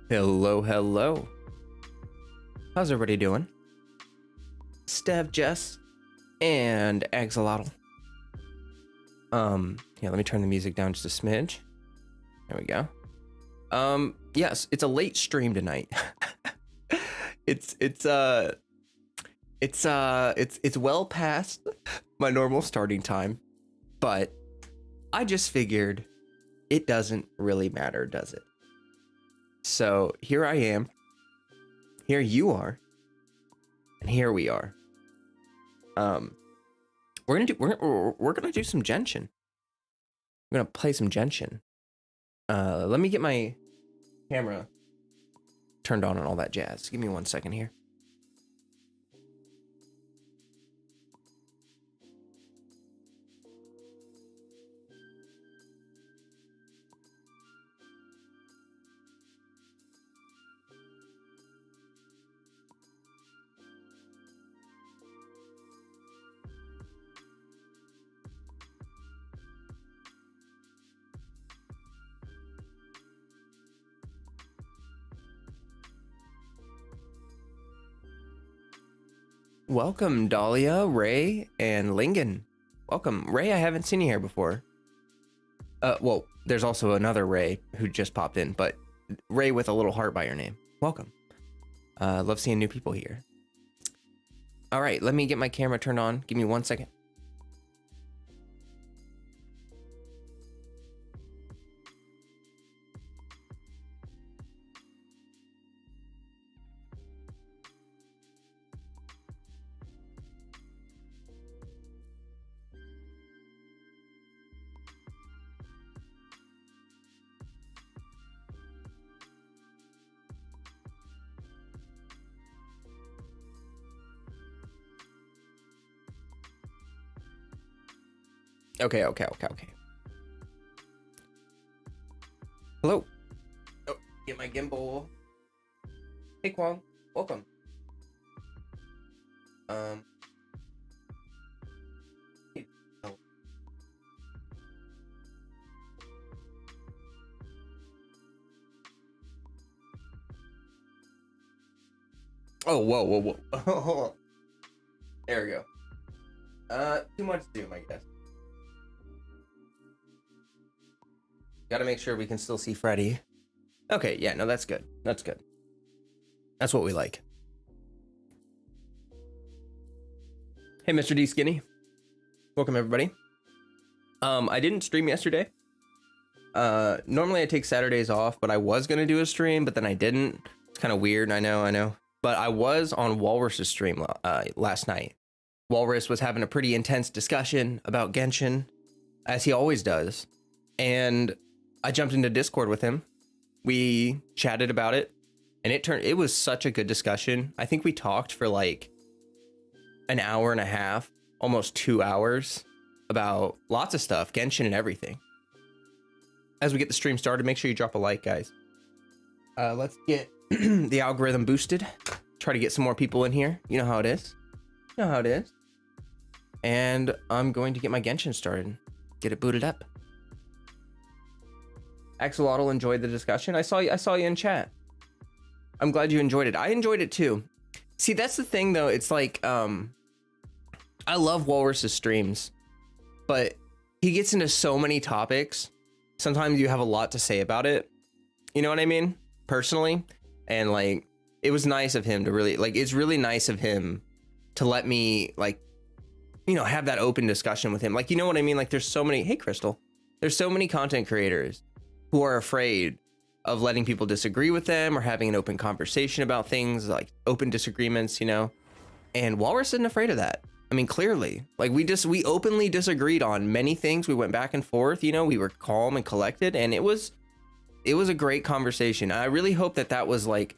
Hello, hello. How's everybody doing? Stev, Jess, and Axolotl. Yeah, let me turn the music down just a smidge. There we go. Yes, it's a late stream tonight. it's well past my normal starting time, but I just figured it doesn't really matter, does it? So here I am, here you are, and here we are. We're gonna do some Genshin. We're gonna play some Genshin. Let me get my camera turned on and all that jazz. Give me 1 second here. Welcome, Dahlia, Ray, and Lingen. Welcome. Ray, I haven't seen you here before. Well, there's also another Ray who just popped in, but Ray with a little heart by your name. Welcome. Love seeing new people here. All right, let me get my camera turned on. Give me 1 second. Okay. Hello. Oh, get my gimbal. Hey, Kwong. Welcome. Oh, whoa. Hold on. There we go. Too much Zoom, I guess. Gotta make sure we can still see Freddy. Okay, yeah, no, that's good. That's good. That's what we like. Hey, Mr. D Skinny. Welcome, everybody. I didn't stream yesterday. Normally I take Saturdays off, but I was gonna do a stream, but then I didn't. It's kind of weird, I know. But I was on Walrus's stream last night. Walrus was having a pretty intense discussion about Genshin, as he always does. And I jumped into Discord with him. We chatted about it, and it was such a good discussion. I think we talked for like an hour and a half, almost 2 hours, about lots of stuff, Genshin and everything. As we get the stream started, make sure you drop a like, guys. Let's get the algorithm boosted. Try to get some more people in here. You know how it is. And I'm going to get my Genshin started. Get it booted up. Axolotl enjoyed the discussion. I saw you in chat. I'm glad you enjoyed it. I enjoyed it too. See, that's the thing though. It's like, I love Walrus's streams, but he gets into so many topics. Sometimes you have a lot to say about it. You know what I mean? Personally. And like, it was nice of him to really, like, it's really nice of him to let me, like, you know, have that open discussion with him. Like, you know what I mean? Like, there's so many, hey, Crystal, there's so many content creators who are afraid of letting people disagree with them or having an open conversation about things, like open disagreements, you know? And Walrus isn't afraid of that. I mean, clearly, like we openly disagreed on many things. We went back and forth, you know, we were calm and collected, and it was a great conversation. I really hope that was like,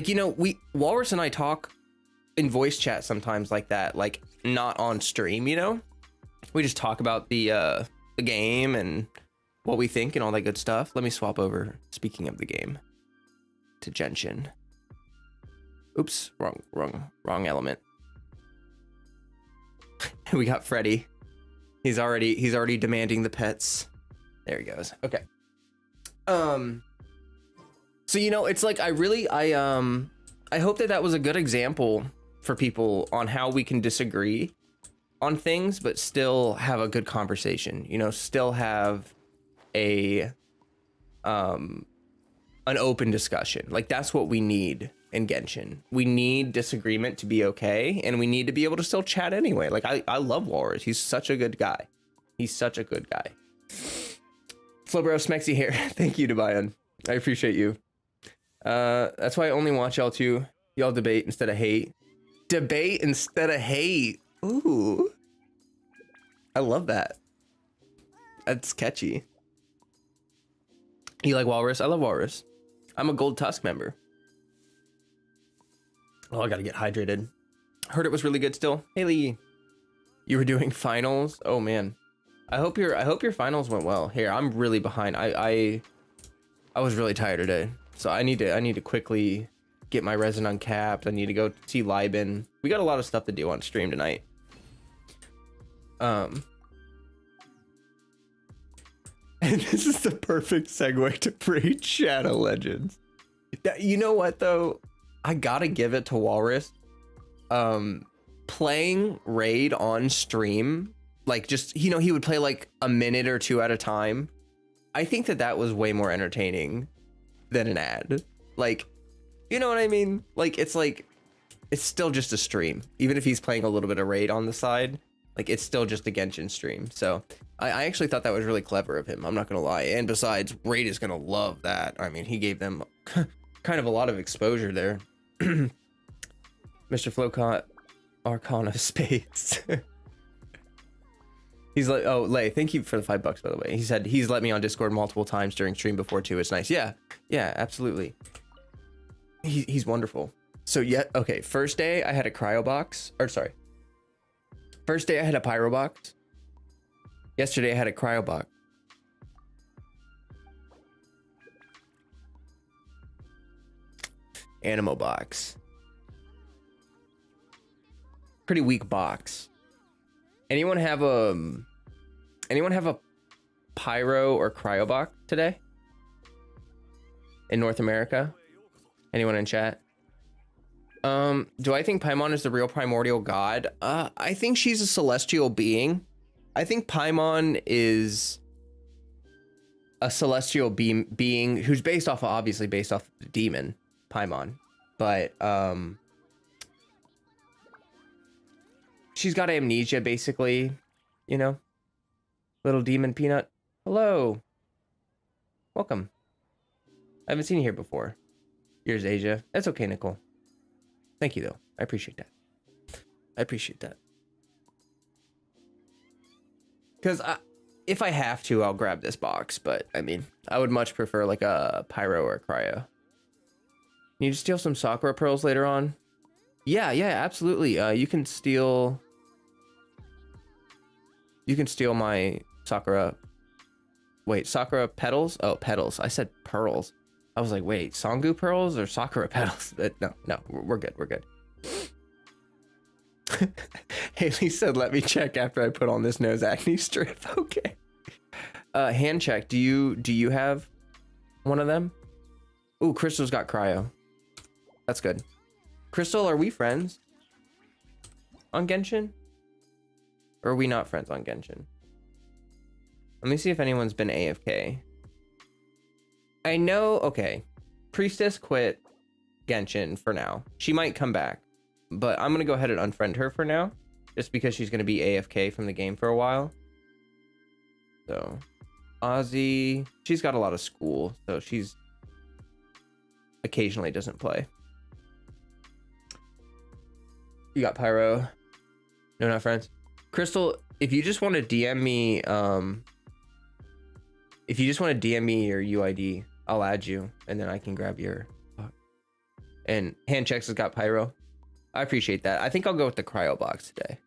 you know, Walrus and I talk in voice chat sometimes like that, like not on stream, you know? We just talk about the game and what we think and all that good stuff. Let me swap over, speaking of the game, to Genshin. Oops, wrong element. We got Freddy. He's already demanding the pets. There he goes. Okay. So, you know, it's like I hope that that was a good example for people on how we can disagree on things, but still have a good conversation, you know, still have a an open discussion. Like, that's what we need in Genshin. We need disagreement to be okay, and we need to be able to still chat anyway. Like, I love Walrus. He's such a good guy. He's such a good guy. Flobro Smexy here. Thank you, Dubayan. I appreciate you. That's why I only watch y'all two. Y'all debate instead of hate. Debate instead of hate. Ooh. I love that. That's catchy. You like Walrus? I love Walrus. I'm a Gold Tusk member. Oh, I gotta get hydrated. Heard it was really good still. Haley, you were doing finals? Oh man. I hope your finals went well. Here, I'm really behind. I was really tired today. So I need to quickly get my resin uncapped. I need to go see Liben. We got a lot of stuff to do on stream tonight. And this is the perfect segue to Braid Shadow Legends. You know what though? I gotta give it to Walrus. Playing Raid on stream, like, just, you know, he would play like a minute or two at a time. I think that was way more entertaining than an ad. Like, you know what I mean? Like, it's still just a stream. Even if he's playing a little bit of Raid on the side, like, it's still just a Genshin stream. So I actually thought that was really clever of him. I'm not gonna lie. And besides, Raid is gonna love that. I mean, he gave them kind of a lot of exposure there. Mr. Flowcott, Archon of Space. He's like, oh, Lay, thank you for the $5, by the way. He said he's let me on Discord multiple times during stream before too. It's nice. Yeah, absolutely. He's wonderful. So yeah, okay. First day I had a cryo box, or sorry. First day I had a pyro box. Yesterday I had a cryo box. Animo box. Pretty weak box. Anyone have a pyro or cryo box today? In North America? Anyone in chat? Do I think Paimon is the real primordial god? I think she's a celestial being. I think Paimon is a celestial being who's obviously based off the demon Paimon, but she's got amnesia basically, you know. Little demon peanut. Hello. Welcome. I haven't seen you here before. Here's Asia. That's okay, Nicole. Thank you though. I appreciate that. Because if I have to, I'll grab this box, but I mean, I would much prefer like a pyro or a cryo. Need to steal some Sakura pearls later on? Yeah, absolutely. You can steal my Sakura. Wait, Sakura petals? Oh, petals. I said pearls. I was like, wait, Songu pearls or Sakura petals? No, we're good. Haley said, let me check after I put on this nose acne strip. Okay. Hand check. Do you have one of them? Ooh, Crystal's got cryo. That's good. Crystal, are we friends on Genshin? Or are we not friends on Genshin? Let me see if anyone's been AFK. I know, okay. Priestess quit Genshin for now. She might come back, but I'm gonna go ahead and unfriend her for now, just because she's gonna be AFK from the game for a while. So, Ozzy, she's got a lot of school, so she's occasionally doesn't play. You got Pyro. No, not friends. Crystal, if you just want to DM me, your UID, I'll add you, and then I can grab your. And hand checks has got Pyro. I appreciate that. I think I'll go with the cryo box today.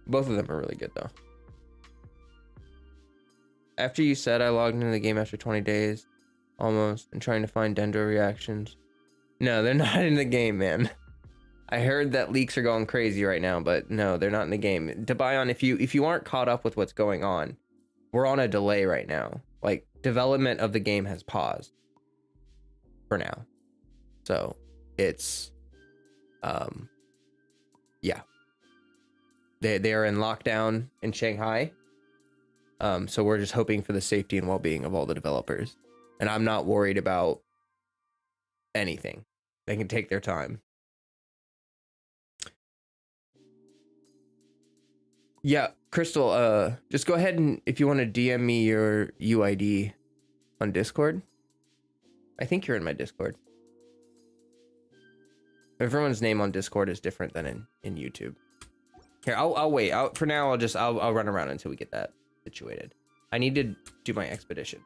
Both of them are really good though. After you said I logged into the game after 20 days, almost, and trying to find Dendro reactions. No, they're not in the game, man. I heard that leaks are going crazy right now, but no, they're not in the game. Debayon, if you aren't caught up with what's going on, we're on a delay right now. Like, development of the game has paused for now. So it's yeah. They are in lockdown in Shanghai. So we're just hoping for the safety and well-being of all the developers. And I'm not worried about anything. They can take their time. Yeah, Crystal, just go ahead and if you want to DM me your UID on Discord. I think you're in my Discord. Everyone's name on Discord is different than in YouTube. Here, I'll wait. For now, I'll run around until we get that situated. I need to do my expedition.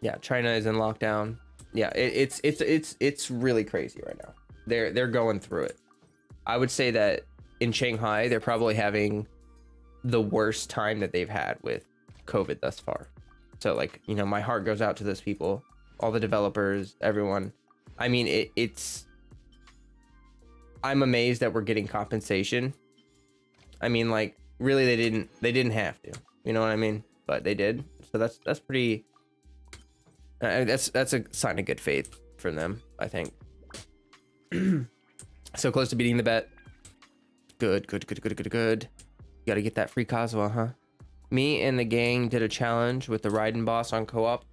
Yeah, China is in lockdown. Yeah, it's really crazy right now. They're going through it. I would say that in Shanghai, they're probably having the worst time that they've had with COVID thus far. So, like, you know, my heart goes out to those people, all the developers, everyone. I mean, I'm amazed that we're getting compensation. I mean, like, really, they didn't have to, you know what I mean? But they did. So that's pretty, that's a sign of good faith from them, I think. So close to beating the bet. Good. You gotta get that free Kazuha, huh? Me and the gang did a challenge with the Raiden boss on co-op.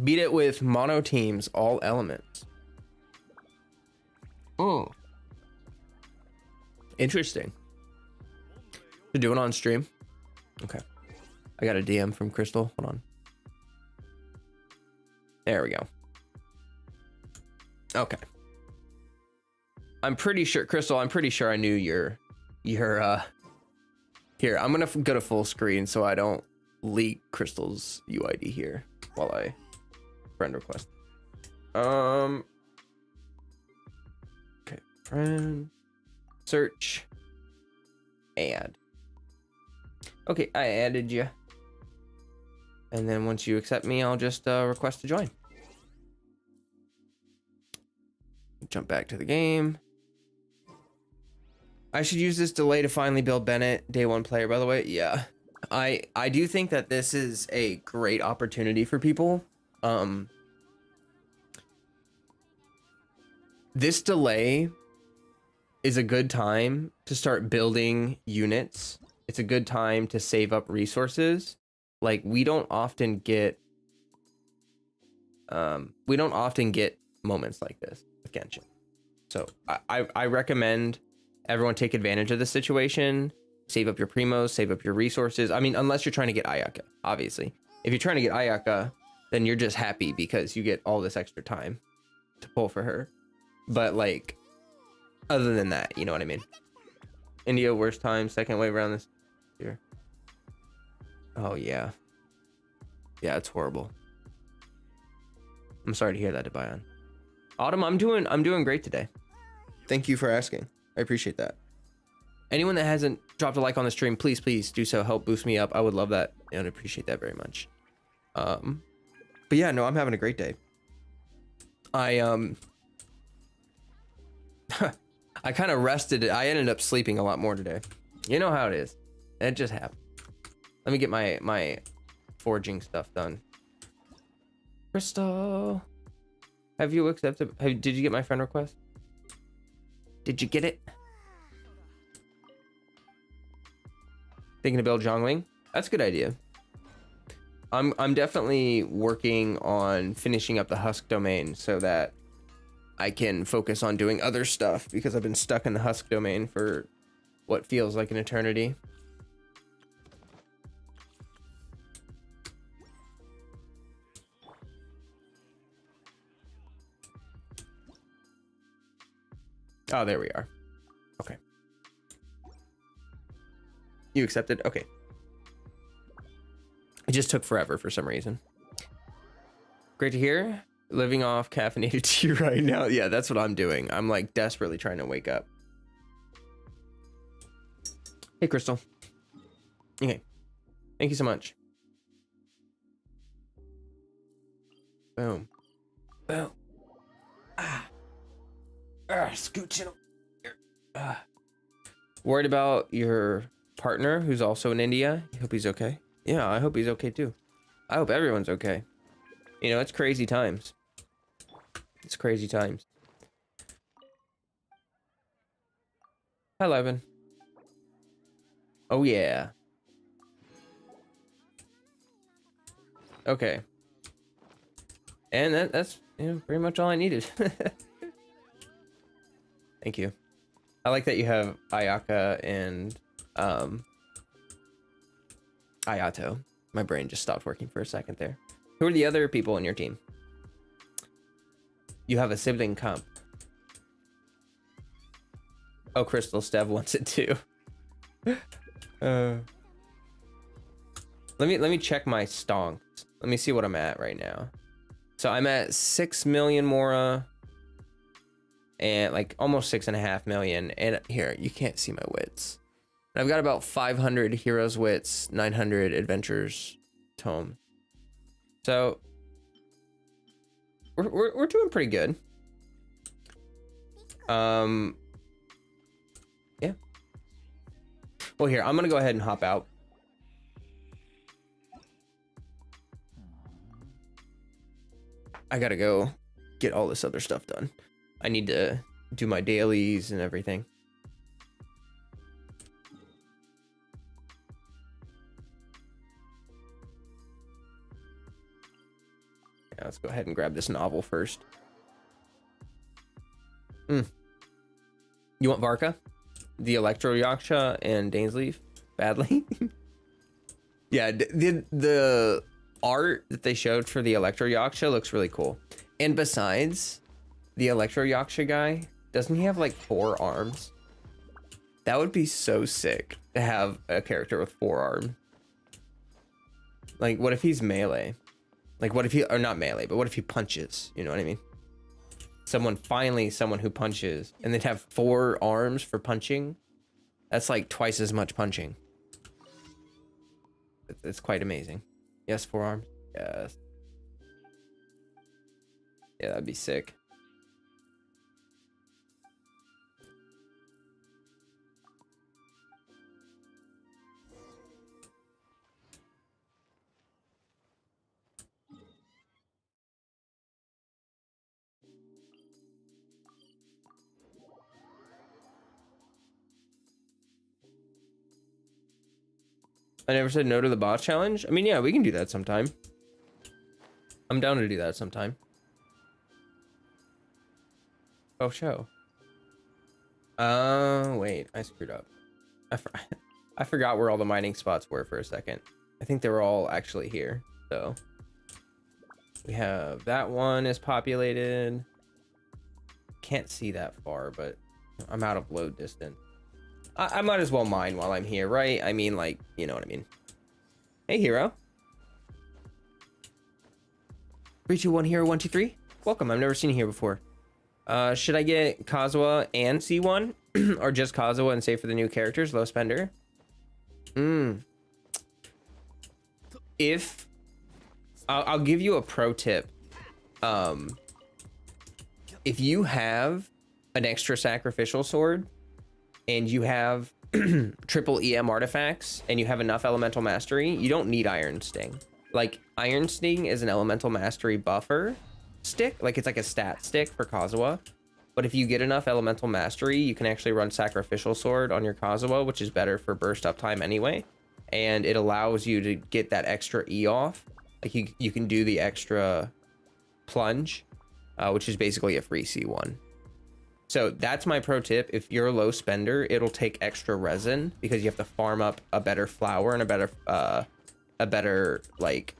Beat it with mono teams, all elements. Oh. Interesting. To do it on stream? Okay. I got a DM from Crystal. Hold on. There we go. Okay. I'm pretty sure, Crystal, I'm pretty sure I knew your here, I'm gonna go to full screen so I don't leak Crystal's UID here while I friend request. Okay, friend, search, add. Okay, I added you. And then once you accept me, I'll just request to join. Jump back to the game. I should use this delay to finally build Bennett, day one player, by the way. Yeah, I do think that this is a great opportunity for people. This delay is a good time to start building units. It's a good time to save up resources. Like, we don't often get moments like this with Genshin. So I recommend everyone take advantage of the situation, save up your primos, save up your resources. I mean, unless you're trying to get Ayaka, obviously. If you're trying to get Ayaka, then you're just happy because you get all this extra time to pull for her. But, like, other than that, you know what I mean? India, worst time, second wave around this year. Oh, yeah. Yeah, it's horrible. I'm sorry to hear that, Debayan. Autumn, I'm doing great today. Thank you for asking. I appreciate that. Anyone that hasn't dropped a like on the stream, please do so. Help boost me up. I would love that and appreciate that very much. But yeah, no, I'm having a great day. I kind of rested. I ended up sleeping a lot more today. You know how it is. It just happened. Let me get my forging stuff done. Crystal, have you accepted? Did you get my friend request? Did you get it? Thinking to build Zhongling? That's a good idea. I'm definitely working on finishing up the Husk domain so that I can focus on doing other stuff because I've been stuck in the Husk domain for what feels like an eternity. Oh, there we are. Okay. You accepted? Okay. It just took forever for some reason. Great to hear. Living off caffeinated tea right now. Yeah, that's what I'm doing. I'm like desperately trying to wake up. Hey, Crystal. Okay. Thank you so much. Boom. Boom. Scooching. Worried about your partner who's also in India? I hope he's okay. Yeah, I hope he's okay too. I hope everyone's okay. You know, it's crazy times. It's crazy times. Hi, Levin. Oh, yeah. Okay. And that's, you know, pretty much all I needed. Thank you. I like that you have Ayaka and Ayato. My brain just stopped working for a second there. Who are the other people in your team? You have a sibling comp. Oh, Crystal Stev wants it too. Let me check my stonks. Let me see what I'm at right now. So I'm at 6 million Mora and like almost 6.5 million. And here, you can't see my wits. I've got about 500 heroes wits, 900 adventures tome. So we're doing pretty good. Yeah. Well, here, I'm gonna go ahead and hop out. I gotta go get all this other stuff done. I need to do my dailies and everything. Yeah, let's go ahead and grab this novel first. You want Varka? The Electro Yaksha and Dainsleif? Badly? Yeah, the art that they showed for the Electro Yaksha looks really cool. And besides, the Electro Yaksha guy, doesn't he have like 4 arms? That would be so sick to have a character with 4 arms. Like, what if he's melee? Like, what if he, or not melee, but what if he punches? You know what I mean? Someone who punches, and they'd have 4 arms for punching. That's like twice as much punching. It's quite amazing. Yes, 4 arms. Yes. Yeah, that'd be sick. I never said no to the boss challenge. I mean, yeah, we can do that sometime. I'm down to do that sometime. Oh, show. Wait, I screwed up. I forgot where all the mining spots were for a second. I think they were all actually here. So we have that one is populated. Can't see that far, but I'm out of load distance. I might as well mine while I'm here, right? I mean, like, you know what I mean. Hey, hero. 321 hero 123. Welcome. I've never seen you here before. Should I get Kazuha and C1 or just Kazuha and save for the new characters? Low spender. If I'll give you a pro tip. If you have an extra sacrificial sword and you have triple EM artifacts and you have enough elemental mastery, you don't need Iron Sting. Like, Iron Sting is an elemental mastery buffer stick. Like, it's like a stat stick for Kazuha. But if you get enough elemental mastery, you can actually run sacrificial sword on your Kazuha, which is better for burst uptime anyway. And it allows you to get that extra E off. Like, you can do the extra plunge, which is basically a free C1. So that's my pro tip. If you're a low spender, it'll take extra resin because you have to farm up a better flower and a better like,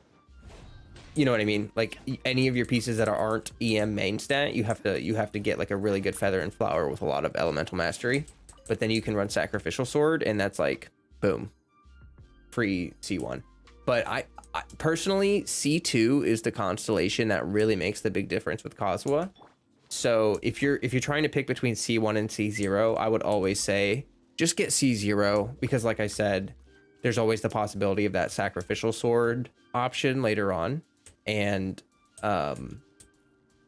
you know what I mean? Like, any of your pieces that aren't EM main stat, you have to get like a really good feather and flower with a lot of elemental mastery. But then you can run sacrificial sword, and that's like, boom, free C1. But I personally, C2 is the constellation that really makes the big difference with Kazuha. So if you're trying to pick between C1 and C0, I would always say just get C0, because like I said, there's always the possibility of that sacrificial sword option later on. And I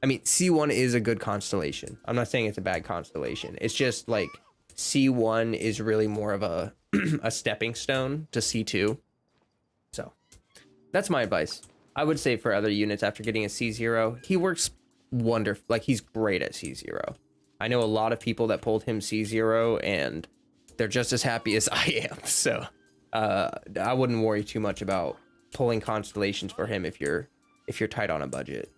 mean, C1 is a good constellation. I'm not saying it's a bad constellation. It's just like C1 is really more of a a stepping stone to C2. So that's my advice. I would say for other units after getting a C0, he works wonderful. Like, he's great at C0. I know a lot of people that pulled him C0 and they're just as happy as I am. So I wouldn't worry too much about pulling constellations for him if you're tight on a budget.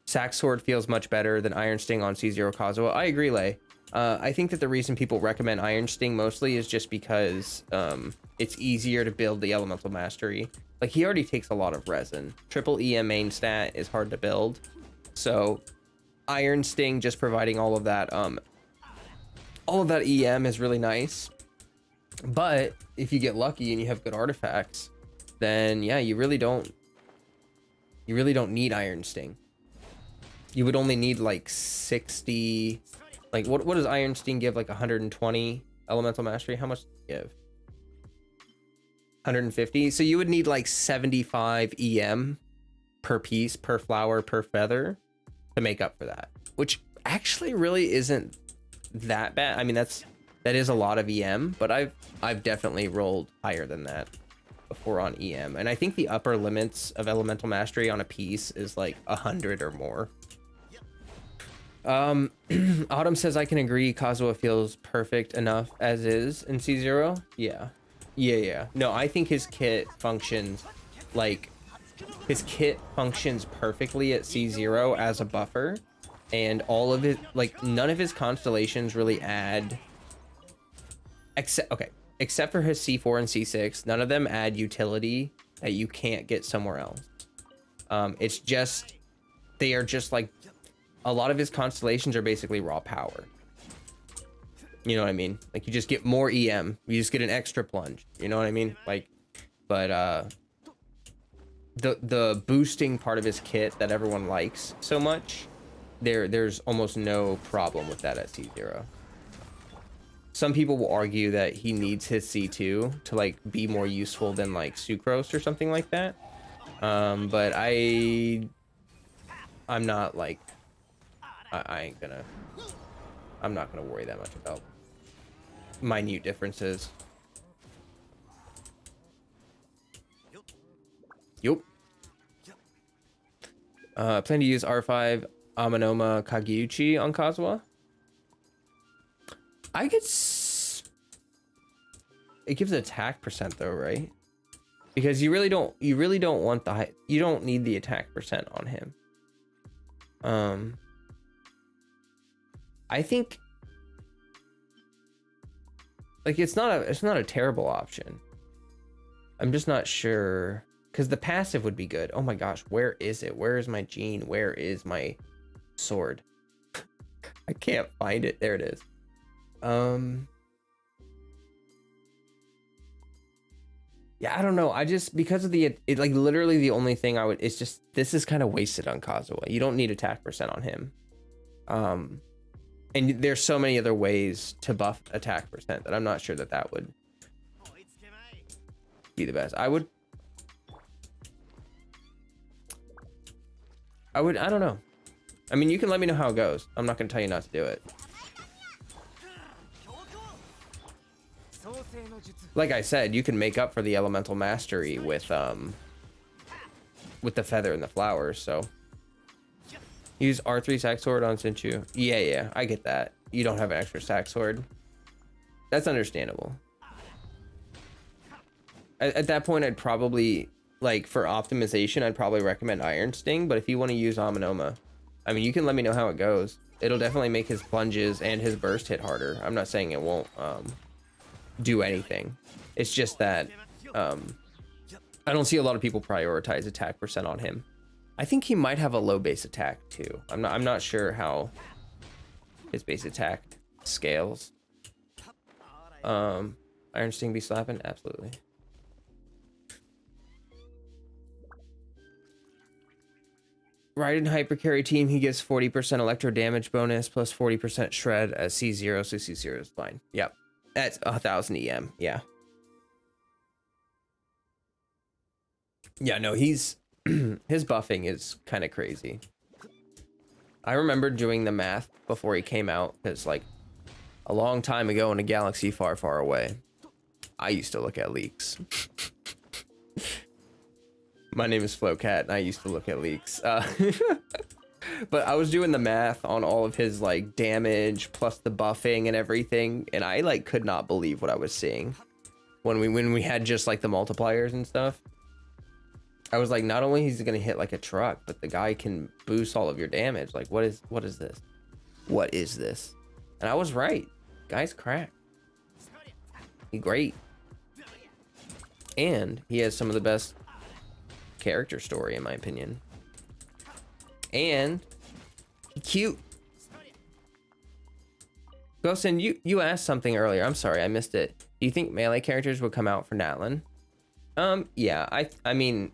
Sack Sword feels much better than Iron Sting on C0 Kazuha. I agree, Lay. I think that the reason people recommend Iron Sting mostly is just because it's easier to build the Elemental Mastery. Like, he already takes a lot of resin. Triple EM main stat is hard to build. So Iron Sting just providing all of that EM is really nice. But if you get lucky and you have good artifacts, then yeah, you really don't need Iron Sting. You would only need like 60. Like, what does Iron Sting give? Like 120 Elemental Mastery? How much does it give? 150. So you would need like 75 EM per piece, per flower, per feather to make up for that, which actually really isn't that bad. I mean, that is a lot of EM, but I've definitely rolled higher than that before on EM, and I think the upper limits of Elemental Mastery on a piece is like 100 or more. Autumn says I can agree. Kazuha feels perfect enough as is in C0. Yeah. No, I think his kit functions perfectly at C0 as a buffer, and all of it, like, none of his constellations really add, except for his C4 and C6, none of them add utility that you can't get somewhere else. It's just, they are just like, a lot of his constellations are basically raw power. You know what I mean? Like, you just get more EM. You just get an extra plunge. You know what I mean? Like, but the boosting part of his kit that everyone likes so much, there's almost no problem with that at C0. Some people will argue that he needs his C2 to like be more useful than like Sucrose or something like that. But I'm not like, I'm not gonna worry that much about minute differences. Yup. Plan to use R5 Amanoma Kagiuchi on Kazuha. I could it gives attack percent though, right? Because you really don't want you don't need the attack percent on him. I think like it's not a terrible option. I'm just not sure, because the passive would be good. Oh my gosh, where is it? Where is my gene? Where is my sword? I can't find it. There it is. Yeah, I don't know. I just, because of like literally the only thing I would, it's just, this is kind of wasted on Kazuha. You don't need attack percent on him. And there's so many other ways to buff attack percent that I'm not sure that would be the best. I don't know. I mean, you can let me know how it goes. I'm not going to tell you not to do it. Like I said, you can make up for the elemental mastery with the feather and the flowers, so. Use R3 sack sword on Sinchu. Yeah, I get that. You don't have an extra sack sword. That's understandable. At that point, I'd probably, like, for optimization, I'd probably recommend Iron Sting, but if you want to use Amanoma, I mean, you can let me know how it goes. It'll definitely make his plunges and his burst hit harder. I'm not saying it won't do anything. It's just that I don't see a lot of people prioritize attack percent on him. I think he might have a low base attack too. I'm not sure how his base attack scales. Iron Sting be slapping? Absolutely. Raiden Hypercarry team, he gets 40% electro damage bonus plus 40% shred at C0, so C0 is fine. Yep. That's 1000 EM, yeah. Yeah, no, he's his buffing is kind of crazy. I remember doing the math before he came out, because like A long time ago in a galaxy far, far away, I used to look at leaks. My name is Flowcat, and I used to look at leaks. But I was doing the math on all of his like damage plus the buffing and everything, and I like could not believe what I was seeing when we had just like the multipliers and stuff. I was like, not only he's gonna hit like a truck, but the guy can boost all of your damage. Like, what is this? What is this? And I was right. Guy's cracked. He's great. And he has some of the best character story, in my opinion. And cute. Ghosten, you asked something earlier. I'm sorry, I missed it. Do you think melee characters would come out for Natlan? Yeah, I mean,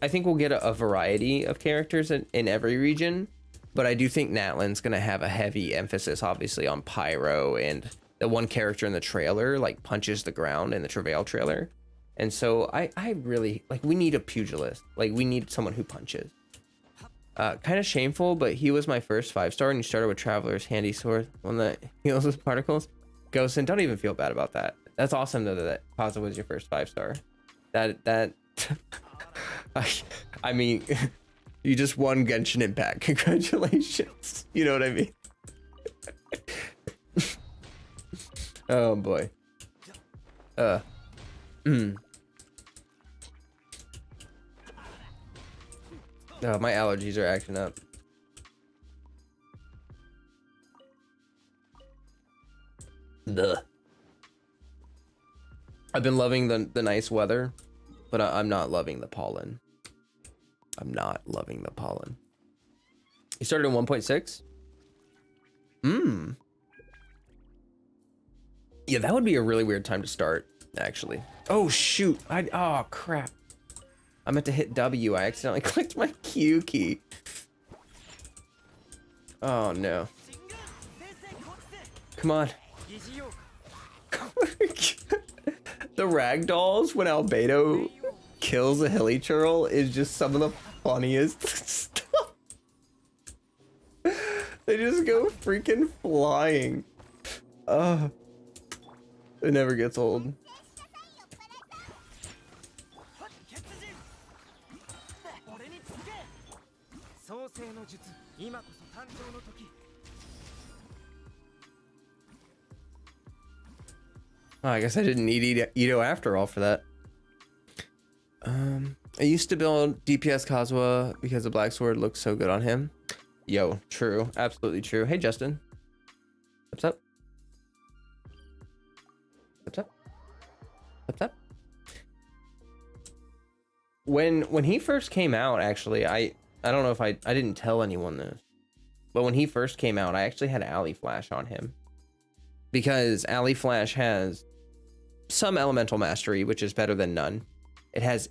I think we'll get a variety of characters in every region, but I do think Natlan's gonna have a heavy emphasis, obviously, on Pyro, and the one character in the trailer like punches the ground in the Travail trailer. And so I really like, we need a pugilist. Like, we need someone who punches. Kind of shameful, but he was my first 5-star, and you started with Traveler's handy sword, one that heals with particles. Ghost, and don't even feel bad about that. That's awesome though that Kaza was your first 5-star. That I mean, you just won Genshin Impact. Congratulations. You know what I mean? Oh boy. Oh, my allergies are acting up. Duh. I've been loving the nice weather, but I'm not loving the pollen. I'm not loving the pollen. You started in 1.6? Yeah, that would be a really weird time to start, actually. Oh, shoot. Oh, crap. I meant to hit W. I accidentally clicked my Q key. Oh, no. Come on. The ragdolls when Albedo kills a hilly churl is just some of the funniest stuff. They just go freaking flying. It never gets old. Oh, I guess I didn't need Ito after all for that. I used to build DPS Kazuha because the Black Sword looks so good on him. Yo, true. Absolutely true. Hey, Justin. What's up? What's up? What's up? When he first came out, actually, I don't know if I didn't tell anyone this, but when he first came out, I actually had Alley Flash on him because Alley Flash has some elemental mastery, which is better than none. It has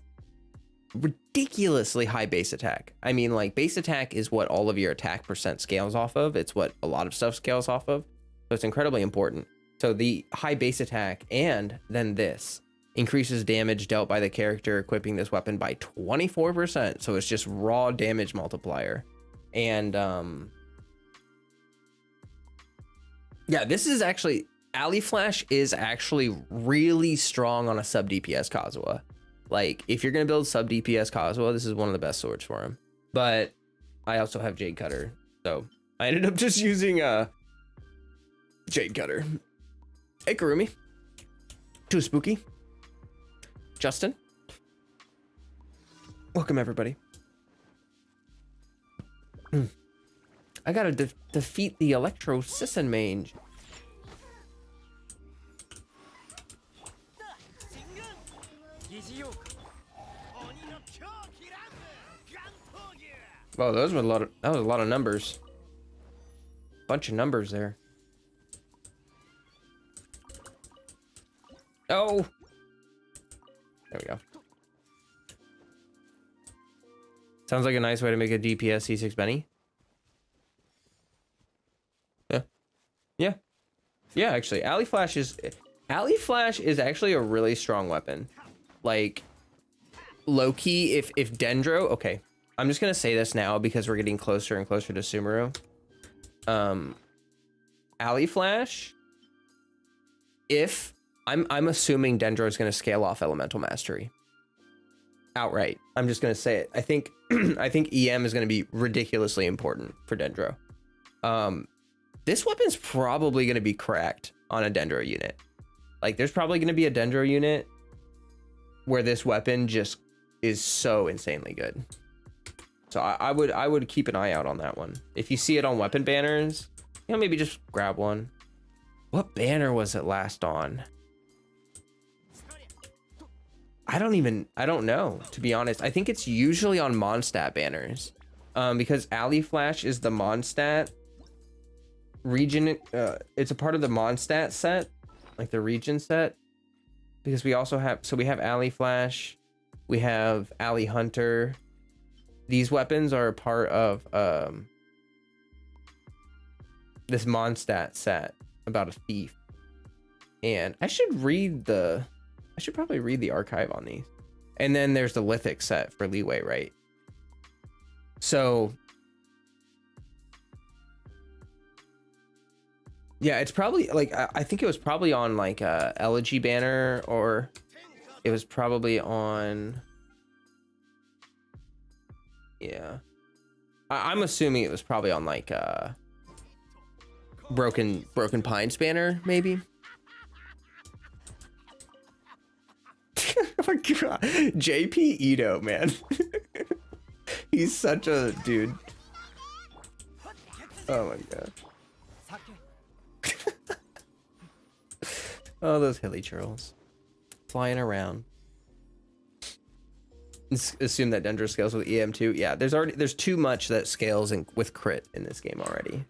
ridiculously high base attack. I mean, like, base attack is what all of your attack percent scales off of. It's what a lot of stuff scales off of. So it's incredibly important. So the high base attack and then this increases damage dealt by the character equipping this weapon by 24%. So it's just raw damage multiplier. And yeah, this is actually, Alley Flash is actually really strong on a sub DPS Kazuha. Like, if you're gonna build sub DPS Kazuha, this is one of the best swords for him. But I also have Jade Cutter, so I ended up just using Jade Cutter. Hey, Karumi. Too spooky. Justin. Welcome, everybody. I gotta defeat the Electro Sisson Mage. Wow, that was a lot of numbers. Bunch of numbers there. Oh, there we go. Sounds like a nice way to make a DPS C6 Benny. Yeah, actually, Alley Flash is actually a really strong weapon. Like, low key, if Dendro, okay, I'm just gonna say this now because we're getting closer and closer to Sumeru. Alley Flash if I'm assuming Dendro is going to scale off Elemental Mastery outright. I'm just going to say it. I think I think EM is going to be ridiculously important for Dendro. This weapon's probably going to be cracked on a Dendro unit. Like, there's probably going to be a Dendro unit where this weapon just is so insanely good. So I would keep an eye out on that one. If you see it on weapon banners, you know, maybe just grab one. What banner was it last on? I don't know, to be honest. I think it's usually on Mondstadt banners. Because Alley Flash is the Mondstadt region. It's a part of the Mondstadt set, like the region set. Because we also have, so we have Alley Flash, we have Alley Hunter. These weapons are a part of this Mondstadt set about a thief. And I should probably read the archive on these. And then there's the Lithic set for Leeway, right? So yeah, it's probably like, I think it was probably on like a Elegy banner, or it was probably on, yeah, I'm assuming it was probably on like Broken Pines banner, maybe. Oh my god, JP Ito, man. He's such a dude. Oh my god. Oh, those hilly churls flying around. Assume that Dendro scales with EM2. Yeah, there's too much that scales with crit in this game already.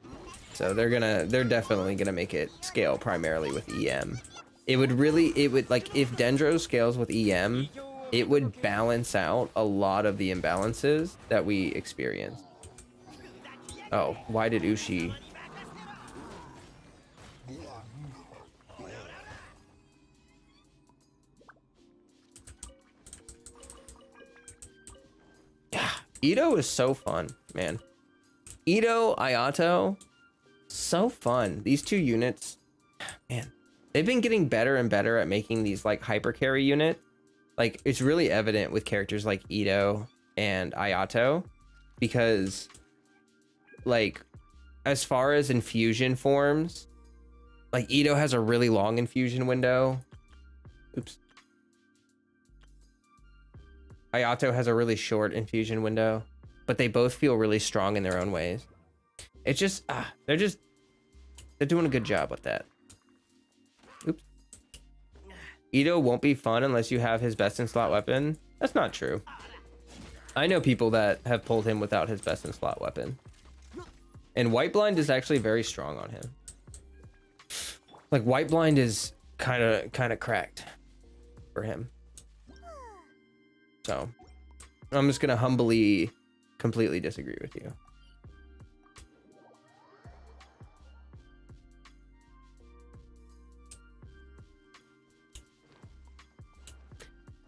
So they're definitely gonna make it scale primarily with EM. It would like, if Dendro scales with EM, it would balance out a lot of the imbalances that we experience. Oh, why did Ushi? Yeah, Ito is so fun, man. Ito, Ayato, so fun. These two units, man, they've been getting better and better at making these like hyper carry units. Like, it's really evident with characters like Ito and Ayato, because like, as far as infusion forms, like Ito has a really long infusion window. Oops. Ayato has a really short infusion window, but they both feel really strong in their own ways. It's just, they're doing a good job with that. Oops. Ito won't be fun unless you have his best in slot weapon. That's not true. I know people that have pulled him without his best in slot weapon. And White Blind is actually very strong on him. Like, White Blind is kind of cracked for him. So I'm just gonna humbly completely disagree with you.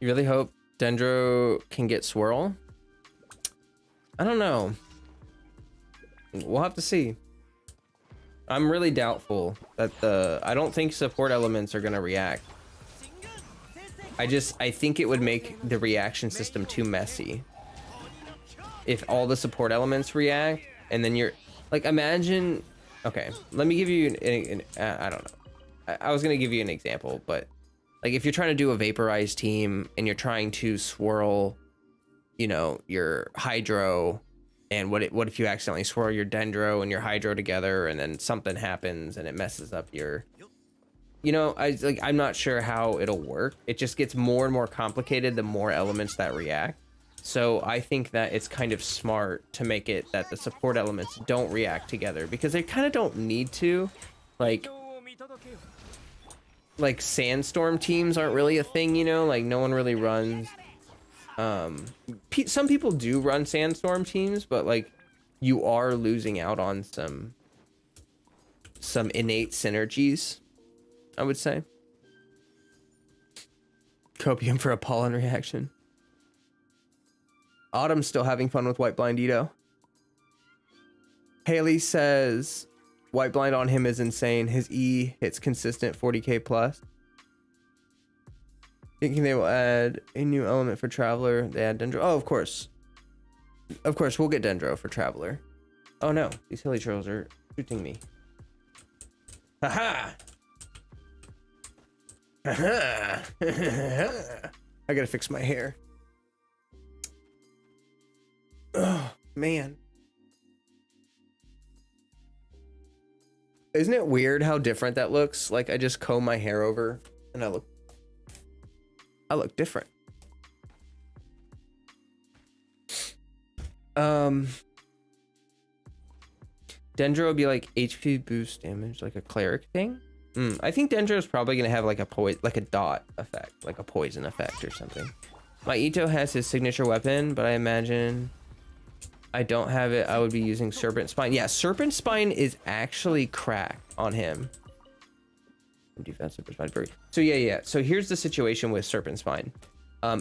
You really hope Dendro can get Swirl? I don't know. We'll have to see. I'm really doubtful that I don't think support elements are gonna react. I think it would make the reaction system too messy if all the support elements react, and then you're like, imagine, okay, let me give you I don't know. I was gonna give you an example, but like, if you're trying to do a vaporized team and you're trying to swirl, you know, your Hydro, and what if you accidentally swirl your Dendro and your Hydro together, and then something happens and it messes up your, you know, I'm not sure how it'll work. It just gets more and more complicated the more elements that react. So I think that it's kind of smart to make it that the support elements don't react together, because they kind of don't need to. Like Sandstorm teams aren't really a thing, you know, like no one really runs. Some people do run Sandstorm teams, but like, you are losing out on some innate synergies, I would say. Copium for a pollen reaction. Autumn's still having fun with White Blind Ito. Haley says, White blind on him is insane. His E hits consistent 40k plus. Thinking they will add a new element for Traveler. They add Dendro. Oh, of course. Of course, we'll get Dendro for Traveler. Oh no, these hilly trolls are shooting me. Haha! Haha! I gotta fix my hair. Oh, man. Isn't it weird how different that looks? Like I just comb my hair over and I look different. Dendro would be like HP boost damage, like a cleric thing. I think Dendro is probably gonna have like a dot effect, like a poison effect or something. My Ito has his signature weapon, but I imagine I don't have it. I would be using Serpent Spine. Yeah, Serpent Spine is actually cracked on him. Defensive perspective. So yeah. So here's the situation with Serpent Spine.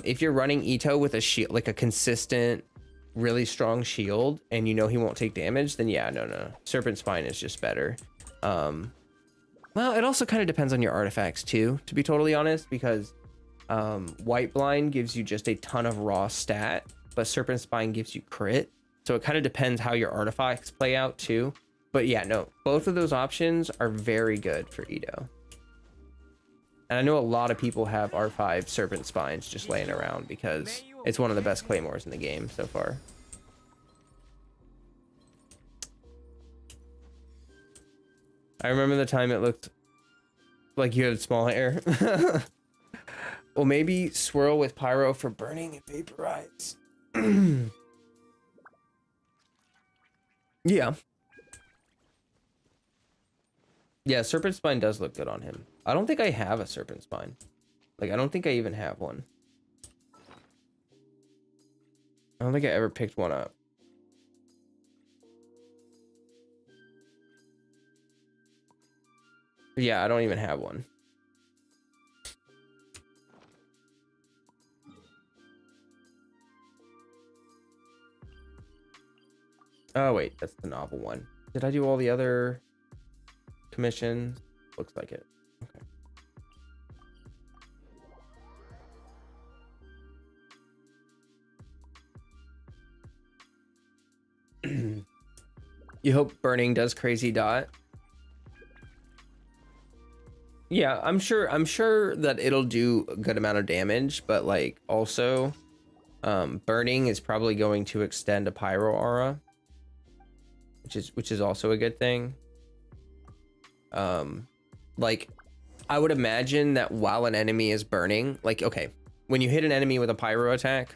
If you're running Ito with a shield, like a consistent, really strong shield, and you know he won't take damage, then yeah, no. Serpent Spine is just better. Well, it also kind of depends on your artifacts too, to be totally honest, because White Blind gives you just a ton of raw stat, but Serpent Spine gives you crit. So it kind of depends how your artifacts play out too. But yeah, no, both of those options are very good for Ito. And I know a lot of people have R5 Serpent Spines just laying around because it's one of the best claymores in the game so far. I remember the time it looked like you had small hair. Well, maybe swirl with pyro for burning and vaporize. Yeah. Yeah, Serpent Spine does look good on him. I don't think I have a Serpent Spine. Like, I don't think I even have one. I don't think I ever picked one up. But yeah, I don't even have one. Oh, wait, that's the novel one. Did I do all the other commissions? Looks like it. Okay. You hope burning does crazy dot. Yeah, I'm sure that it'll do a good amount of damage, but like also burning is probably going to extend a pyro aura, which is also a good thing. Like I would imagine that while an enemy is burning, like, okay, when you hit an enemy with a pyro attack,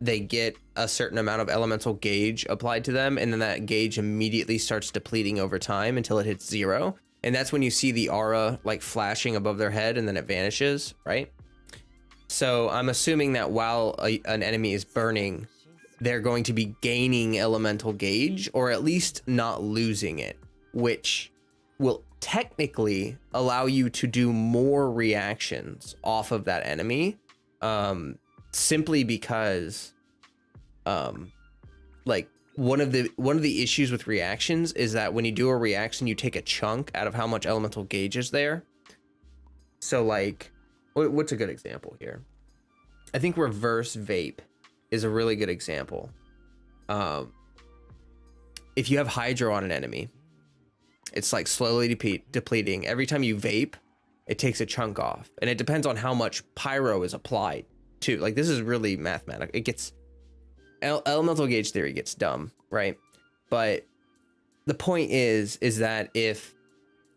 they get a certain amount of elemental gauge applied to them, and then that gauge immediately starts depleting over time until it hits 0. And that's when you see the aura like flashing above their head and then it vanishes, right? So I'm assuming that while an enemy is burning, they're going to be gaining elemental gauge, or at least not losing it, which will technically allow you to do more reactions off of that enemy, simply because like one of the issues with reactions is that when you do a reaction, you take a chunk out of how much elemental gauge is there. So like, what's a good example here? I think reverse vape is a really good example. If you have hydro on an enemy, it's like slowly depleting. Every time you vape, it takes a chunk off, and it depends on how much pyro is applied too. Like, this is really mathematical. It gets elemental gauge theory gets dumb, right? But the point is that if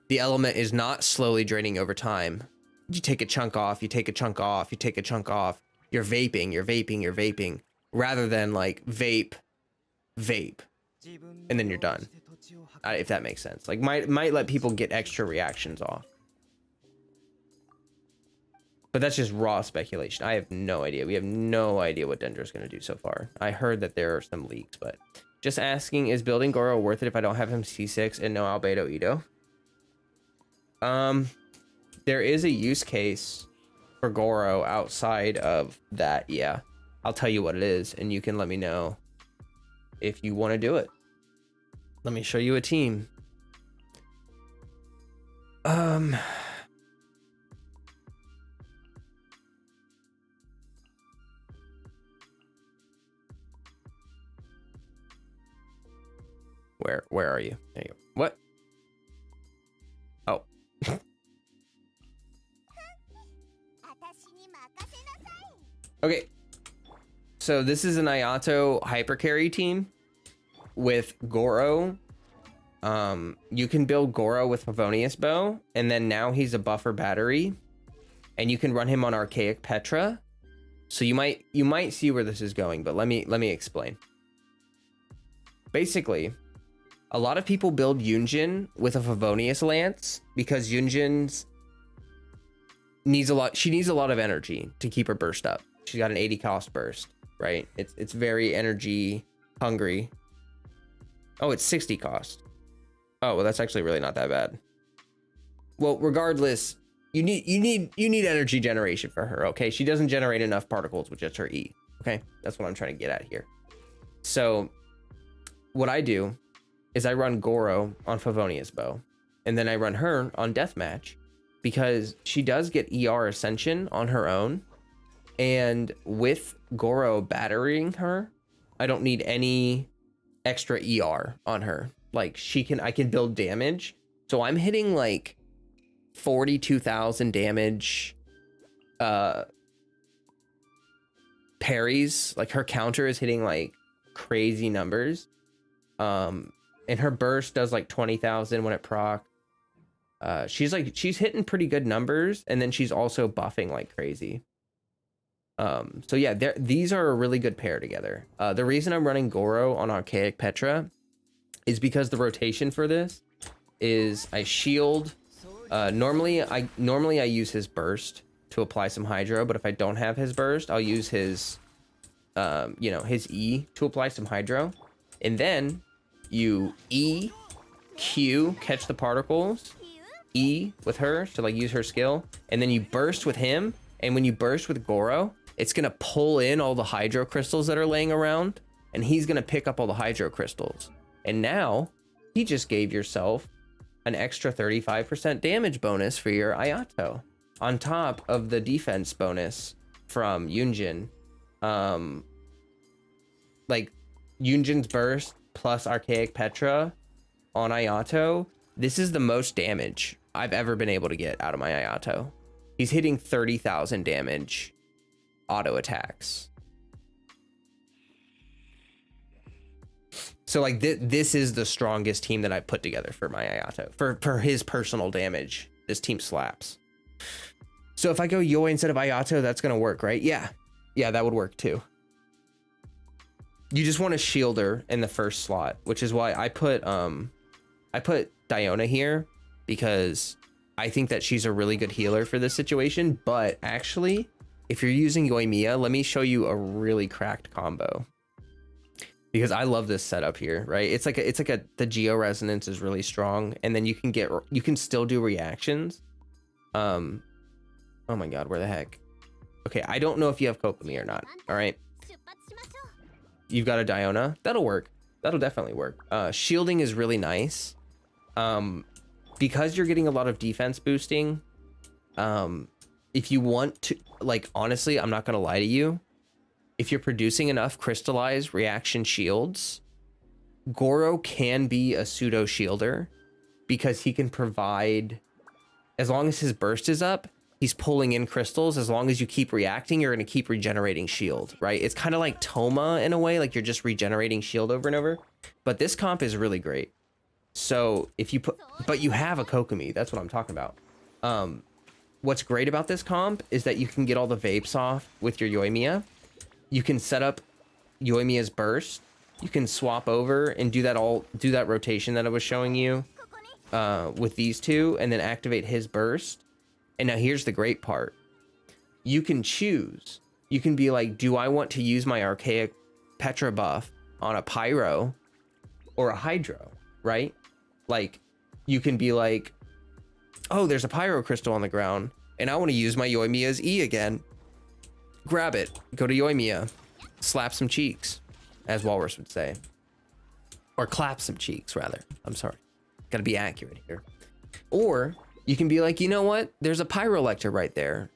the element is not slowly draining over time, you take a chunk off, you take a chunk off, you take a chunk off, you're vaping, rather than like vape, and then you're done. If that makes sense. Like, might let people get extra reactions off. But that's just raw speculation. I have no idea. We have no idea what Dendro's going to do so far. I heard that there are some leaks, but just asking, is building Goro worth it if I don't have him C6 and no Albedo Ito? There is a use case for Goro outside of that. Yeah, I'll tell you what it is, and you can let me know if you want to do it. Let me show you a team. Um, where are you? There you go. What? Oh. Okay. So this is an Ayato hyper carry team with Goro. You can build Goro with Favonius Bow, and then now he's a buffer battery, and you can run him on Archaic Petra. So you might see where this is going, but let me explain. Basically, a lot of people build Yunjin with a Favonius Lance because Yunjin's needs a lot of energy to keep her burst up. She's got an 80 cost burst, right? It's very energy hungry. Oh, it's 60 cost. Oh, well, that's actually really not that bad. Well, regardless, you need energy generation for her, okay? She doesn't generate enough particles with just her E, okay? That's what I'm trying to get at here. So what I do is I run Goro on Favonius Bow, and then I run her on Deathmatch because she does get ER Ascension on her own, and with Goro battering her, I don't need any extra ER on her. Like I can build damage. So I'm hitting like 42,000 damage parries. Like her counter is hitting like crazy numbers. And her burst does like 20,000 when it proc. She's hitting pretty good numbers, and then she's also buffing like crazy. So yeah, these are a really good pair together. The reason I'm running Goro on Archaic Petra is because the rotation for this is I shield. Normally I use his burst to apply some hydro, but if I don't have his burst, I'll use his his E to apply some hydro, and then you E, Q, catch the particles, E with her to like use her skill, and then you burst with him. And when you burst with Goro, it's gonna pull in all the hydro crystals that are laying around, and he's gonna pick up all the hydro crystals. And now he just gave yourself an extra 35% damage bonus for your Ayato on top of the defense bonus from Yunjin. Like Yunjin's burst plus Archaic Petra on Ayato, this is the most damage I've ever been able to get out of my Ayato. He's hitting 30,000 damage auto attacks. So like this is the strongest team that I put together for my Ayato. For his personal damage, this team slaps. So if I go Yoi instead of Ayato, that's gonna work, right? Yeah, that would work too. You just want to shield her in the first slot, which is why I put Diona here, because I think that she's a really good healer for this situation. But actually, if you're using Yoimiya, let me show you a really cracked combo, because I love this setup here, right? It's like the Geo resonance is really strong, and then you can still do reactions. Oh my god, where the heck? Okay, I don't know if you have Kokomi or not. All right, you've got a Diona. That'll work. That'll definitely work. Shielding is really nice. Because you're getting a lot of defense boosting, if you want to, like, honestly, I'm not gonna lie to you, if you're producing enough crystallized reaction shields, Goro can be a pseudo shielder, because he can provide, as long as his burst is up, he's pulling in crystals. As long as you keep reacting, you're going to keep regenerating shield, right? It's kind of like Toma in a way, like you're just regenerating shield over and over. But this comp is really great. So if you put, but you have a Kokomi, that's what I'm talking about. What's great about this comp is that you can get all the vapes off with your Yoimiya. You can set up Yoimiya's burst. You can swap over and do that rotation that I was showing you with these two, and then activate his burst. And now here's the great part. You can choose. You can be like, do I want to use my Archaic Petra buff on a Pyro or a Hydro, right? Like, you can be like, oh, there's a Pyro crystal on the ground, and I want to use my Yoimiya's E again. Grab it, go to Yoimiya, slap some cheeks, as Walrus would say. Or clap some cheeks, rather. I'm sorry. Gotta be accurate here. Or You can be like, you know what? There's a pyrolector right there,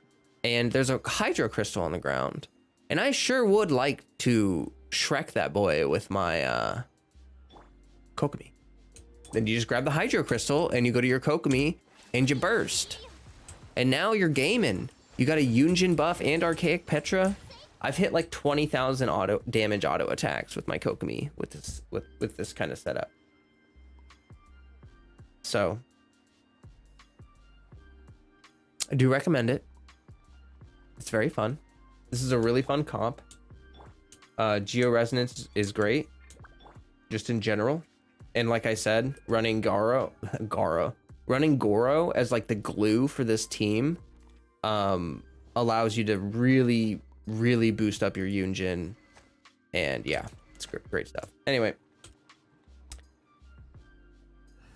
and there's a hydro crystal on the ground, and I sure would like to Shrek that boy with my Kokomi. Then you just grab the hydro crystal and you go to your Kokomi and you burst, and now you're gaming. You got a Yunjin buff and Archaic Petra. I've hit like 20,000 auto attacks with my Kokomi with this kind of setup. So I do recommend it. It's very fun. This is a really fun comp. Geo Resonance is great, just in general. And like I said, running Goro as like the glue for this team allows you to really, really boost up your Yunjin. And yeah, it's great stuff. Anyway,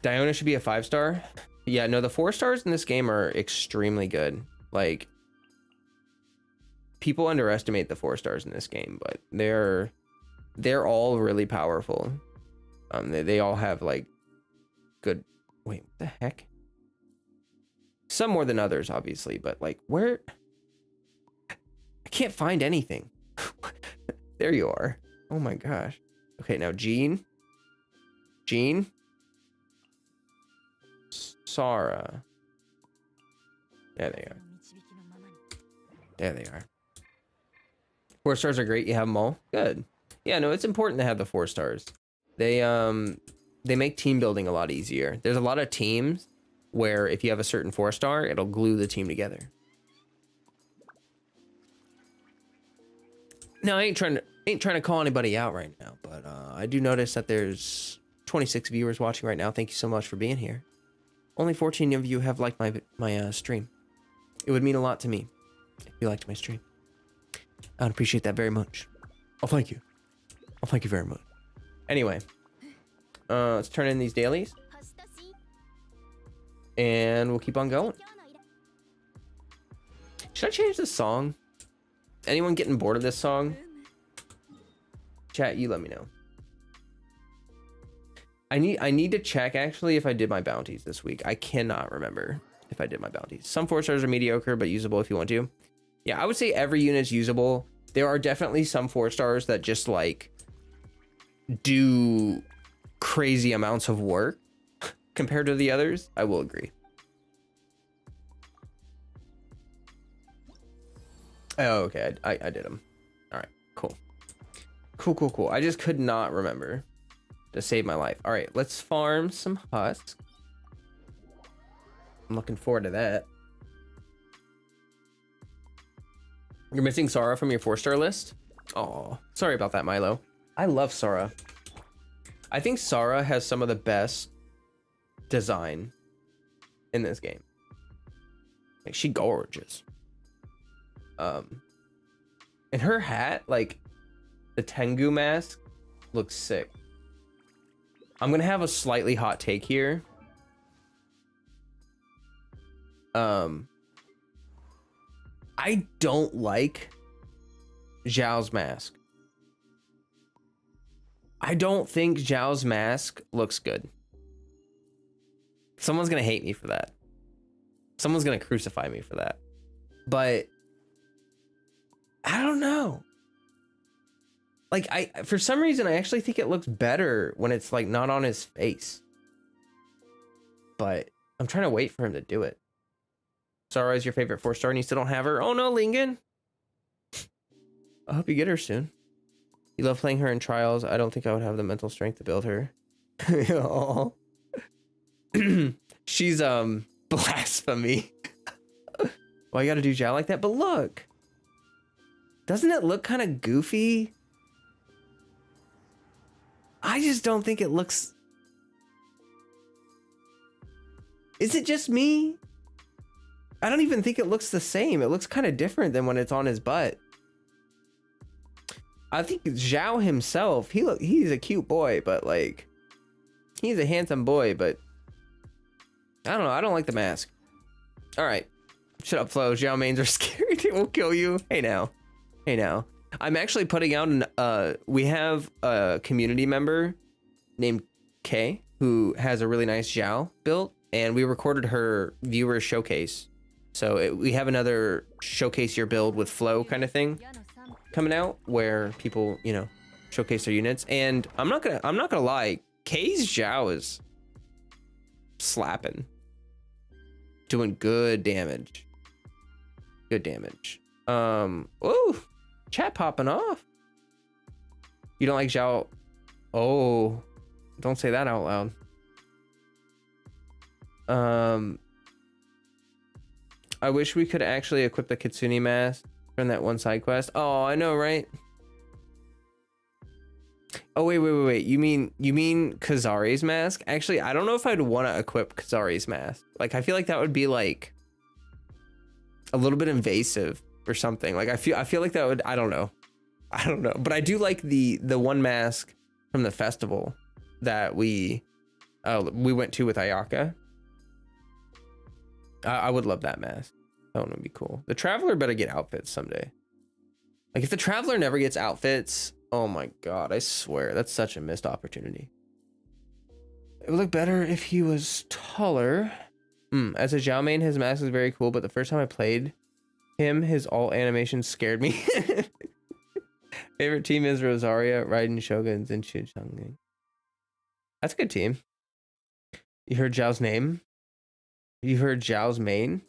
Diona should be a 5-star. Yeah, no, the 4 stars in this game are extremely good. Like, people underestimate the 4 stars in this game, but they're all really powerful. They all have like good. Wait, what the heck? Some more than others, obviously, but like where? I can't find anything. There you are. Oh my gosh. Okay, now Jean. Sara. There they are. There they are. 4 stars are great. You have them all. Good. Yeah, no, it's important to have the 4 stars. They make team building a lot easier. There's a lot of teams where if you have a certain 4-star, it'll glue the team together. Now, I ain't trying to call anybody out right now, but I do notice that there's 26 viewers watching right now. Thank you so much for being here. Only 14 of you have liked my stream. It would mean a lot to me if you liked my stream. I would appreciate that very much. Oh, thank you. Oh, thank you very much. Anyway, let's turn in these dailies, and we'll keep on going. Should I change the song? Anyone getting bored of this song? Chat, you let me know. I need to check actually if I did my bounties this week. I cannot remember if I did my bounties. Some 4 stars are mediocre, but usable if you want to. Yeah, I would say every unit's usable. There are definitely some 4 stars that just like do crazy amounts of work compared to the others. I will agree. Oh, okay. I did them. All right, cool. Cool. I just could not remember to save my life. All right, let's farm some husks. I'm looking forward to that. You're missing Sara from your 4-star list? Oh, sorry about that, Milo. I love Sara. I think Sara has some of the best design in this game. Like, she gorgeous. And her hat, like the Tengu mask, looks sick. I'm gonna have a slightly hot take here. I don't like Zhao's mask. I don't think Zhao's mask looks good. Someone's gonna hate me for that. Someone's gonna crucify me for that. But I don't know. Like, for some reason, I actually think it looks better when it's like not on his face. But I'm trying to wait for him to do it. Sara is your favorite 4-star and you still don't have her? Oh no, Lingen. I hope you get her soon. You love playing her in trials. I don't think I would have the mental strength to build her. She's blasphemy. Why you gotta do Zhao like that? But look, doesn't it look kind of goofy? I just don't think it looks. Is it just me? I don't even think it looks the same. It looks kind of different than when it's on his butt. I think Zhao himself, he's a cute boy, but like, he's a handsome boy, but I don't know. I don't like the mask. All right. Shut up, Flo. Zhao mains are scary. They will kill you. Hey now. I'm actually putting out we have a community member named Kay who has a really nice Zhao built, and we recorded her viewer showcase. So we have another showcase your build with flow kind of thing coming out where people, you know, showcase their units. And I'm not gonna lie, Kay's Zhao is slapping, doing good damage. Good damage. Oh, chat popping off. You don't like Zhao? Oh, don't say that out loud. I wish we could actually equip the Kitsune mask from that one side quest. Oh, I know, right? Oh, wait. You mean Kazari's mask? Actually, I don't know if I'd want to equip Kazari's mask. Like, I feel like that would be like a little bit invasive or something. Like, I feel like that would, I don't know. But I do like the one mask from the festival that we went to with Ayaka. I would love that mask. That one would be cool. The Traveler better get outfits someday. Like, if the Traveler never gets outfits, oh my god, I swear, that's such a missed opportunity. It would look better if he was taller. As a Zhao main, his mask is very cool, but the first time I played him, his alt animation scared me. Favorite team is Rosaria, Raiden, Shoguns, and Shinchanging. That's a good team. You heard Zhao's name? You heard Zhao's main?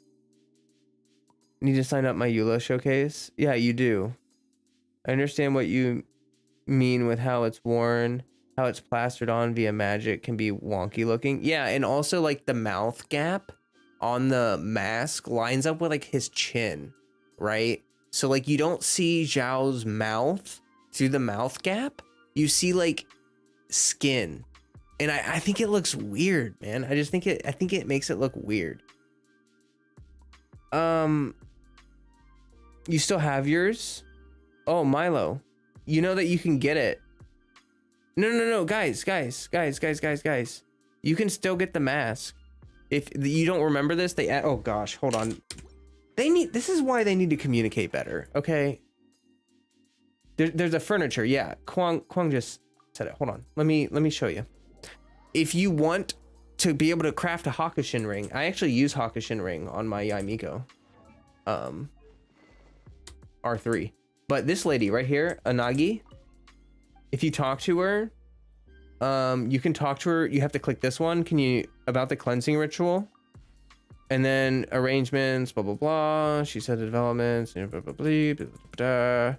Need to sign up my Eula showcase? Yeah, you do. I understand what you mean with how it's worn, how it's plastered on via magic can be wonky looking. Yeah, and also like the mouth gap on the mask lines up with like his chin, right? So like you don't see Zhao's mouth through the mouth gap. You see like skin. And I think it looks weird, man. I think it makes it look weird. You still have yours? Oh, Milo. You know that you can get it. No, guys. You can still get the mask. If you don't remember this, oh gosh, hold on. This is why they need to communicate better, okay? There's a furniture, yeah. Kwang just said it. Hold on. Let me show you. If you want to be able to craft a Hakushin ring, I actually use Hakushin ring on my Yaimiko. R3. But this lady right here, Anagi, if you talk to her, you can talk to her. You have to click this one. About the cleansing ritual, and then arrangements, blah blah blah. She said the developments, blah, blah, blah, blah, blah,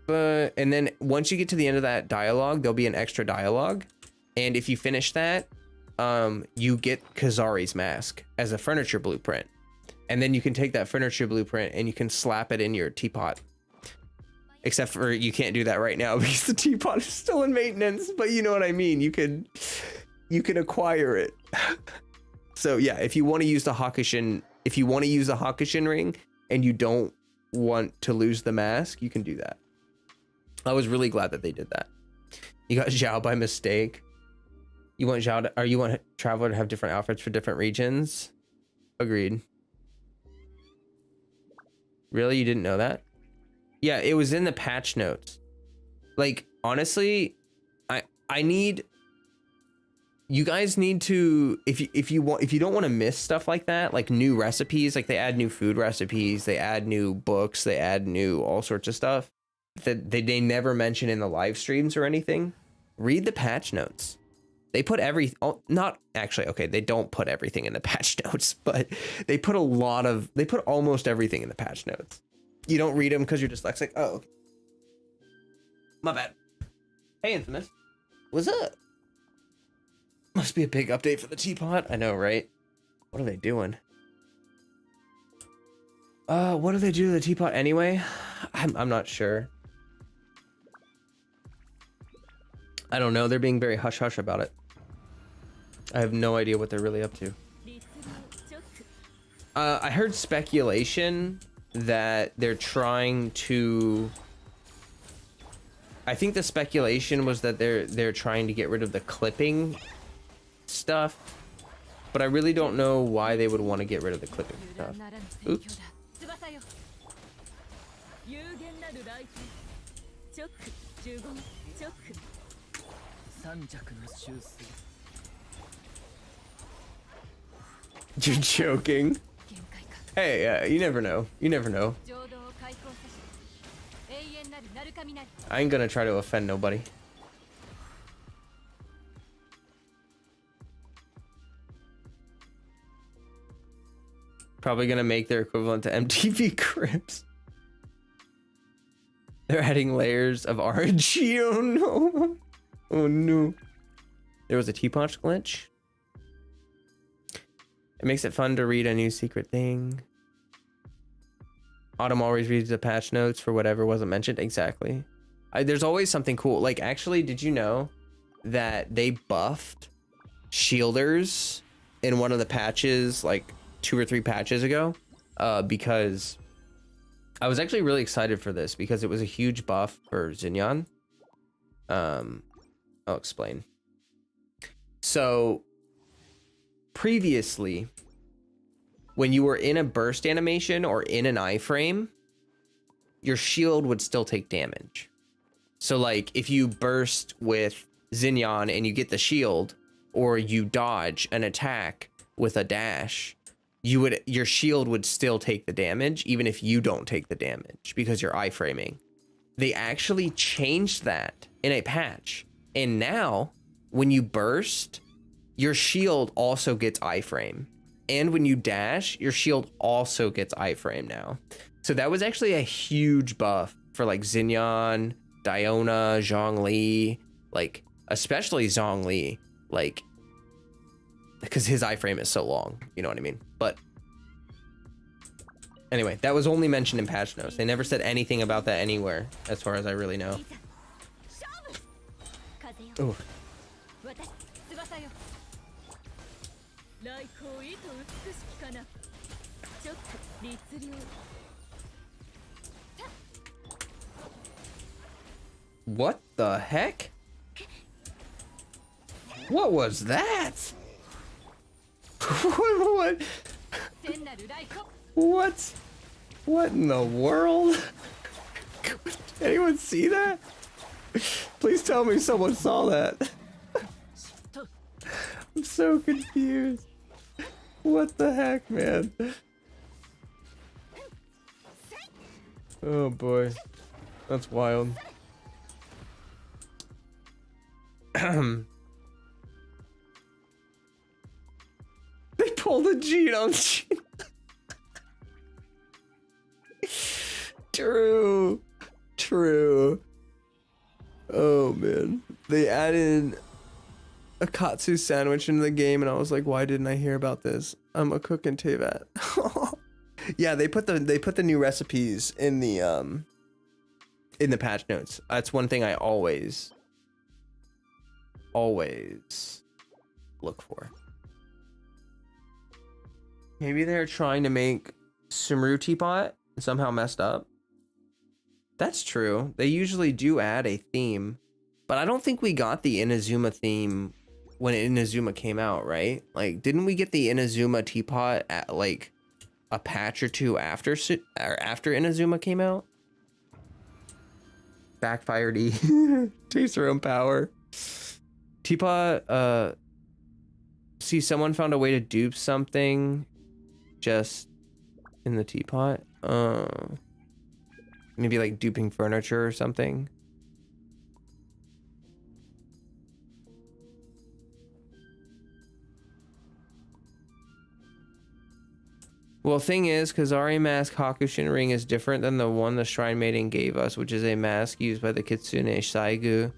blah. And then once you get to the end of that dialogue, there'll be an extra dialogue, and if you finish that, you get Kazari's mask as a furniture blueprint, and then you can take that furniture blueprint and you can slap it in your teapot. Except for you can't do that right now because the teapot is still in maintenance, but you know what I mean. You can acquire it. So yeah, if you want to use the Hakushin, ring and you don't want to lose the mask, you can do that. I was really glad that they did that. You got Zhao by mistake. You want Traveler to have different outfits for different regions? Agreed. Really? You didn't know that? Yeah, it was in the patch notes. Like, honestly, you guys need to, if you don't want to miss stuff like that, like new recipes, like they add new food recipes, they add new books, they add new all sorts of stuff that they never mention in the live streams or anything. Read the patch notes. They put they don't put everything in the patch notes, but they put almost everything in the patch notes. You don't read them because you're dyslexic. Oh, okay. My bad. Hey, Infamous. What's up? Must be a big update for the teapot. I know, right? What are they doing? What do they do to the teapot anyway? I'm not sure. I don't know. They're being very hush-hush about it. I have no idea what they're really up to. I heard speculation that they're trying to, I think the speculation was that they're trying to get rid of the clipping stuff, but I really don't know why they would want to get rid of the clipping stuff. Oops. You're joking. Hey, you never know. You never know. I ain't gonna try to offend nobody. Probably gonna make their equivalent to MTV Cribs. They're adding layers of RNG. Oh no. Oh no. There was a T-Punch glitch. It makes it fun to read a new secret thing. Autumn always reads the patch notes for whatever wasn't mentioned. Exactly. There's always something cool. Like, actually, did you know that they buffed shielders in one of the patches, like 2 or 3 patches ago? Because I was actually really excited for this because it was a huge buff for Xinyan. I'll explain. So previously, when you were in a burst animation or in an iframe, your shield would still take damage. So like if you burst with Xinyan and you get the shield, or you dodge an attack with a dash, your shield would still take the damage even if you don't take the damage because you're iframing. They actually changed that in a patch, and now when you burst, your shield also gets iframe, and when you dash, your shield also gets iframe now. So that was actually a huge buff for like Xinyan, Diona, Zhongli, like especially Zhongli, like because his iframe is so long, you know what I mean? But anyway, that was only mentioned in patch notes. They never said anything about that anywhere, as far as I really know. Ooh. What the heck? What was that? What? What in the world? Did anyone see that? Please tell me someone saw that. I'm so confused. What the heck, man? Oh boy. That's wild. They pulled a Gene on Gene. True. True. Oh man. They added a katsu sandwich into the game and I was like, why didn't I hear about this? I'm a cook in Tevat. Yeah, they put the new recipes in the patch notes. That's one thing I always look for. Maybe they're trying to make Sumru Teapot and somehow messed up. That's true. They usually do add a theme, but I don't think we got the Inazuma theme when Inazuma came out, right? Like, didn't we get the Inazuma Teapot at like a patch or two after Inazuma came out? Backfired E. Taste your own power. Teapot, see, someone found a way to dupe something just in the teapot. Maybe like duping furniture or something. Well, thing is, Kazari mask Hakushin ring is different than the one the Shrine Maiden gave us, which is a mask used by the Kitsune Saigu.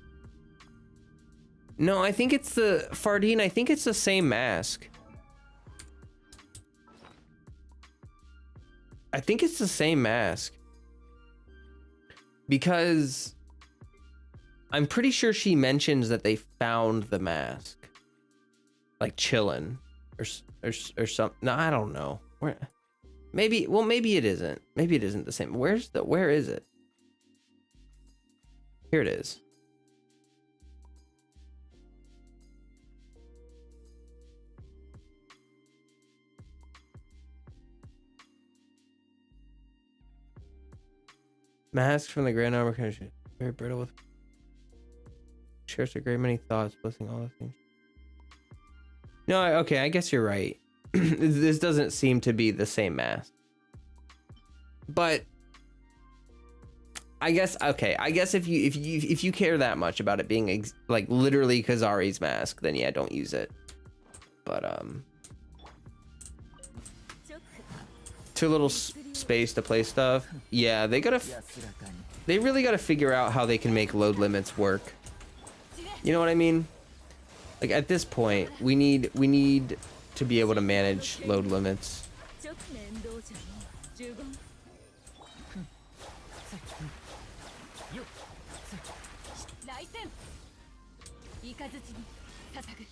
No, I think it's the Fardine. I think it's the same mask. I think it's the same mask. Because I'm pretty sure she mentions that they found the mask. Like chillin'. Or something. No, I don't know. Where? Maybe it isn't. Maybe it isn't the same. Where is it? Here it is. Mask from the Grand Armor Country. Very brittle with shares a great many thoughts, blessing all the things. No, okay, I guess you're right. this doesn't seem to be the same mask. But I guess, okay, I guess if you care that much about it being like literally Kazari's mask, then yeah, don't use it. But too little space to play stuff. Yeah, they really gotta figure out how they can make load limits work. You know what I mean? Like at this point, we need to be able to manage load limits.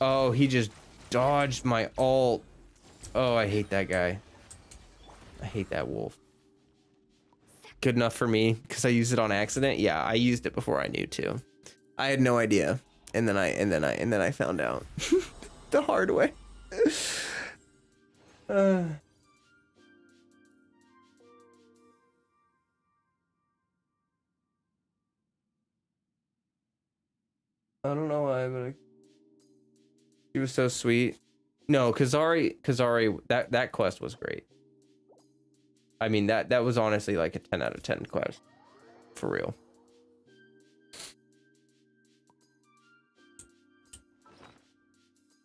Oh, he just dodged my ult. Oh, I hate that guy. I hate that wolf. Good enough for me because I used it on accident. Yeah, I used it before I knew to. I had no idea, and then I found out the hard way. I don't know why, but he was so sweet. No, Kazari, that quest was great. I mean, that was honestly like a 10 out of 10 quest. For real.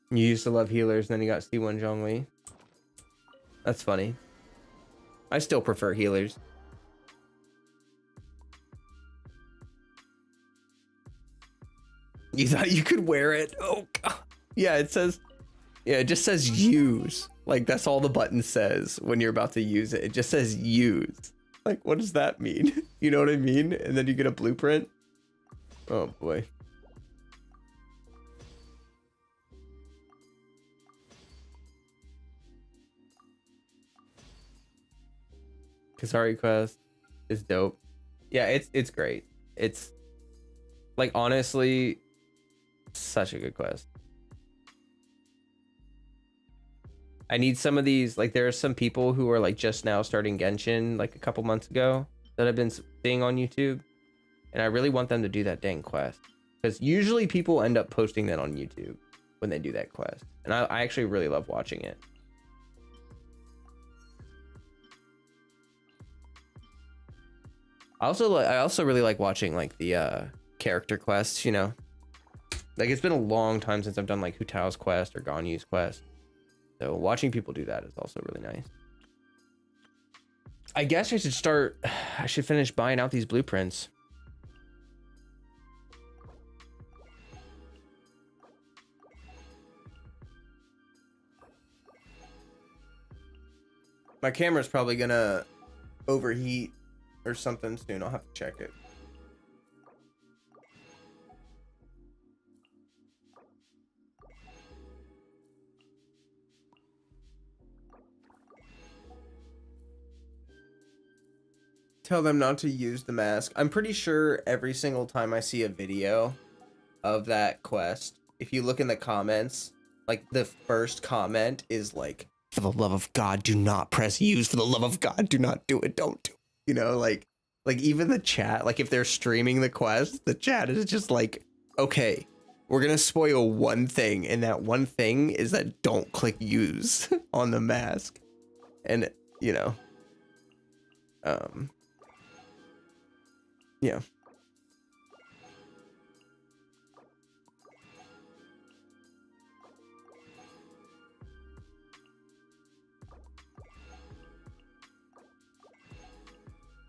You used to love healers, and then you got C1 Zhongli. That's funny. I still prefer healers. You thought you could wear it? Oh, God. Yeah, it says... Yeah, it just says use. Like, that's all the button says when you're about to use it. It just says use. Like, what does that mean? You know what I mean? And then you get a blueprint. Oh, boy. Kazari quest is dope. Yeah, it's great. It's, like, honestly, such a good quest. I need some of these, like there are some people who are like just now starting Genshin like a couple months ago that I've been seeing on YouTube, and I really want them to do that dang quest, because usually people end up posting that on YouTube when they do that quest, and I actually really love watching it. I also really like watching like the character quests, you know, like it's been a long time since I've done like Hu Tao's quest or Ganyu's quest. So watching people do that is also really nice. I guess I should finish buying out these blueprints. My camera's probably gonna overheat or something soon. I'll have to check it. Tell them not to use the mask. I'm pretty sure every single time I see a video of that quest, if you look in the comments, like the first comment is like, for the love of God, do not press use. For the love of God, do not do it. Don't do it. You know, like even the chat, like if they're streaming the quest, the chat is just like, okay, we're gonna spoil one thing, and that one thing is that don't click use on the mask. And you know, yeah.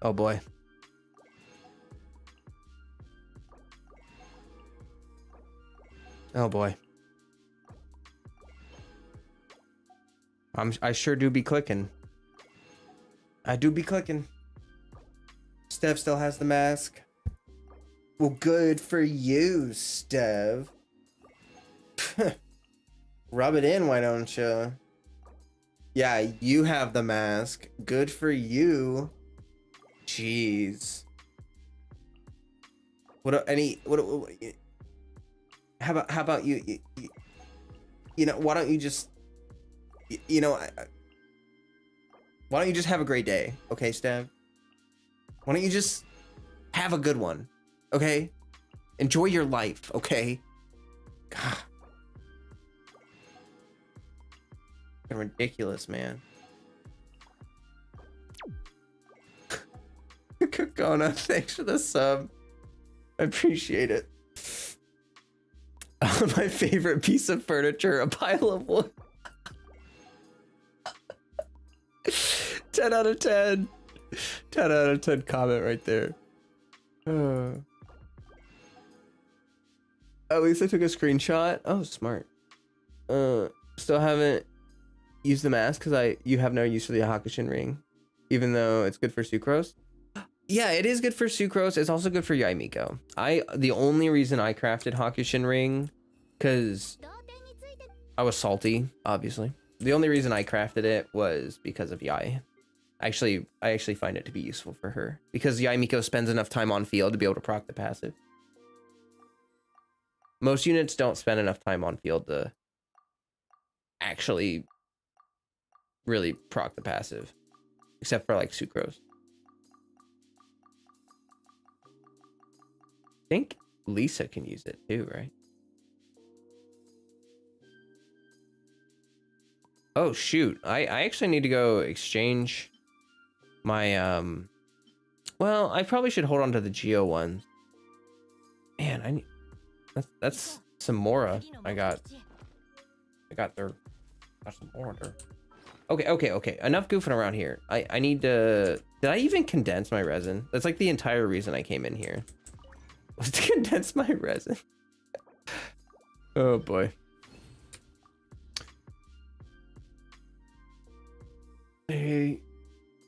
Oh boy. Oh boy. I sure do be clicking. I do be clicking. Stev still has the mask. Well, good for you, Stev. Rub it in, why don't you? Yeah, you have the mask. Good for you. Jeez. How about you, you know, why don't you just, you know, why don't you just have a great day, okay, Stev? Why don't you just have a good one, okay? Enjoy your life, okay? God. fucking ridiculous, man. Kokona, thanks for the sub. I appreciate it. My favorite piece of furniture, a pile of wood. 10 out of 10. 10 out of 10 comment right there. At least I took a screenshot. Oh, smart. Still haven't used the mask because you have no use for the Hakushin ring, even though it's good for sucrose. Yeah, it is good for sucrose. It's also good for Yaimiko. The only reason I crafted Hakushin ring, because I was salty, obviously. The only reason I crafted it was because of Yai. I actually find it to be useful for her because Yaimiko spends enough time on field to be able to proc the passive. Most units don't spend enough time on field to actually really proc the passive, except for like sucrose. I think Lisa can use it too, right? Oh shoot, I actually need to go exchange my well, I probably should hold on to the Geo ones. Man, I need that's some Mora. I got some more. Okay. Enough goofing around here. I need to. Did I even condense my resin? That's like the entire reason I came in here. Was to condense my resin. Oh boy. Hey,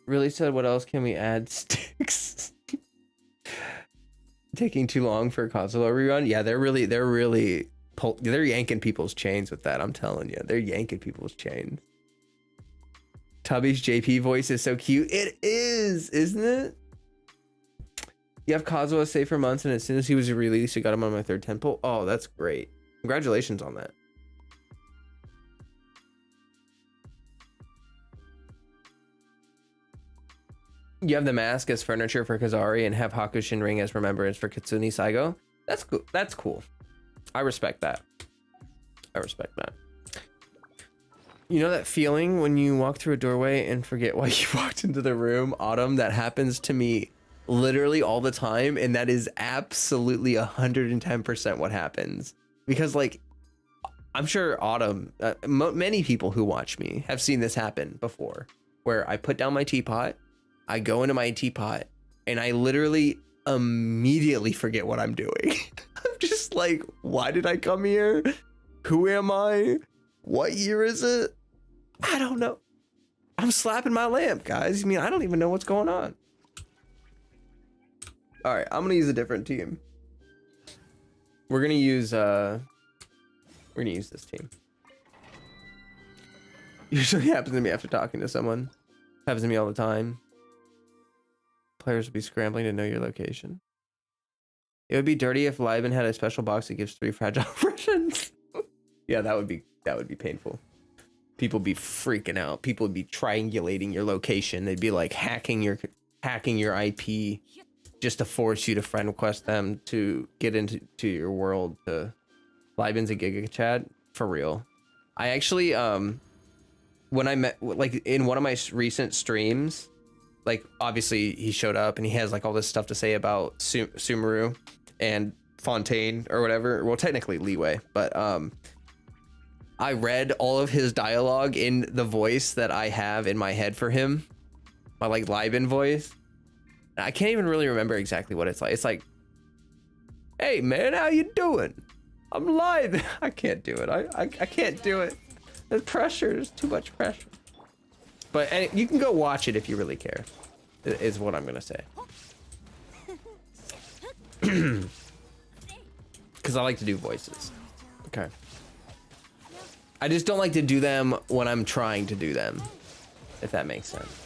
really said, what else can we add? Sticks. Taking too long for a console rerun. Yeah, they're yanking people's chains with that. I'm telling you, they're yanking people's chains. Tubby's JP voice is so cute. It is, isn't it? You have Kazuha safe for months, and as soon as he was released, you got him on my third temple. Oh, that's great. Congratulations on that. You have the mask as furniture for Kazari and have Hakushin ring as remembrance for Kitsune Saigo. That's cool. That's cool. I respect that. I respect that. You know that feeling when you walk through a doorway and forget why you walked into the room? Autumn, that happens to me literally all the time, and that is absolutely 110% what happens. Because like, I'm sure Autumn, many people who watch me have seen this happen before, where I put down my teapot, I go into my teapot, and I literally immediately forget what I'm doing. I'm just like, why did I come here? Who am I? What year is it? I don't know. I'm slapping my lamp, guys. I mean, I don't even know what's going on. All right, I'm gonna use a different team. We're gonna use this team. Usually happens to me after talking to someone. Happens to me all the time. Players would be scrambling to know your location. It would be dirty if Liben had a special box that gives 3 fragile Russians. Yeah, that would be painful. People would be freaking out. People would be triangulating your location. They'd be like hacking your IP just to force you to friend request them to get into your world. To Liben's a Giga Chad for real. I actually when I met like in one of my recent streams, like obviously he showed up and he has like all this stuff to say about Sumeru and Fontaine or whatever. Well, technically Leeway, but I read all of his dialogue in the voice that I have in my head for him, my like Liben voice. I can't even really remember exactly what it's like. It's like, hey man, how you doing? I'm Liben. I can't do it. I can't do it. There's pressure. There's too much pressure. But you can go watch it if you really care, is what I'm gonna say. Because I like to do voices. Okay. I just don't like to do them when I'm trying to do them, if that makes sense.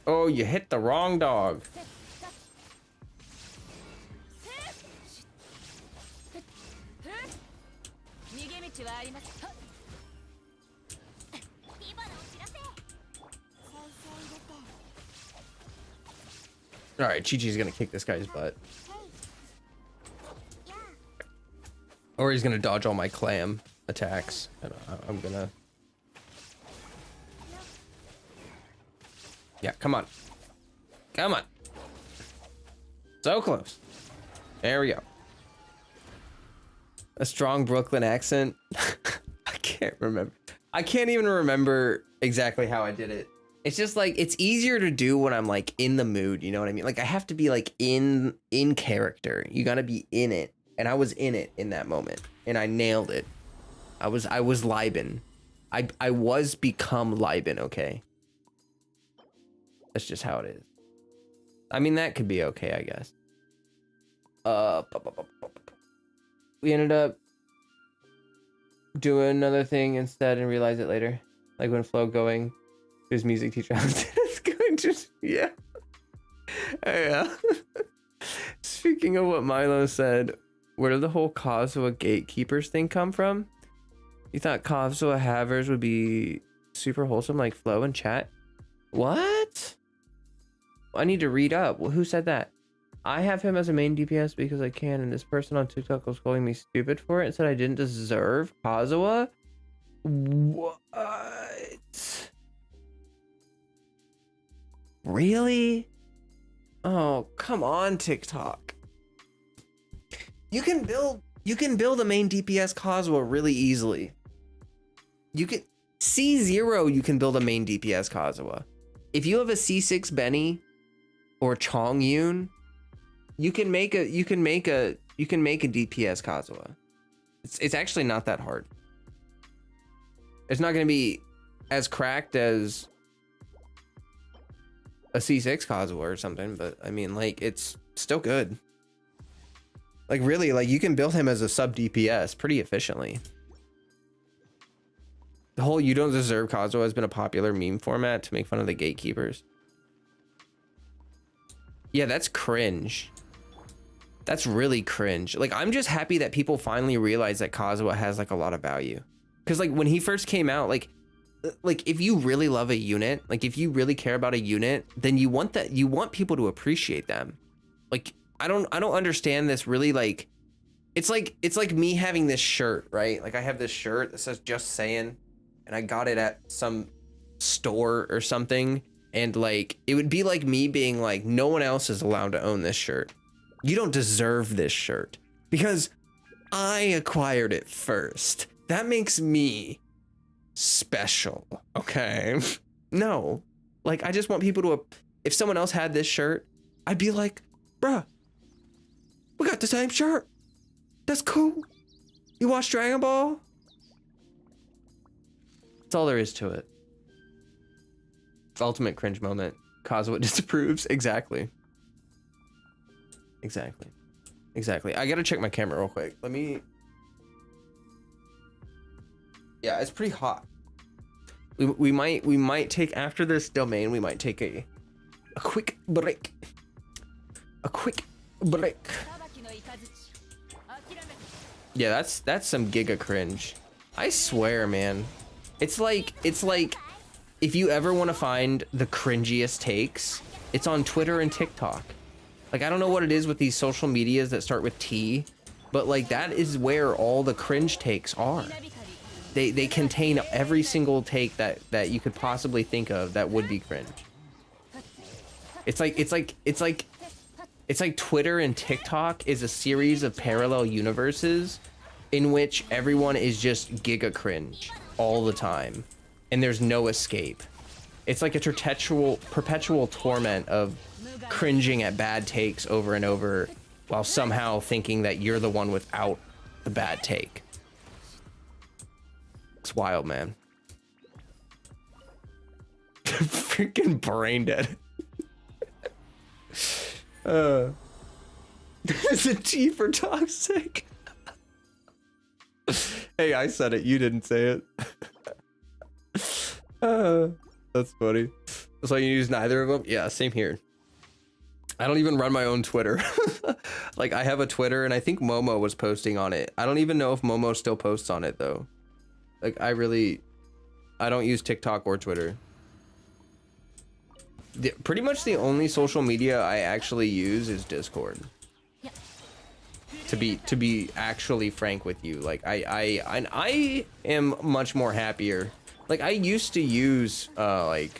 Oh, you hit the wrong dog. All right, Chi-Chi's gonna kick this guy's butt. Or he's gonna dodge all my clam attacks. And I'm gonna... Yeah, come on. Come on. So close. There we go. A strong Brooklyn accent. I can't remember. I can't even remember exactly how I did it. It's just like, it's easier to do when I'm like in the mood, you know what I mean? Like I have to be like in character. You gotta be in it. And I was in it in that moment. And I nailed it. I was Liben. I was become Liben, okay? That's just how it is. I mean, that could be okay, I guess. We ended up doing another thing instead and realized it later. Like when Flo going to his music teacher. It's going to, yeah. Yeah. Speaking of what Milo said, where did the whole Kazuha gatekeepers thing come from? You thought Kazuha havers would be super wholesome like Flo in chat? What? I need to read up. Well, who said that? I have him as a main DPS because I can, and this person on TikTok was calling me stupid for it and said I didn't deserve Kazuha? What? Really? Oh, come on, TikTok. You can build a main DPS Kazuha really easily. You can C0 you can build a main DPS Kazuha. If you have a C6 Benny or Chong Yun, you can make a DPS Kazuha. It's actually not that hard. It's not going to be as cracked as a C6 Kazuha or something, but I mean, like, it's still good. Like, really, like, you can build him as a sub DPS pretty efficiently. The whole "you don't deserve Kazuha" has been a popular meme format to make fun of the gatekeepers. Yeah, that's cringe. That's really cringe. Like, I'm just happy that people finally realize that Kazuha has like a lot of value. Because like when he first came out, like if you really love a unit, like if you really care about a unit, then you want people to appreciate them. Like I don't understand this really. Like it's like me having this shirt, right? Like I have this shirt that says "Just Saying," and I got it at some store or something, and like it would be like me being like, no one else is allowed to own this shirt. You don't deserve this shirt because I acquired it first. That makes me special, okay? No, like I just want people to, if someone else had this shirt, I'd be like, bruh, we got the same shirt. That's cool. You watch Dragon Ball? That's all there is to it. Ultimate cringe moment. Kazuha disapproves. Exactly. I gotta check my camera real quick. Let me. Yeah, it's pretty hot. We might take, after this domain, we might take a quick break. A quick break. Yeah, that's some giga cringe. I swear, man. It's like if you ever want to find the cringiest takes, it's on Twitter and TikTok. Like, I don't know what it is with these social medias that start with T, but like that is where all the cringe takes are. They contain every single take that you could possibly think of that would be cringe. It's like Twitter and TikTok is a series of parallel universes in which everyone is just giga cringe all the time, and there's no escape. It's like a perpetual torment of cringing at bad takes over and over while somehow thinking that you're the one without the bad take. It's wild, man. Freaking brain dead. There's a T for toxic. Hey, I said it. You didn't say it. That's funny. So you use neither of them? Yeah, same here. I don't even run my own Twitter. Like, I have a Twitter, and I think Momo was posting on it. I don't even know if Momo still posts on it, though. Like, I don't use TikTok or Twitter. Pretty much the only social media I actually use is Discord. To be actually frank with you, like, I am much more happier. Like, I used to use like,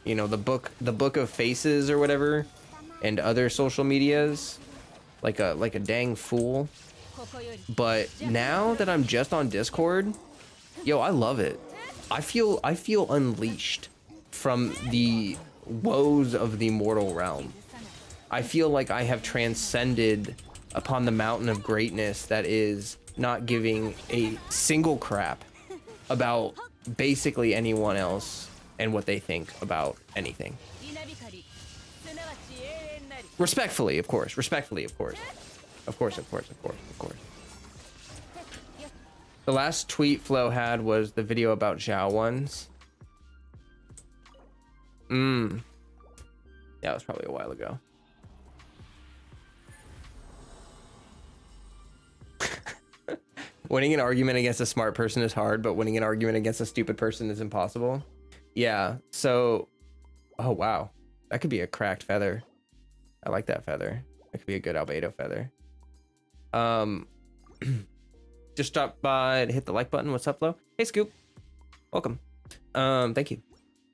you know, the book of faces or whatever, and other social medias, like a dang fool. But now that I'm just on Discord, yo, I love it. I feel unleashed from the woes of the mortal realm. I feel like I have transcended upon the mountain of greatness that is not giving a single crap about basically anyone else and what they think about anything. Respectfully, of course. Respectfully, of course. Of course. The last tweet Flo had was the video about Zhao ones. Yeah, it was probably a while ago. Winning an argument against a smart person is hard, but winning an argument against a stupid person is impossible. Yeah, so... Oh, wow. That could be a cracked feather. I like that feather. That could be a good albedo feather. Just stop by to hit the like button. What's up, Flo? Hey, Scoop. Welcome. Thank you.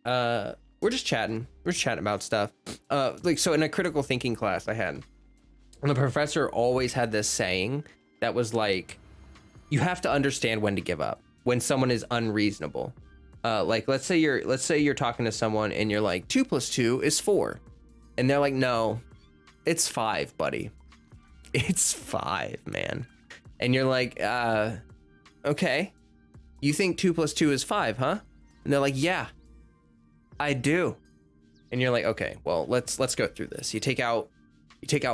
We're just chatting. We're just chatting about stuff. Like, so in a critical thinking class I had, and the professor always had this saying that was like, you have to understand when to give up, when someone is unreasonable. Like, let's say you're talking to someone and you're like, 2 + 2 is 4. And they're like, no, it's 5, buddy. It's 5, man. And you're like, okay. You think 2 + 2 is 5, huh? And they're like, yeah, I do. And you're like, okay, well, let's go through this. You take out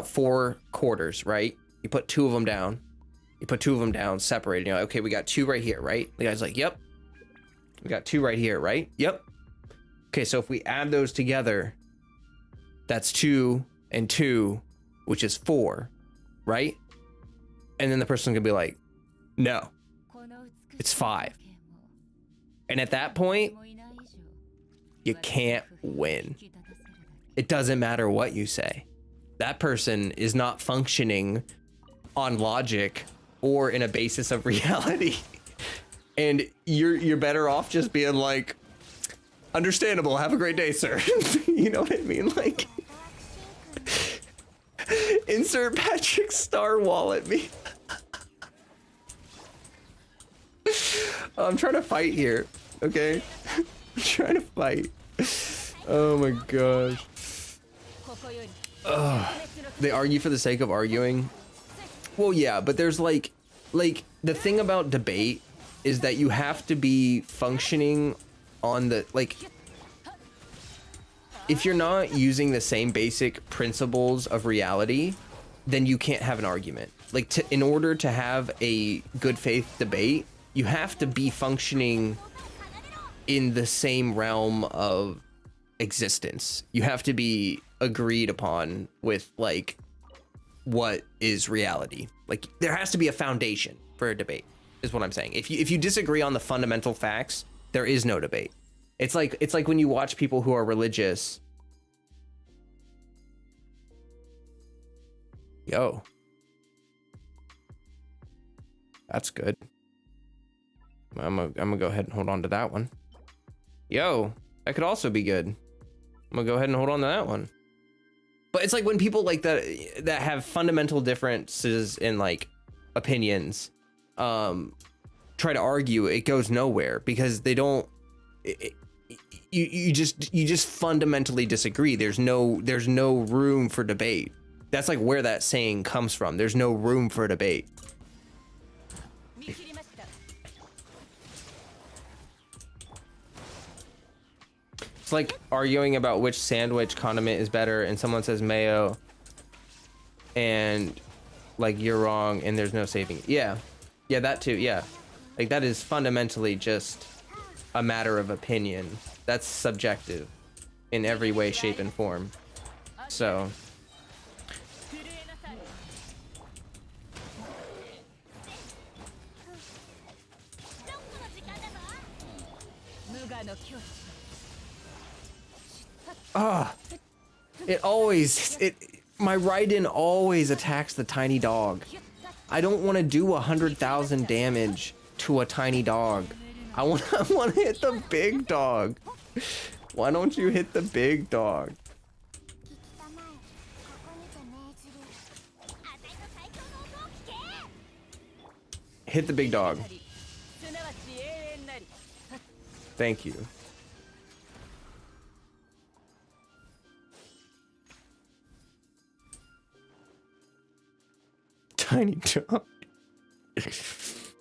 4 quarters, right? You put 2 of them down. You put 2 of them down, separated. You're like, okay, we got 2 right here, right? The guy's like, yep. We got 2 right here, right? Yep. Okay, so if we add those together, that's 2 and 2, which is 4, right? And then the person's gonna be like, no, it's 5. And at that point, you can't win. It doesn't matter what you say. That person is not functioning on logic or in a basis of reality. And you're better off just being like, understandable, have a great day, sir. You know what I mean? Like, insert Patrick Star wallet me. I'm trying to fight here, okay? I'm trying to fight. Oh my gosh. They argue for the sake of arguing. Well, yeah, but there's like the thing about debate is that you have to be functioning on the, like, if you're not using the same basic principles of reality, then you can't have an argument. Like, in order to have a good faith debate, you have to be functioning in the same realm of existence. You have to be agreed upon with, like, what is reality. Like, there has to be a foundation for a debate, is what I'm saying. If you disagree on the fundamental facts, there is no debate. It's like when you watch people who are religious. Yo, that's good. I'm gonna go ahead and hold on to that one. Yo, that could also be good. I'm gonna go ahead and hold on to that one. But it's like when people like that have fundamental differences in, like, opinions, try to argue, it goes nowhere because they don't. You just fundamentally disagree. There's no room for debate. That's like where that saying comes from. There's no room for debate. It's like arguing about which sandwich condiment is better, and someone says mayo, and like you're wrong, and there's no saving it. Yeah, that too. Yeah, like that is fundamentally just a matter of opinion. That's subjective. in every way, shape, and form. So my Raiden always attacks the tiny dog. I don't want to do 100,000 damage to a tiny dog. I want to hit the big dog. Why don't you hit the big dog? Hit the big dog. Thank you. Tiny dog. If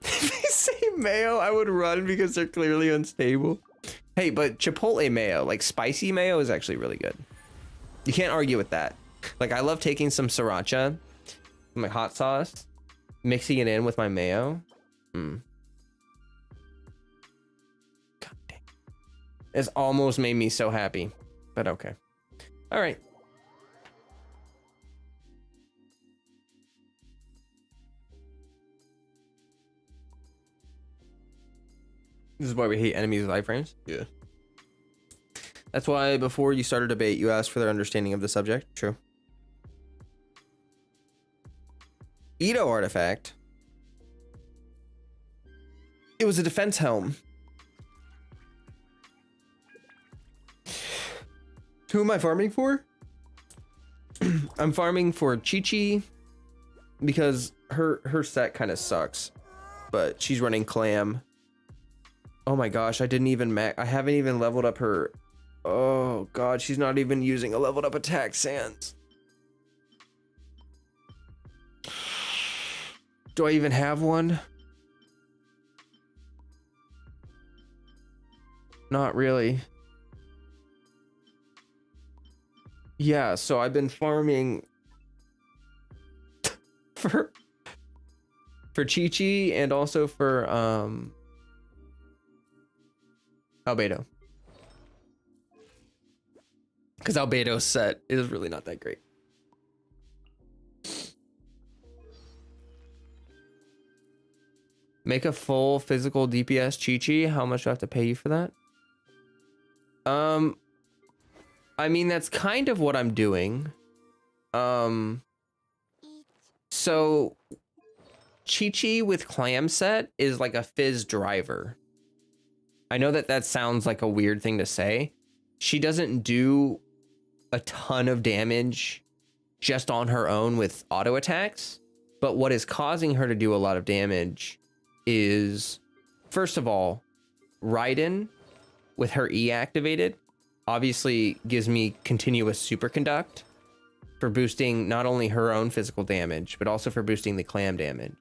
they say mayo, I would run because they're clearly unstable. Hey, but Chipotle mayo, like spicy mayo, is actually really good. You can't argue with that. Like, I love taking some sriracha, my hot sauce, mixing it in with my mayo. God dang. It's almost made me so happy, but okay. All right. This is why we hate enemies with iframes? Yeah. That's why before you start a debate, you ask for their understanding of the subject. True. Edo artifact. It was a defense helm. Who am I farming for? I'm farming for Chi-Chi because her set kind of sucks, but she's running Clam. Oh my gosh, I haven't even leveled up her. Oh god, she's not even using a leveled up attack sans. Do I even have one? Not really. Yeah, so I've been farming for Chi-Chi and also for Albedo. Because Albedo's set is really not that great. Make a full physical DPS Chi-Chi. How much do I have to pay you for that? I mean, that's kind of what I'm doing. So Chi-Chi with Clam set is like a Fizz driver. I know that sounds like a weird thing to say. She doesn't do a ton of damage just on her own with auto attacks, but what is causing her to do a lot of damage is, first of all, Raiden with her E activated obviously gives me continuous superconduct for boosting not only her own physical damage, but also for boosting the Clam damage.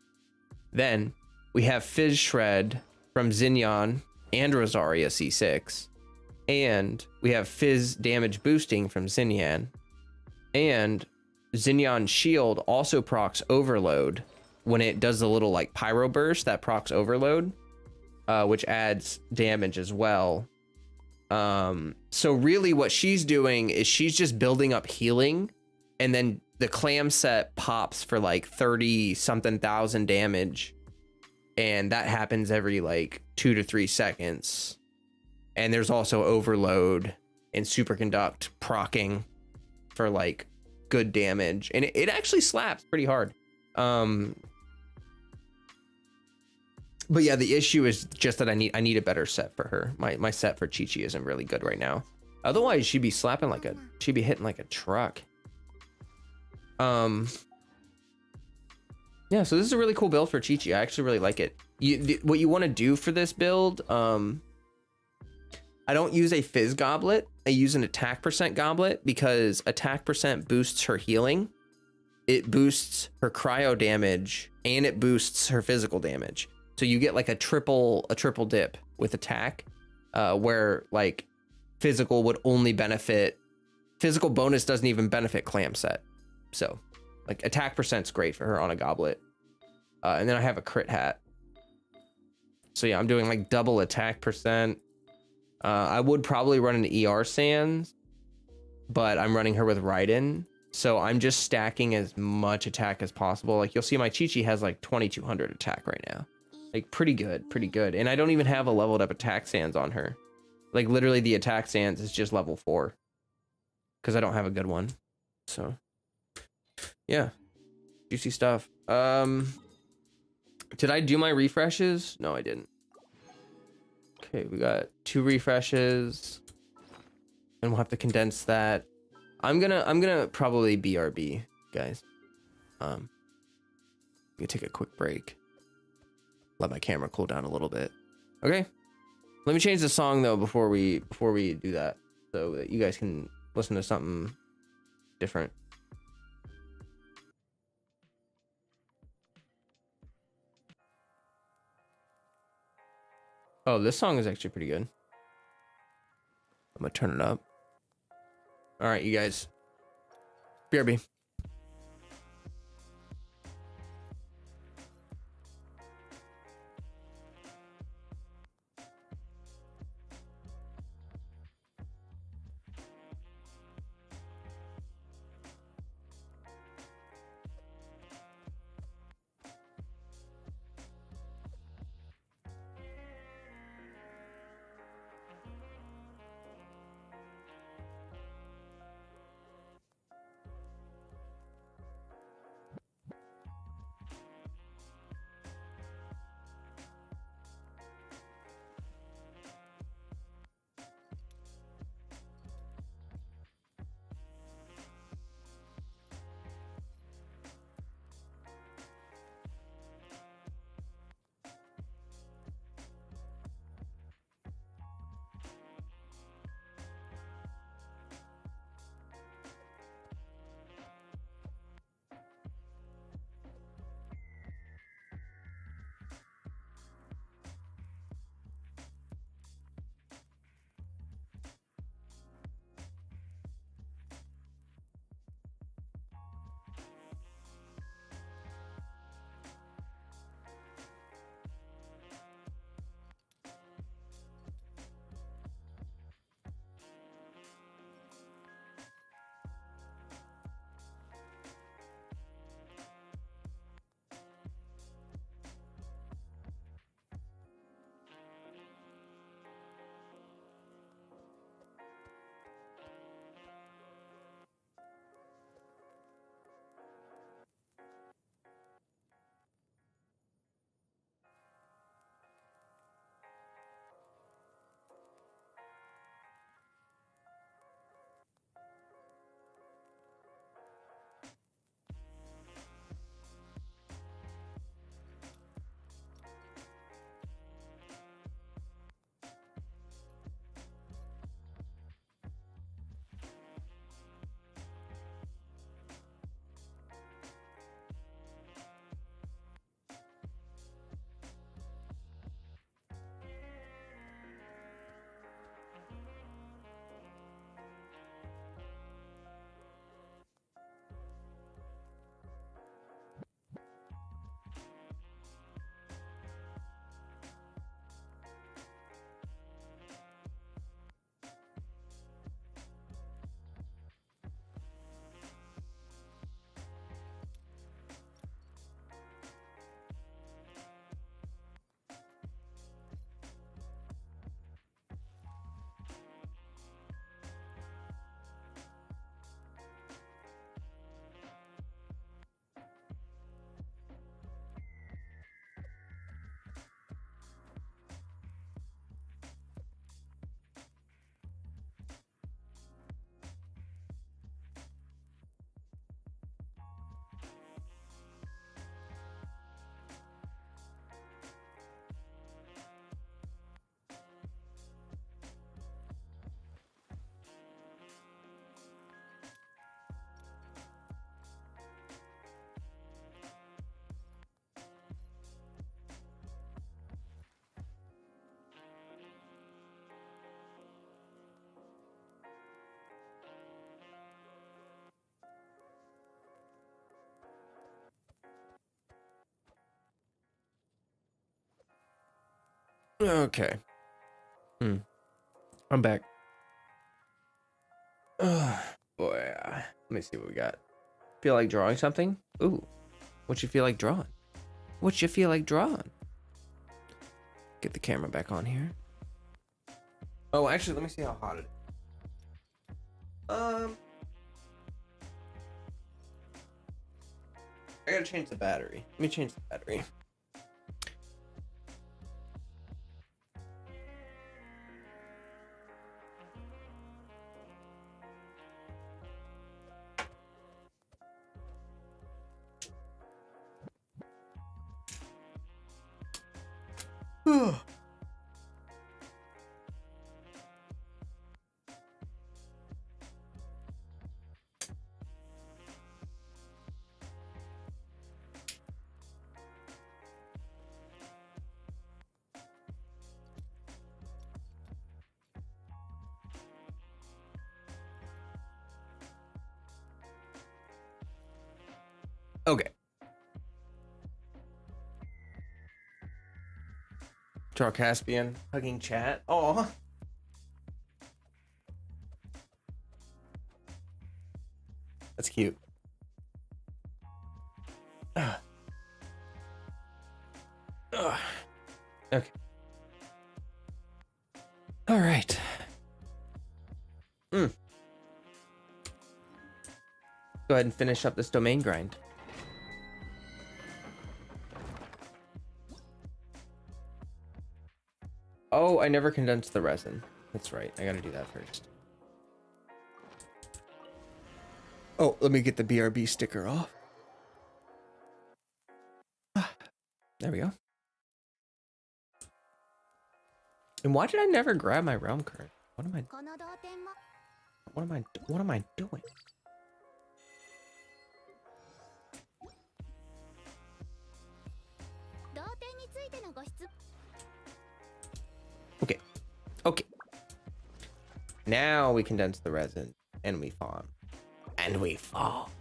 Then we have Fizz Shred from Xinyan and Rosaria C6. And we have Fizz damage boosting from Xinyan. And Xinyan Shield also procs Overload when it does the little like pyro burst that procs Overload, which adds damage as well. So really what she's doing is she's just building up healing, and then the Clam set pops for like 30 something thousand damage, and that happens every like 2 to 3 seconds. And there's also Overload and Superconduct procking for like good damage, and it actually slaps pretty hard. But yeah, the issue is just that I need a better set for her. My set for Chi-Chi isn't really good right now. Otherwise, she'd be hitting like a truck. Yeah, so this is a really cool build for Chi-Chi. I actually really like it. What you want to do for this build, I don't use a Fizz Goblet. I use an attack percent goblet because attack percent boosts her healing. It boosts her cryo damage and it boosts her physical damage. So you get like a triple dip with attack, where like physical would only benefit, physical bonus doesn't even benefit Clam set. So like attack percent's great for her on a goblet. And then I have a crit hat. So yeah, I'm doing like double attack percent. I would probably run an ER Sans, but I'm running her with Raiden. So I'm just stacking as much attack as possible. Like you'll see my Chi-Chi has like 2200 attack right now. Like pretty good, pretty good. And I don't even have a leveled up attack Sans on her. Like literally the attack Sans is just level 4. Because I don't have a good one. So yeah. Juicy stuff. Did I do my refreshes? No, I didn't. Okay, we got 2 refreshes. And we'll have to condense that. I'm gonna probably BRB, guys. I'm gonna take a quick break. Let my camera cool down a little bit. Okay. Let me change the song though before we do that, so that you guys can listen to something different. Oh, this song is actually pretty good. I'm gonna turn it up. All right, you guys. BRB. Okay. I'm back. Oh, boy. Let me see what we got. Feel like drawing something? Ooh. What you feel like drawing? What you feel like drawing? Get the camera back on here. Oh, actually, let me see how hot it is. I gotta change the battery. Let me change the battery. Okay. Draw Caspian hugging chat. Oh. That's cute. Okay. All right. Go ahead and finish up this domain grind. Oh, I never condensed the resin. That's right. I gotta do that first. Oh, let me get the BRB sticker off. There we go. And why did I never grab my realm card? What am I doing? Okay. Okay. Now we condense the resin and we farm. And we farm.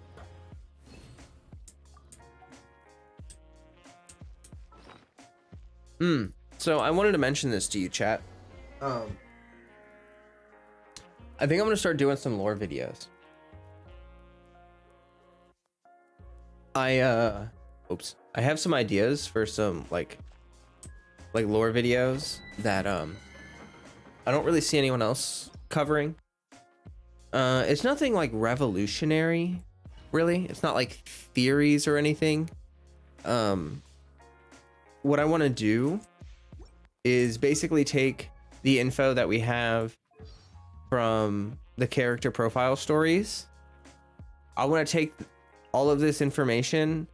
So I wanted to mention this to you, chat. I think I'm gonna start doing some lore videos. I have some ideas for some like lore videos that I don't really see anyone else covering. It's nothing like revolutionary, really. It's not like theories or anything. What I want to do is basically take the info that we have from the character profile stories. I want to take all of this information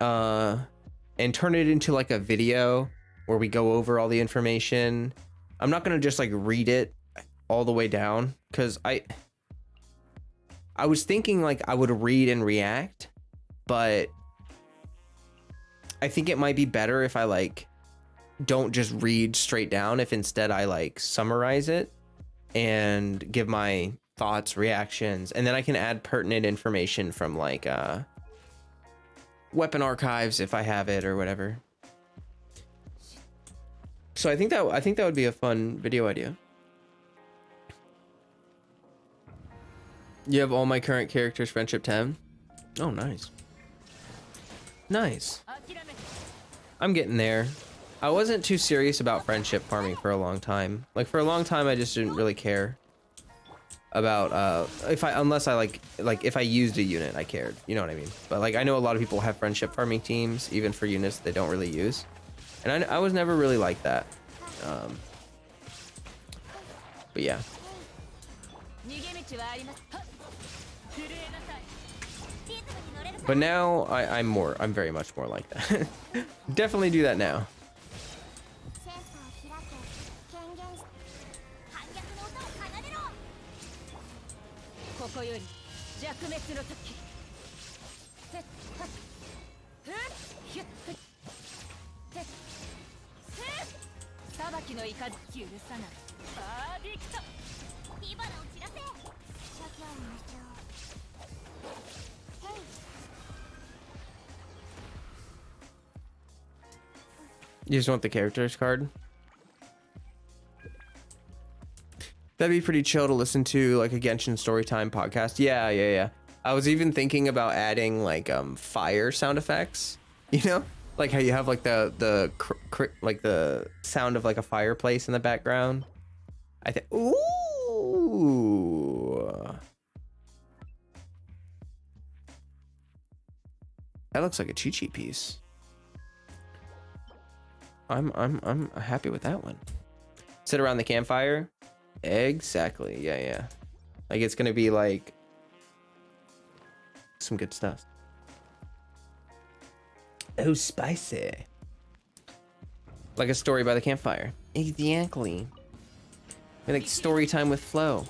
and turn it into like a video where we go over all the information. I'm not going to just like read it all the way down, because I was thinking like I would read and react, but I think it might be better if I like don't just read straight down, if instead I like summarize it and give my thoughts, reactions, and then I can add pertinent information from like weapon archives if I have it or whatever. So I think that would be a fun video idea. You have all my current characters friendship 10. Oh, nice. Nice. I'm getting there. I wasn't too serious about friendship farming for a long time. Like for a long time, I just didn't really care about unless I if I used a unit, I cared. You know what I mean? But like I know a lot of people have friendship farming teams, even for units they don't really use, and I was never really like that. But yeah. But now I'm very much more like that. Definitely do that now. You just want the characters card? That'd be pretty chill to listen to, like a Genshin Storytime podcast. Yeah. I was even thinking about adding like fire sound effects. You know, like how you have like like the sound of like a fireplace in the background. I think. Ooh. That looks like a Chi-Chi piece. I'm happy with that one. Sit around the campfire. Exactly. Yeah. Like it's gonna be like some good stuff. Oh, spicy. Like a story by the campfire. Exactly. Like story time with Flo.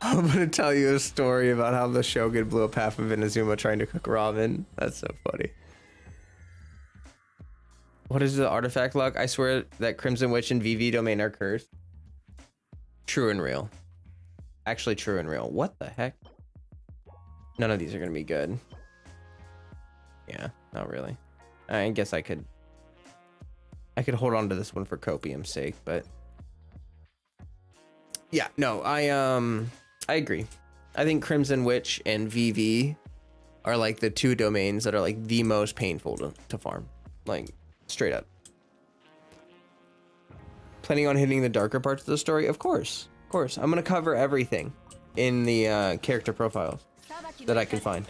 I'm gonna tell you a story about how the Shogun blew up half of Inazuma trying to cook ramen. That's so funny. What is the artifact luck? I swear that Crimson Witch and VV domain are cursed. True and real. Actually true and real. What the heck? None of these are gonna be good. Yeah, not really. I guess I could hold on to this one for copium's sake, but yeah, no, I agree. I think Crimson Witch and VV are like the two domains that are like the most painful to farm. Like straight up. Planning on hitting the darker parts of the story? Of course. I'm gonna cover everything in the character profiles that I can find.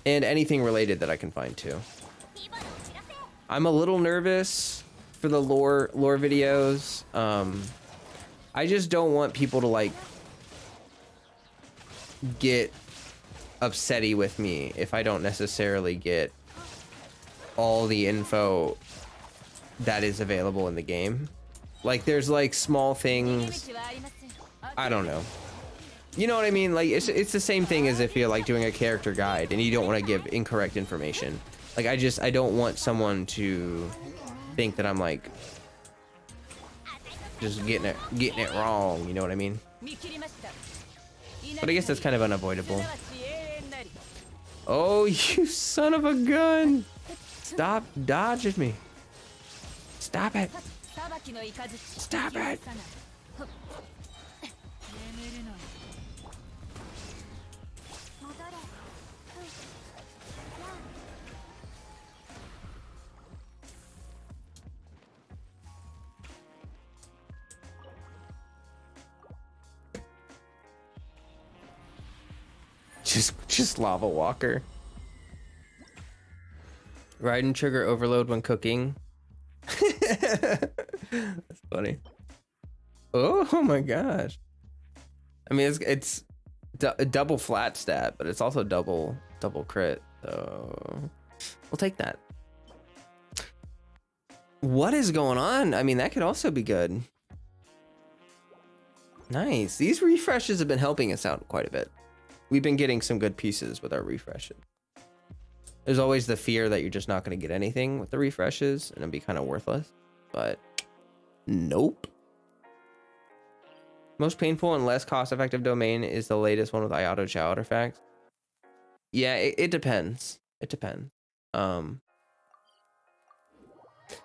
And anything related that I can find too. I'm a little nervous for the lore videos. I just don't want people to like get upsetty with me if I don't necessarily get all the info that is available in the game. Like there's like small things, I don't know. You know what I mean? Like it's the same thing as if you're like doing a character guide and you don't want to give incorrect information. Like I don't want someone to think that I'm like just getting it wrong, you know what I mean? But I guess that's kind of unavoidable. Oh, you son of a gun! Stop dodging me. Stop it. Stop it. Just lava walker. Ride and trigger overload when cooking. That's funny. Oh my gosh. I mean, it's a double flat stat, but it's also double crit. So we'll take that. What is going on? I mean, that could also be good. Nice. These refreshes have been helping us out quite a bit. We've been getting some good pieces with our refreshes. There's always the fear that you're just not going to get anything with the refreshes and it'll be kind of worthless, but nope. Most painful and less cost-effective domain is the latest one with Ayato Chow artifacts. Yeah, it depends. It depends.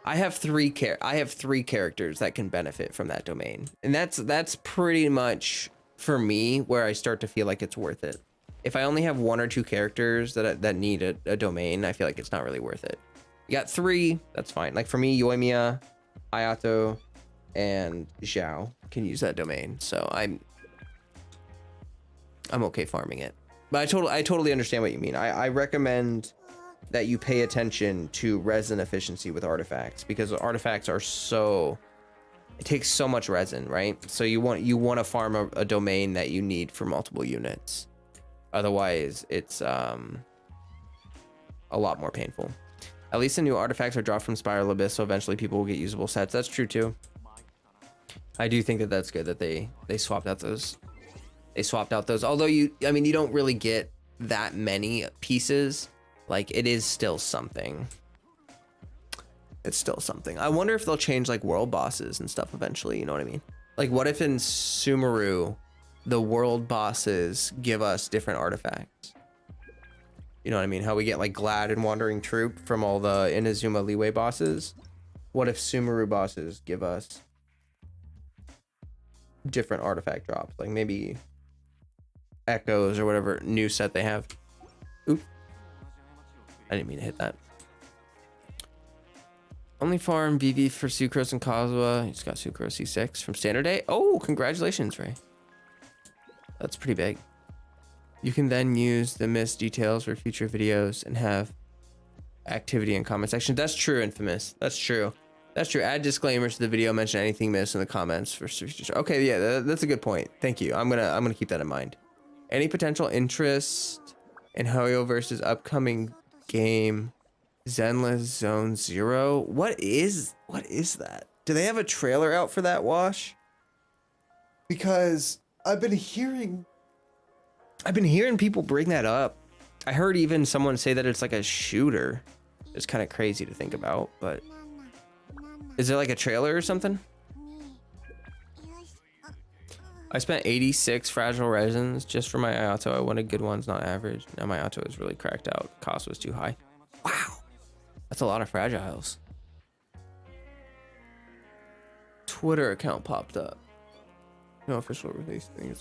I have three characters that can benefit from that domain, and that's pretty much for me where I start to feel like it's worth it. If I only have one or two characters that need a domain, I feel like it's not really worth it. You got three, that's fine. Like for me, Yoimiya, Hayato, and Xiao can use that domain, so I'm okay farming it. But I totally understand what you mean. I recommend that you pay attention to resin efficiency with artifacts, because artifacts are it takes so much resin, right? So you want to farm a domain that you need for multiple units. Otherwise, it's a lot more painful. At least the new artifacts are dropped from Spiral Abyss, so eventually people will get usable sets. That's true too. I do think that that's good that they swapped out those. They swapped out those. Although you don't really get that many pieces. Like, it is still something. It's still something. I wonder if they'll change like world bosses and stuff eventually. You know what I mean? Like, what if in Sumeru, the world bosses give us different artifacts? You know what I mean? How we get like Glad and Wandering Troop from all the Inazuma Leeway bosses. What if Sumeru bosses give us different artifact drops? Like maybe Echoes or whatever new set they have. Oop. I didn't mean to hit that. Only farm VV for Sucrose and Kazuha. He's got Sucrose C6 from Standard Day. Oh, congratulations, Ray. That's pretty big. You can then use the missed details for future videos and have activity in comment section. That's true, Infamous. That's true. That's true. Add disclaimers to the video. Mention anything missed in the comments for future. Okay, yeah, that's a good point. Thank you. I'm gonna keep that in mind. Any potential interest in Hoyoverse's upcoming game, Zenless Zone Zero? What is that? Do they have a trailer out for that, Wash? Because I've been hearing people bring that up. I heard even someone say that it's like a shooter. It's kind of crazy to think about, but is there like a trailer or something? I spent 86 fragile resins just for my Ayato. I wanted good ones, not average. Now my Ayato is really cracked out. Cost was too high. Wow. That's a lot of fragiles. Twitter account popped up. No official release thing.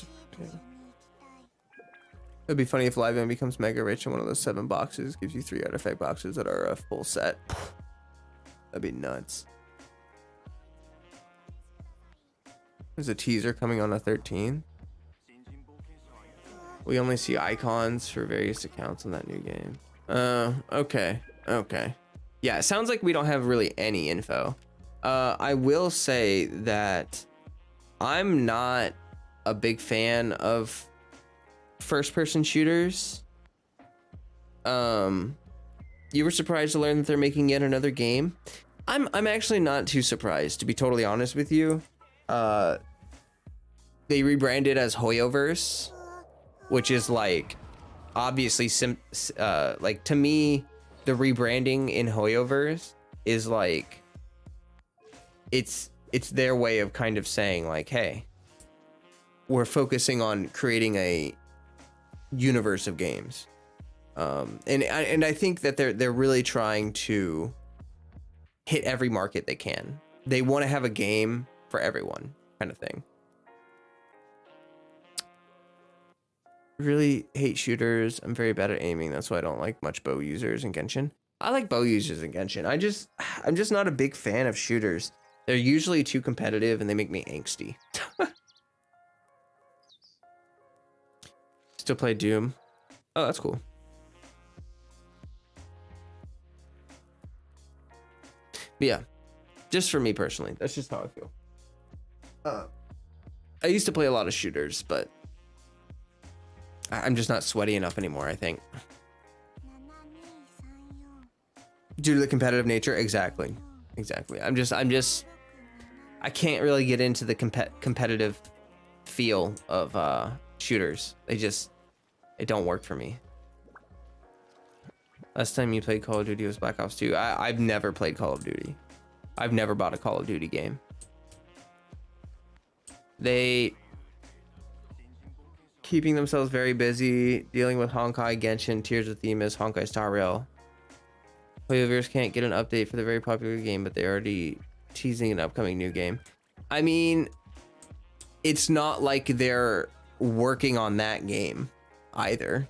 It'd be funny if Live M becomes mega rich and one of those 7 boxes gives you 3 artifact boxes that are a full set. That'd be nuts. There's a teaser coming on the 13th. We only see icons for various accounts in that new game. Okay. Yeah, it sounds like we don't have really any info. I will say that I'm not a big fan of first-person shooters. You were surprised to learn that they're making yet another game. I'm actually not too surprised, to be totally honest with you. They rebranded as Hoyoverse, which is like obviously like to me the rebranding in Hoyoverse is like it's their way of kind of saying like, hey, we're focusing on creating a universe of games. And I think that they're really trying to hit every market they can. They want to have a game for everyone, kind of thing. Really hate shooters. I'm very bad at aiming. That's why I don't like much bow users in Genshin. I like bow users in Genshin. I'm just not a big fan of shooters. They're usually too competitive and they make me angsty. Still play Doom. Oh, that's cool. But yeah, just for me personally, that's just how I feel. I used to play a lot of shooters, but I'm just not sweaty enough anymore, I think. Due to the competitive nature, exactly. I can't really get into the competitive feel of shooters. It don't work for me. Last time you played Call of Duty was Black Ops 2. I've never played Call of Duty. I've never bought a Call of Duty game. They keeping themselves very busy dealing with Honkai, Genshin, Tears of Themis, Honkai Star Rail. Hoyoverse can't get an update for the very popular game, but they're already teasing an upcoming new game. I mean, it's not like they're working on that game either.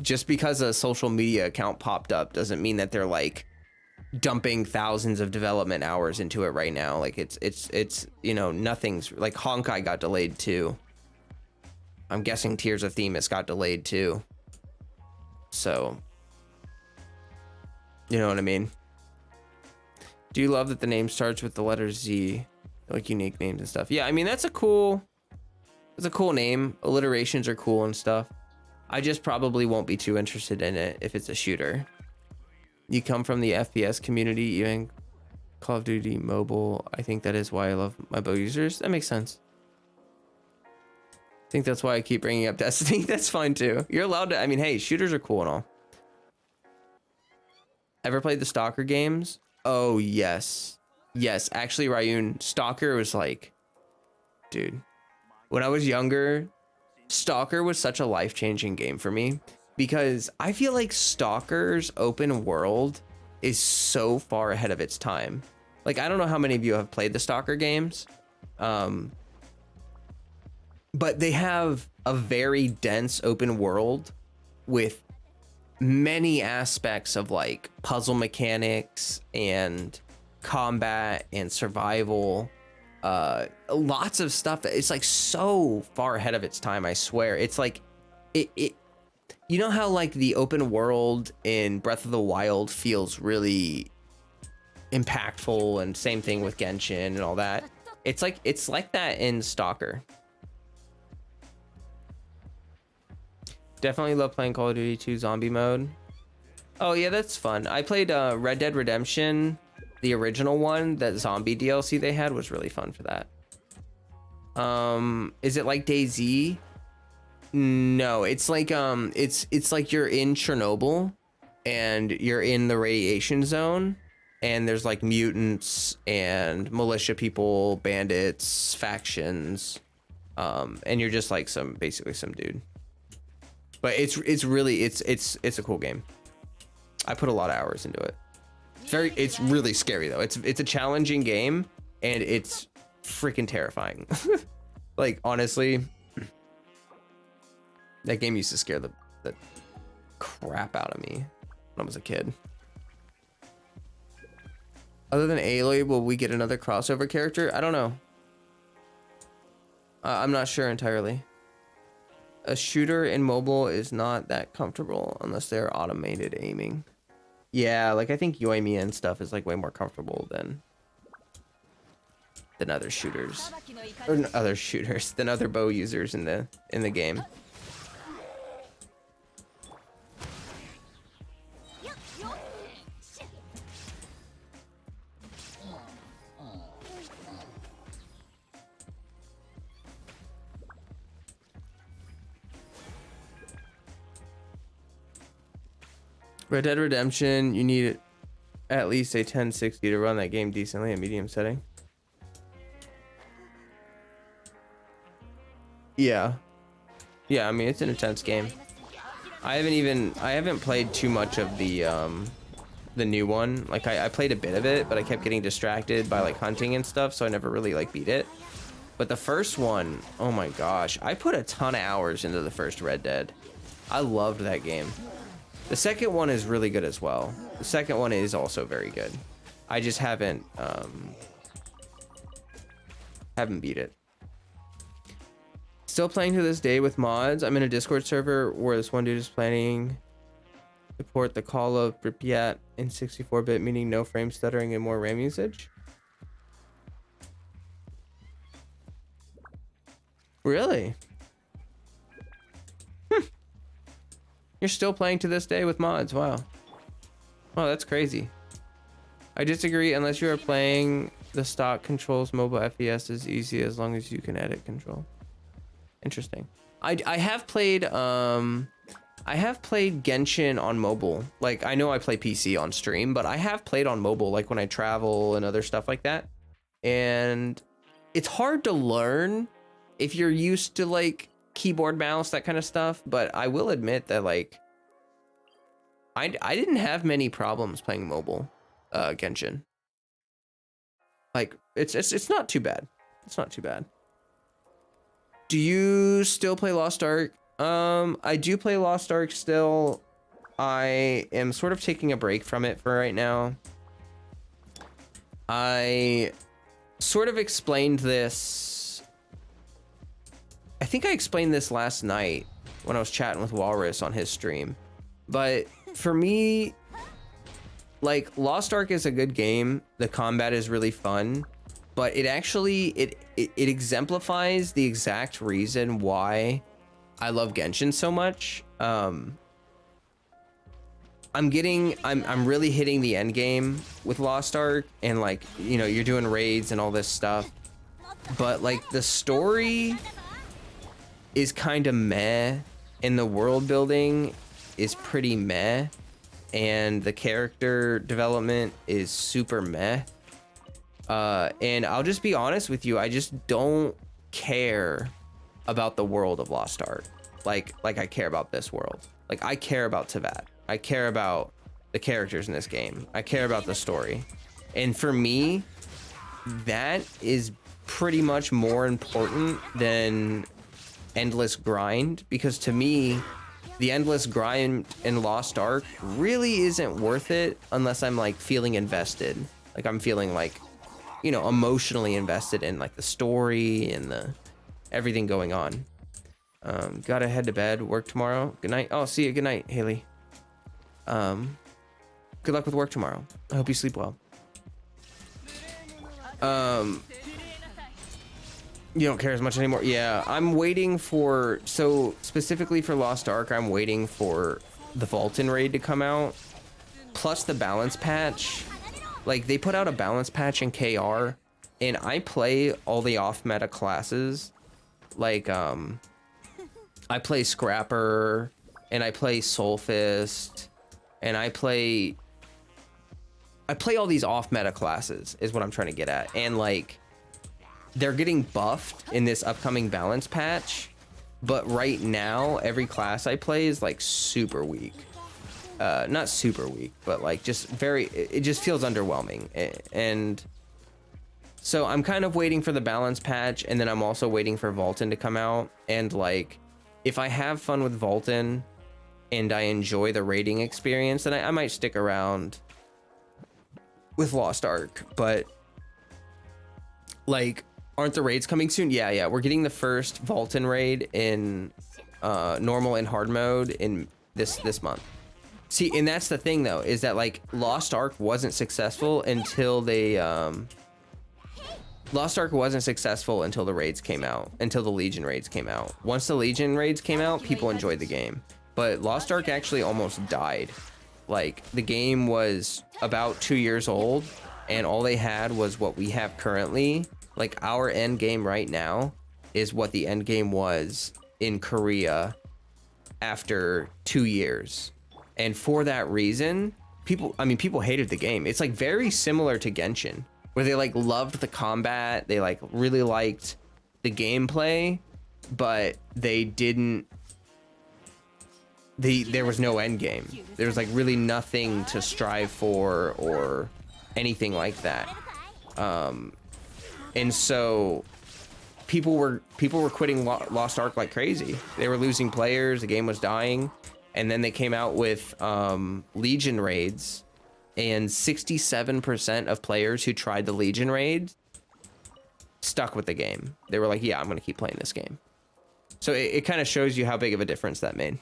Just because a social media account popped up doesn't mean that they're like dumping thousands of development hours into it right now. Like it's you know, nothing's like Honkai got delayed too. I'm guessing Tears of Themis got delayed too. So, you know what I mean? Do you love that the name starts with the letter Z? Like unique names and stuff. Yeah, I mean, that's a cool name. Alliterations are cool and stuff. I just probably won't be too interested in it if it's a shooter. You come from the FPS community, even Call of Duty Mobile. I think that is why I love my bow users. That makes sense. I think that's why I keep bringing up Destiny. That's fine too. You're allowed to, I mean, hey, shooters are cool and all. Ever played the Stalker games? Oh, yes. Yes, actually, Ryun, Stalker was like, dude, when I was younger, Stalker was such a life-changing game for me because I feel like Stalker's open world is so far ahead of its time. Like, I don't know how many of you have played the Stalker games, but they have a very dense open world with many aspects of like puzzle mechanics and combat and survival, lots of stuff that it's like so far ahead of its time. I swear, it's like it you know how like the open world in Breath of the Wild feels really impactful, and same thing with Genshin and all that. It's like that in Stalker. Definitely love playing Call of Duty 2 zombie mode. Oh yeah, that's fun. I played Red Dead Redemption, the original one. That zombie DLC they had was really fun for that. Is it like DayZ? No, it's like it's like you're in Chernobyl and you're in the radiation zone, and there's like mutants and militia people, bandits, factions, and you're just like basically some dude. But it's really it's a cool game. I put a lot of hours into it. It's really scary though. It's a challenging game, and it's freaking terrifying. Like honestly, that game used to scare the crap out of me when I was a kid. Other than Aloy, will we get another crossover character? I don't know. I'm not sure entirely. A shooter in mobile is not that comfortable unless they're automated aiming. Yeah, like I think Yoimiya and stuff is like way more comfortable than other shooters, or than other bow users in the game. Red Dead Redemption, you need at least a 1060 to run that game decently at medium setting. Yeah, I mean it's an intense game. I haven't played too much of the new one. Like I played a bit of it, but I kept getting distracted by like hunting and stuff, so I never really like beat it. But the first one, oh my gosh, I put a ton of hours into the first Red Dead. I loved that game. The second one is really good as well. The second one is also very good. I just haven't beat it. Still playing to this day with mods. I'm in a Discord server where this one dude is planning to port the Call of Pripyat in 64-bit, meaning no frame stuttering and more RAM usage. Really? You're still playing to this day with mods. Wow. Oh, that's crazy. I disagree. Unless you are playing the stock controls, mobile FPS is easy as long as you can edit control. Interesting. I have played Genshin on mobile. Like I know I play PC on stream, but I have played on mobile, like when I travel and other stuff like that. And it's hard to learn if you're used to like keyboard, mouse, that kind of stuff. But I will admit that like I didn't have many problems playing mobile Genshin. Like it's not too bad. It's not too bad. Do you still play Lost Ark? I do play Lost Ark still. I am sort of taking a break from it for right now. I sort of explained this. I think I explained this last night when I was chatting with Walrus on his stream. But for me, like, Lost Ark is a good game. The combat is really fun, but it actually it exemplifies the exact reason why I love Genshin so much. I'm really hitting the end game with Lost Ark, and like, you know, you're doing raids and all this stuff, but like the story is kind of meh, and the world building is pretty meh, and the character development is super meh. And I'll just be honest with you, I just don't care about the world of Lost Ark like I care about this world. Like, I care about Teyvat. I care about the characters in this game. I care about the story. And for me, that is pretty much more important than endless grind, because to me, the endless grind in Lost Ark really isn't worth it unless I'm like feeling invested. Like, I'm feeling like, you know, emotionally invested in like the story and the everything going on. Gotta head to bed, work tomorrow. Good night. Oh, see you. Good night, Haley. Good luck with work tomorrow. I hope you sleep well. You don't care as much anymore. Yeah, I'm waiting for, so specifically for Lost Ark, I'm waiting for the Vulcan raid to come out, plus the balance patch. Like, they put out a balance patch in KR, and I play all the off-meta classes. Like, I play Scrapper, and I play Soulfist, and I play all these off-meta classes, is what I'm trying to get at. And like, they're getting buffed in this upcoming balance patch, but right now every class I play is like super weak. Not super weak, but like just very, it just feels underwhelming. And so I'm kind of waiting for the balance patch, and then I'm also waiting for Vulcan to come out. And like, if I have fun with Vulcan and I enjoy the raiding experience, then I might stick around with Lost Ark. But like, aren't the raids coming soon? Yeah, we're getting the first Vulcan raid in normal and hard mode in this month. See, and that's the thing though, is that like Lost Ark wasn't successful until they Lost Ark wasn't successful until the raids came out, until the Legion raids came out. Once the Legion raids came out, people enjoyed the game. But Lost Ark actually almost died. Like, the game was about 2 years old, and all they had was what we have currently. Like, our end game right now is what the end game was in Korea after 2 years. And for that reason, people hated the game. It's like very similar to Genshin, where they like loved the combat, they like really liked the gameplay, but they didn't, there was no end game. There was like really nothing to strive for or anything like that. And so people were quitting Lost Ark like crazy. They were losing players, the game was dying. And then they came out with Legion raids, and 67% of players who tried the Legion raid stuck with the game. They were like, yeah, I'm gonna keep playing this game. So it kind of shows you how big of a difference that made.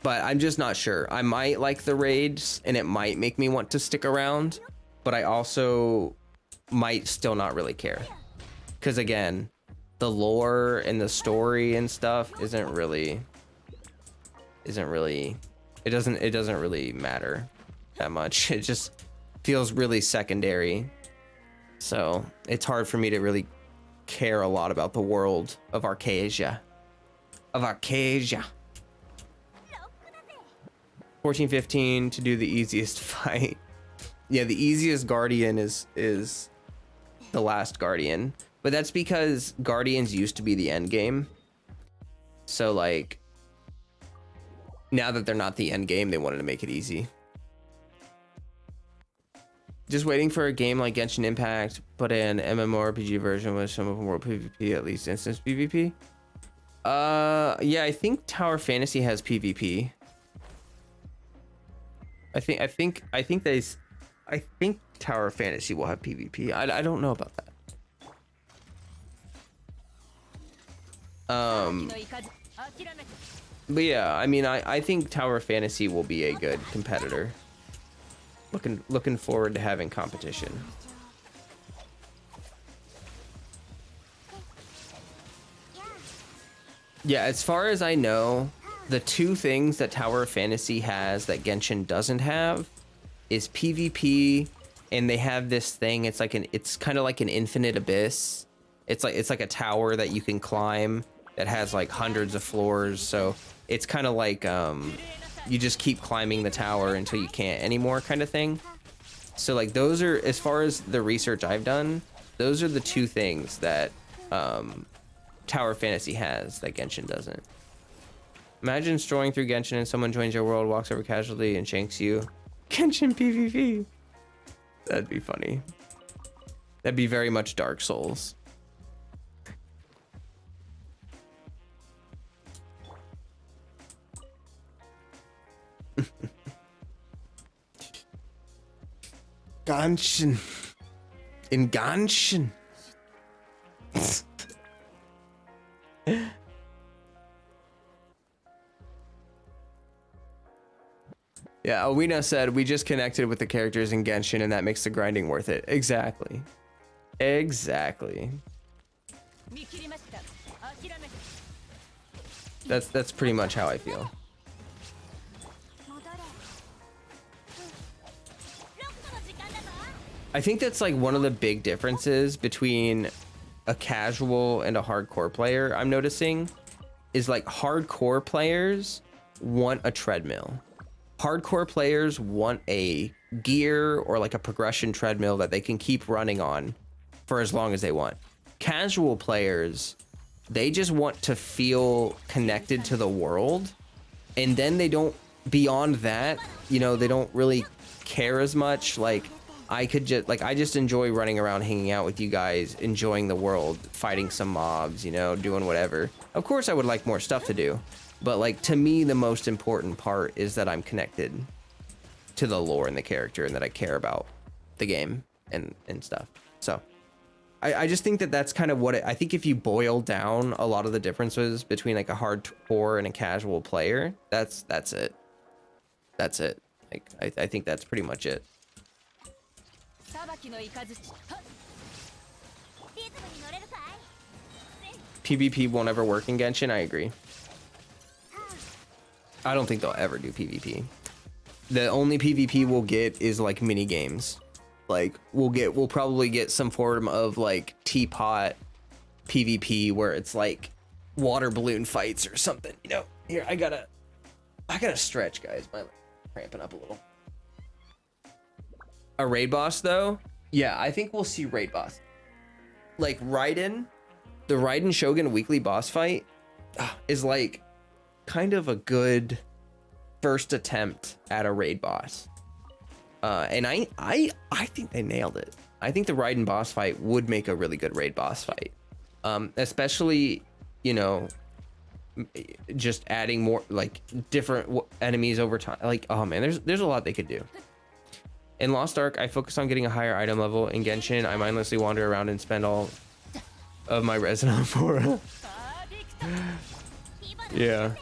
But I'm just not sure. I might like the raids, and it might make me want to stick around, but I also might still not really care. Because again, the lore and the story and stuff it doesn't really matter that much. It just feels really secondary. So it's hard for me to really care a lot about the world of Arcasia. 14-15 to do the easiest fight. Yeah, the easiest Guardian is the last Guardian. But that's because Guardians used to be the end game. So like now that they're not the end game, they wanted to make it easy. Just waiting for a game like Genshin Impact, but an MMORPG version with some of them world PvP, at least instance PvP. Yeah, I think Tower Fantasy has PvP. I think Tower Fantasy will have PvP. I don't know about that. But yeah, I mean, I think Tower Fantasy will be a good competitor. Looking forward to having competition. Yeah, as far as I know, the two things that Tower Fantasy has that Genshin doesn't have is PvP, and they have this thing. It's kind of like an infinite abyss. It's like a tower that you can climb that has like hundreds of floors. So it's kind of like you just keep climbing the tower until you can't anymore, kind of thing. So like those are, as far as the research I've done, those are the two things that Tower Fantasy has that Genshin doesn't. Imagine strolling through Genshin and someone joins your world, walks over casually, and shanks you. Genshin PvP. That'd be funny. That'd be very much Dark Souls. Genshin. In Genshin. Yeah, Owina said, we just connected with the characters in Genshin and that makes the grinding worth it. Exactly. Exactly. That's pretty much how I feel. I think that's like one of the big differences between a casual and a hardcore player I'm noticing is like hardcore players want a treadmill. Hardcore players want a gear or like a progression treadmill that they can keep running on for as long as they want. Casual players, they just want to feel connected to the world, and then they don't, beyond that, you know, they don't really care as much. Like I just enjoy running around, hanging out with you guys, enjoying the world, fighting some mobs, you know, doing whatever. Of course I would like more stuff to do, but like to me the most important part is that I'm connected to the lore and the character, and that I care about the game and stuff. So I just think that that's kind of what I think. If you boil down a lot of the differences between like a hardcore and a casual player, that's it. That's it. Like I think that's pretty much it. PvP won't ever work in Genshin. I agree. I don't think they'll ever do PvP. The only PvP we'll get is like mini games. Like we'll probably get some form of like teapot PvP where it's like water balloon fights or something. You know, here I gotta stretch, guys. My leg's cramping up a little. A raid boss though, yeah, I think we'll see raid boss. Like Raiden, the Raiden Shogun weekly boss fight is like kind of a good first attempt at a raid boss. And I think they nailed it. I think the Raiden boss fight would make a really good raid boss fight. Especially, you know, just adding more like different enemies over time. Like, oh man, there's a lot they could do. In Lost Ark, I focus on getting a higher item level. In Genshin, I mindlessly wander around and spend all of my resin on Fora. Yeah.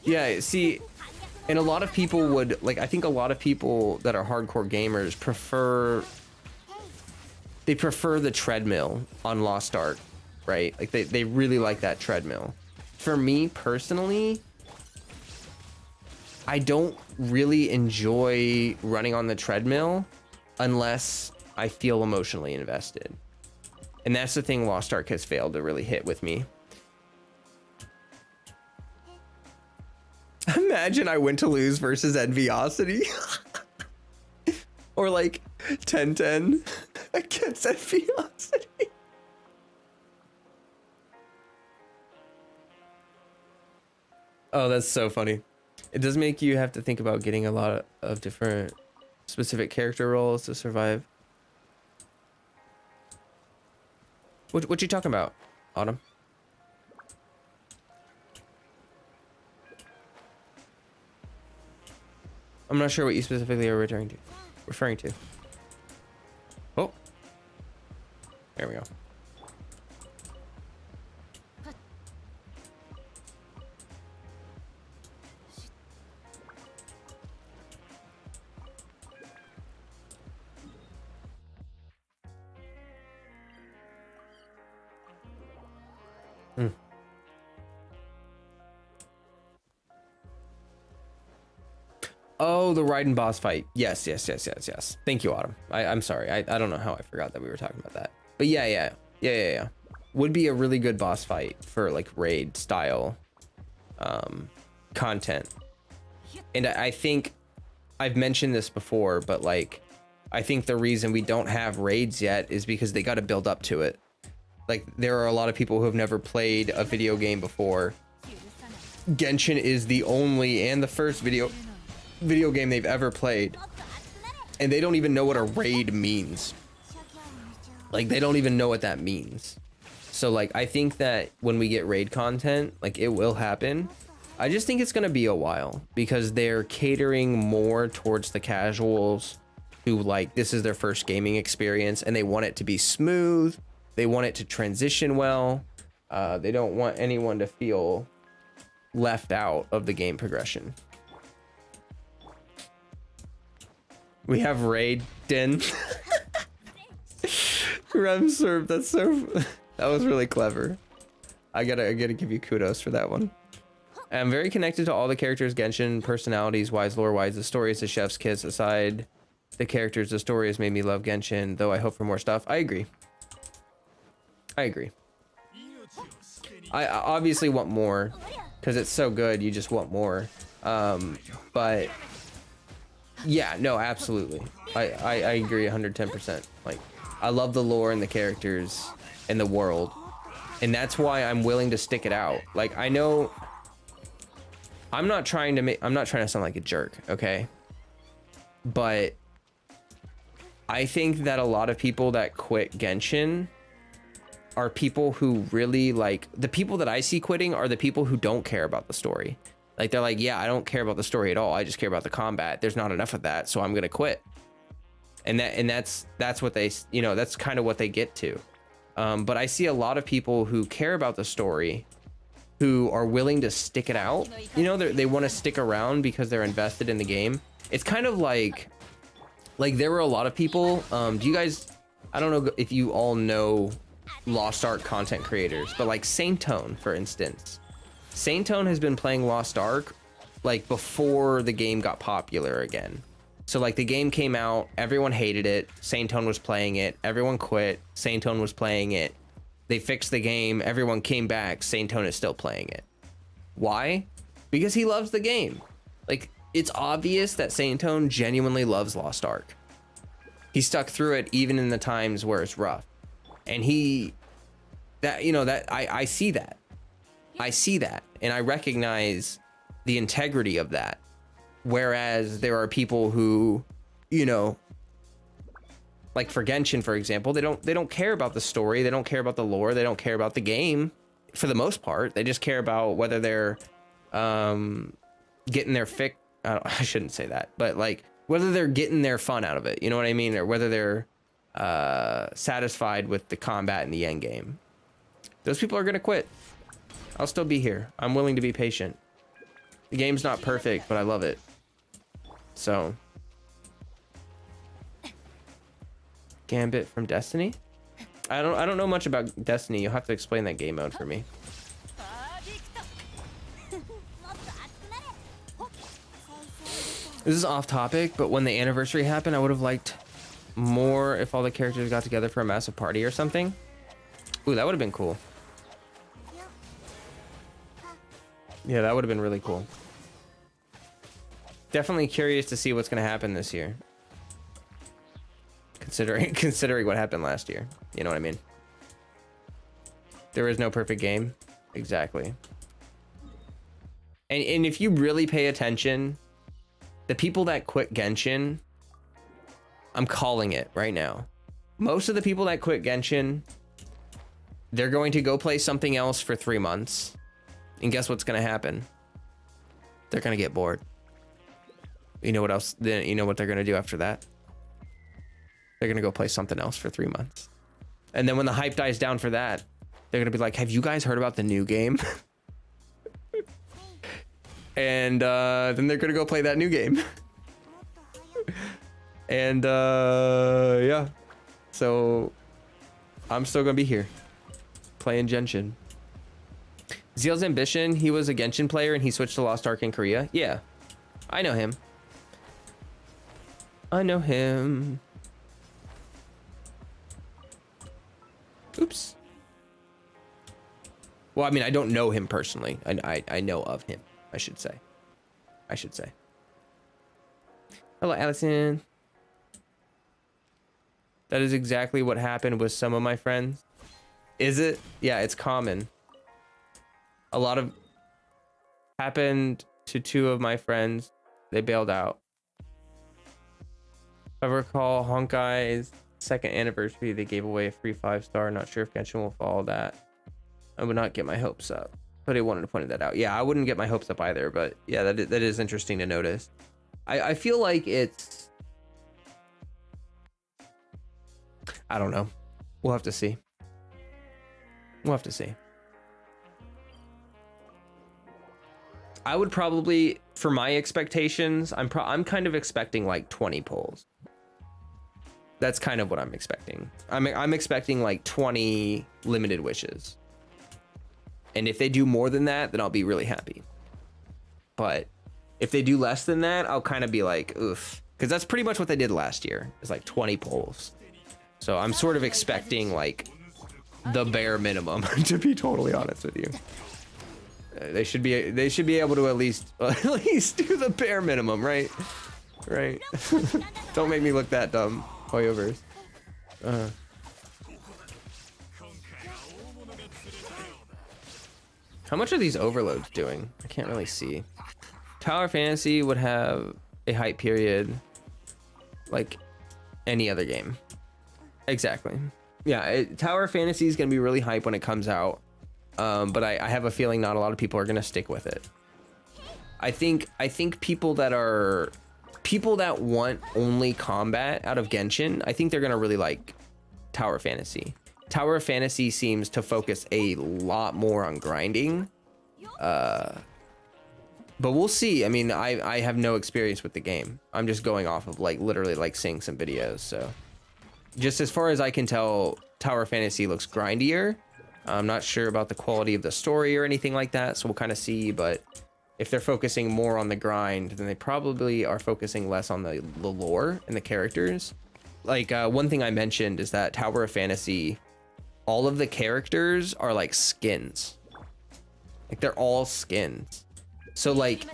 Yeah, see, and a lot of people would, like, I think a lot of people that are hardcore gamers prefer the treadmill on Lost Ark, right? Like, they really like that treadmill. For me, personally, I don't really enjoy running on the treadmill unless I feel emotionally invested. And that's the thing Lost Ark has failed to really hit with me. Imagine I went to lose versus Enviosity. Or like 10-10 against Enviosity. Oh, that's so funny. It does make you have to think about getting a lot of different specific character roles to survive. What you talking about, Autumn? I'm not sure what you specifically are referring to. Oh, there we go. Hmm. Oh, the Raiden boss fight. Yes. Thank you, Autumn. I'm sorry. I don't know how I forgot that we were talking about that. But yeah. Would be a really good boss fight for like raid style content. And I think I've mentioned this before, but like I think the reason we don't have raids yet is because they got to build up to it. Like there are a lot of people who have never played a video game before. Genshin is the only and the first video game they've ever played, and they don't even know what a raid means. Like they don't even know what that means. So like I think that when we get raid content, like it will happen. I just think it's gonna be a while because they're catering more towards the casuals who like this is their first gaming experience and they want it to be smooth. They want it to transition well. They don't want anyone to feel left out of the game progression. We have Raiden. Remserve, that's so that was really clever. I gotta give you kudos for that one. I'm very connected to all the characters, Genshin, personalities wise, lore wise, the story is the chef's kiss. Aside the characters, the story has made me love Genshin, though I hope for more stuff. I agree. I obviously want more because it's so good, you just want more. But yeah, no, absolutely. I agree 110%. Like I love the lore and the characters and the world, and that's why I'm willing to stick it out. Like I know I'm not trying to sound like a jerk, okay? But I think that a lot of people that quit Genshin are people who really like, the people that I see quitting are the people who don't care about the story. Like they're like, yeah, I don't care about the story at all. I just care about the combat. There's not enough of that, so I'm gonna quit. And that's what they, you know, that's kind of what they get to. But I see a lot of people who care about the story, who are willing to stick it out. You know, they want to stick around because they're invested in the game. It's kind of like there were a lot of people. Do you guys? I don't know if you all know Lost Ark content creators, but like Saintone, for instance. Saintone has been playing Lost Ark like before the game got popular again. So like the game came out, everyone hated it. Saintone was playing it, everyone quit. Saintone was playing it. They fixed the game, everyone came back. Saintone is still playing it. Why? Because he loves the game. Like it's obvious that Saintone genuinely loves Lost Ark. He stuck through it even in the times where it's rough. And I see that. I see that, and I recognize the integrity of that. Whereas there are people who, you know, like for Genshin, for example, they don't care about the story, they don't care about the lore, they don't care about the game for the most part. They just care about whether they're getting their I shouldn't say that, but like whether they're getting their fun out of it, you know what I mean, or whether they're satisfied with the combat in the end game. Those people are gonna quit. I'll still be here. I'm willing to be patient. The game's not perfect, but I love it. So Gambit from Destiny? I don't know much about Destiny. You'll have to explain that game mode for me. This is off topic, but when the anniversary happened, I would have liked more if all the characters got together for a massive party or something. Ooh, that would have been cool. Yeah, that would have been really cool. Definitely curious to see what's going to happen this year. Considering what happened last year. You know what I mean? There is no perfect game. Exactly. And if you really pay attention, the people that quit Genshin, I'm calling it right now. Most of the people that quit Genshin, they're going to go play something else for 3 months. And guess what's going to happen? They're going to get bored. You know what else? Then you know what they're going to do after that? They're going to go play something else for 3 months. And then when the hype dies down for that, they're going to be like, have you guys heard about the new game? And then they're going to go play that new game. And yeah. So I'm still going to be here playing Genshin. Zeal's Ambition, he was a Genshin player and he switched to Lost Ark in Korea. Yeah, I know him. I know him. Oops. Well, I mean, I don't know him personally. I know of him, I should say. Hello, Allison. That is exactly what happened with some of my friends. Is it? Yeah, it's common. A lot of happened to 2 of my friends. They bailed out. If I recall, Honkai's 2nd anniversary, they gave away a free 5-star. Not sure if Genshin will follow that. I would not get my hopes up, but I wanted to point that out. Yeah, I wouldn't get my hopes up either, but yeah, that is interesting to notice. I feel like it's, I don't know. We'll have to see. I would probably, for my expectations, I'm kind of expecting like 20 polls. That's kind of what I'm expecting. I'm expecting like 20 limited wishes. And if they do more than that, then I'll be really happy. But if they do less than that, I'll kind of be like, oof. Because that's pretty much what they did last year. It's like 20 polls. So I'm sort of expecting like the bare minimum, to be totally honest with you. They should be able to at least do the bare minimum, right? Right. Don't make me look that dumb, Hoyoverse. How much are these overloads doing? I can't really see. Tower Fantasy would have a hype period like any other game. Exactly. Yeah, Tower Fantasy is going to be really hype when it comes out. But I have a feeling not a lot of people are going to stick with it. I think people that want only combat out of Genshin, I think they're going to really like Tower Fantasy. Tower Fantasy seems to focus a lot more on grinding. But we'll see. I mean, I have no experience with the game. I'm just going off of like literally like seeing some videos. So just as far as I can tell, Tower Fantasy looks grindier. I'm not sure about the quality of the story or anything like that, so we'll kind of see. But if they're focusing more on the grind, then they probably are focusing less on the lore and the characters. Like one thing I mentioned is that Tower of Fantasy, all of the characters are like skins. Like they're all skins. So like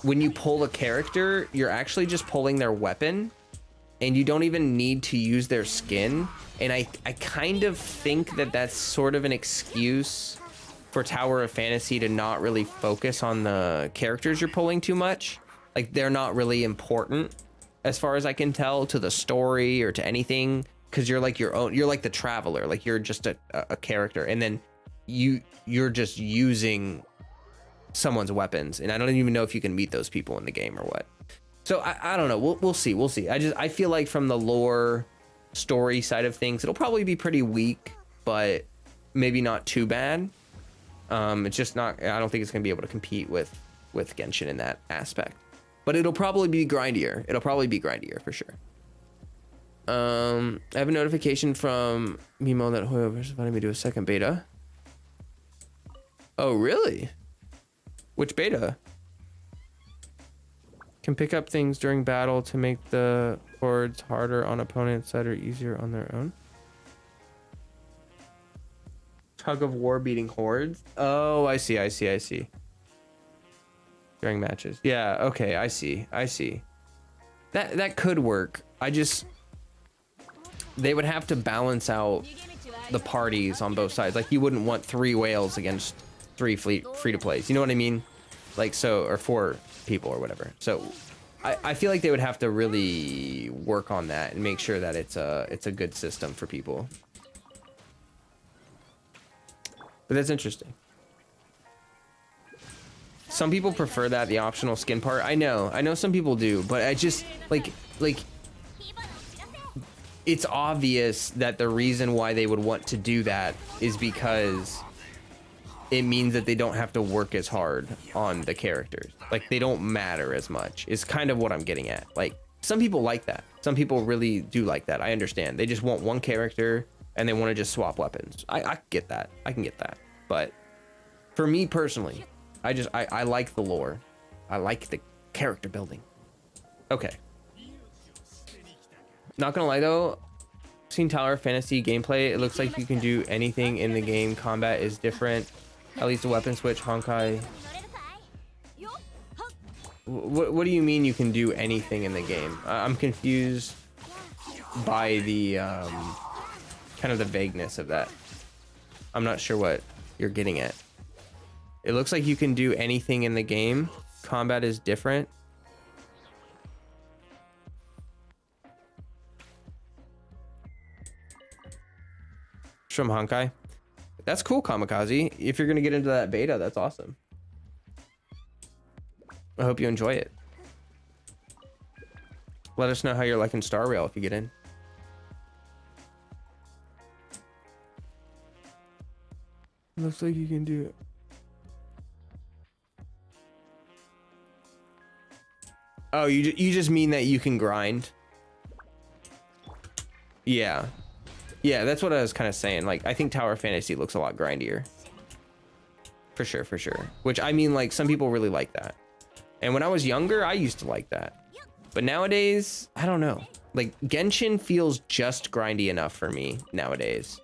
when you pull a character, you're actually just pulling their weapon, and you don't even need to use their skin. And I kind of think that that's sort of an excuse for Tower of Fantasy to not really focus on the characters you're pulling too much. Like they're not really important as far as I can tell to the story or to anything, because you're like your own, you're like the traveler, like you're just a character, and then you're just using someone's weapons, and I don't even know if you can meet those people in the game or what. So I don't know. We'll see. I feel like from the lore story side of things, it'll probably be pretty weak, but maybe not too bad. It's just not, I don't think it's gonna be able to compete with Genshin in that aspect, but it'll probably be grindier. For sure. I have a notification from Mimo that Hoyoverse invited me to a second beta. Oh really? Which beta? Can pick up things during battle to make the hordes harder on opponents that are easier on their own. Tug of war beating hordes. Oh, I see. During matches. Yeah, okay, I see. That could work. They would have to balance out the parties on both sides. Like you wouldn't want 3 whales against 3 free to plays. You know what I mean? Like, so, or 4 people or whatever. So I feel like they would have to really work on that and make sure that it's a good system for people. But that's interesting. Some people prefer that, the optional skin part. I know some people do, but I just like it's obvious that the reason why they would want to do that is because it means that they don't have to work as hard on the characters. Like, they don't matter as much is kind of what I'm getting at. Like, some people like that. Some people really do like that. I understand. They just want one character and they want to just swap weapons. I get that. I can get that. But for me personally, I like the lore. I like the character building. Okay. Not gonna lie though, seen Tower Fantasy gameplay. It looks like you can do anything in the game. Combat is different. At least the weapon switch, Honkai. What do you mean you can do anything in the game? I'm confused by the kind of the vagueness of that. I'm not sure what you're getting at. It looks like you can do anything in the game. Combat is different. From Honkai. That's cool, Kamikaze. If you're gonna get into that beta, that's awesome. I hope you enjoy it. Let us know how you're liking Star Rail if you get in. Looks like you can do it. Oh, you just mean that you can grind? Yeah. Yeah, that's what I was kind of saying. Like, I think Tower Fantasy looks a lot grindier. For sure, for sure. Which, I mean, like, some people really like that. And when I was younger, I used to like that. But nowadays, I don't know. Like, Genshin feels just grindy enough for me nowadays.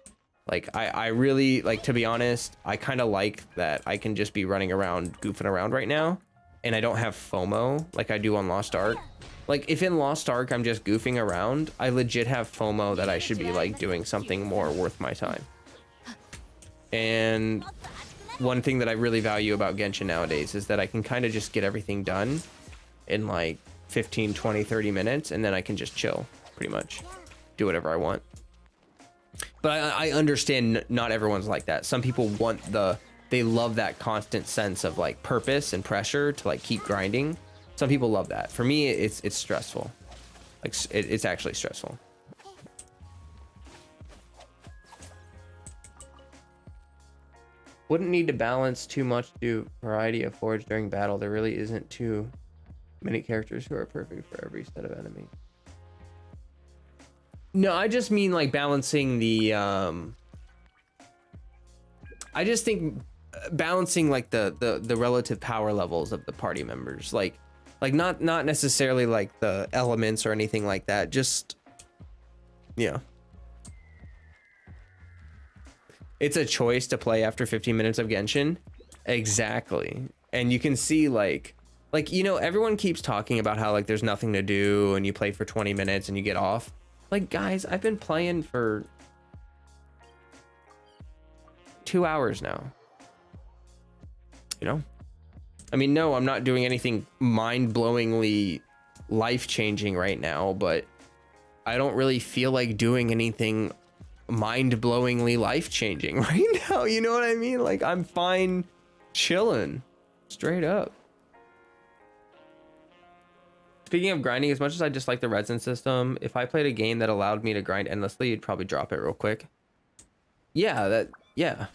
Like, I really, like, to be honest, I kind of like that I can just be running around, goofing around right now. And I don't have FOMO like I do on Lost Ark. Like, if in Lost Ark I'm just goofing around, I legit have FOMO that I should be, like, doing something more worth my time. And one thing that I really value about Genshin nowadays is that I can kind of just get everything done in, like, 15, 20, 30 minutes, and then I can just chill, pretty much. Do whatever I want. But I understand not everyone's like that. Some people want they love that constant sense of, like, purpose and pressure to, like, keep grinding. Some people love that. For me, it's stressful. Like, it's actually stressful. Wouldn't need to balance too much to do variety of forge during battle. There really isn't too many characters who are perfect for every set of enemies. No, I just mean, like, balancing the I just think balancing, like, the relative power levels of the party members. Like not necessarily like the elements or anything like that, just, yeah. It's a choice to play after 15 minutes of Genshin. Exactly. And you can see, like, you know, everyone keeps talking about how, like, there's nothing to do and you play for 20 minutes and you get off. Like, guys, I've been playing for 2 hours now. You know? I mean, no, I'm not doing anything mind-blowingly life-changing right now, but I don't really feel like doing anything mind-blowingly life-changing right now. You know what I mean? Like, I'm fine chilling. Straight up. Speaking of grinding, as much as I dislike the resin system, if I played a game that allowed me to grind endlessly, you'd probably drop it real quick. Yeah, yeah,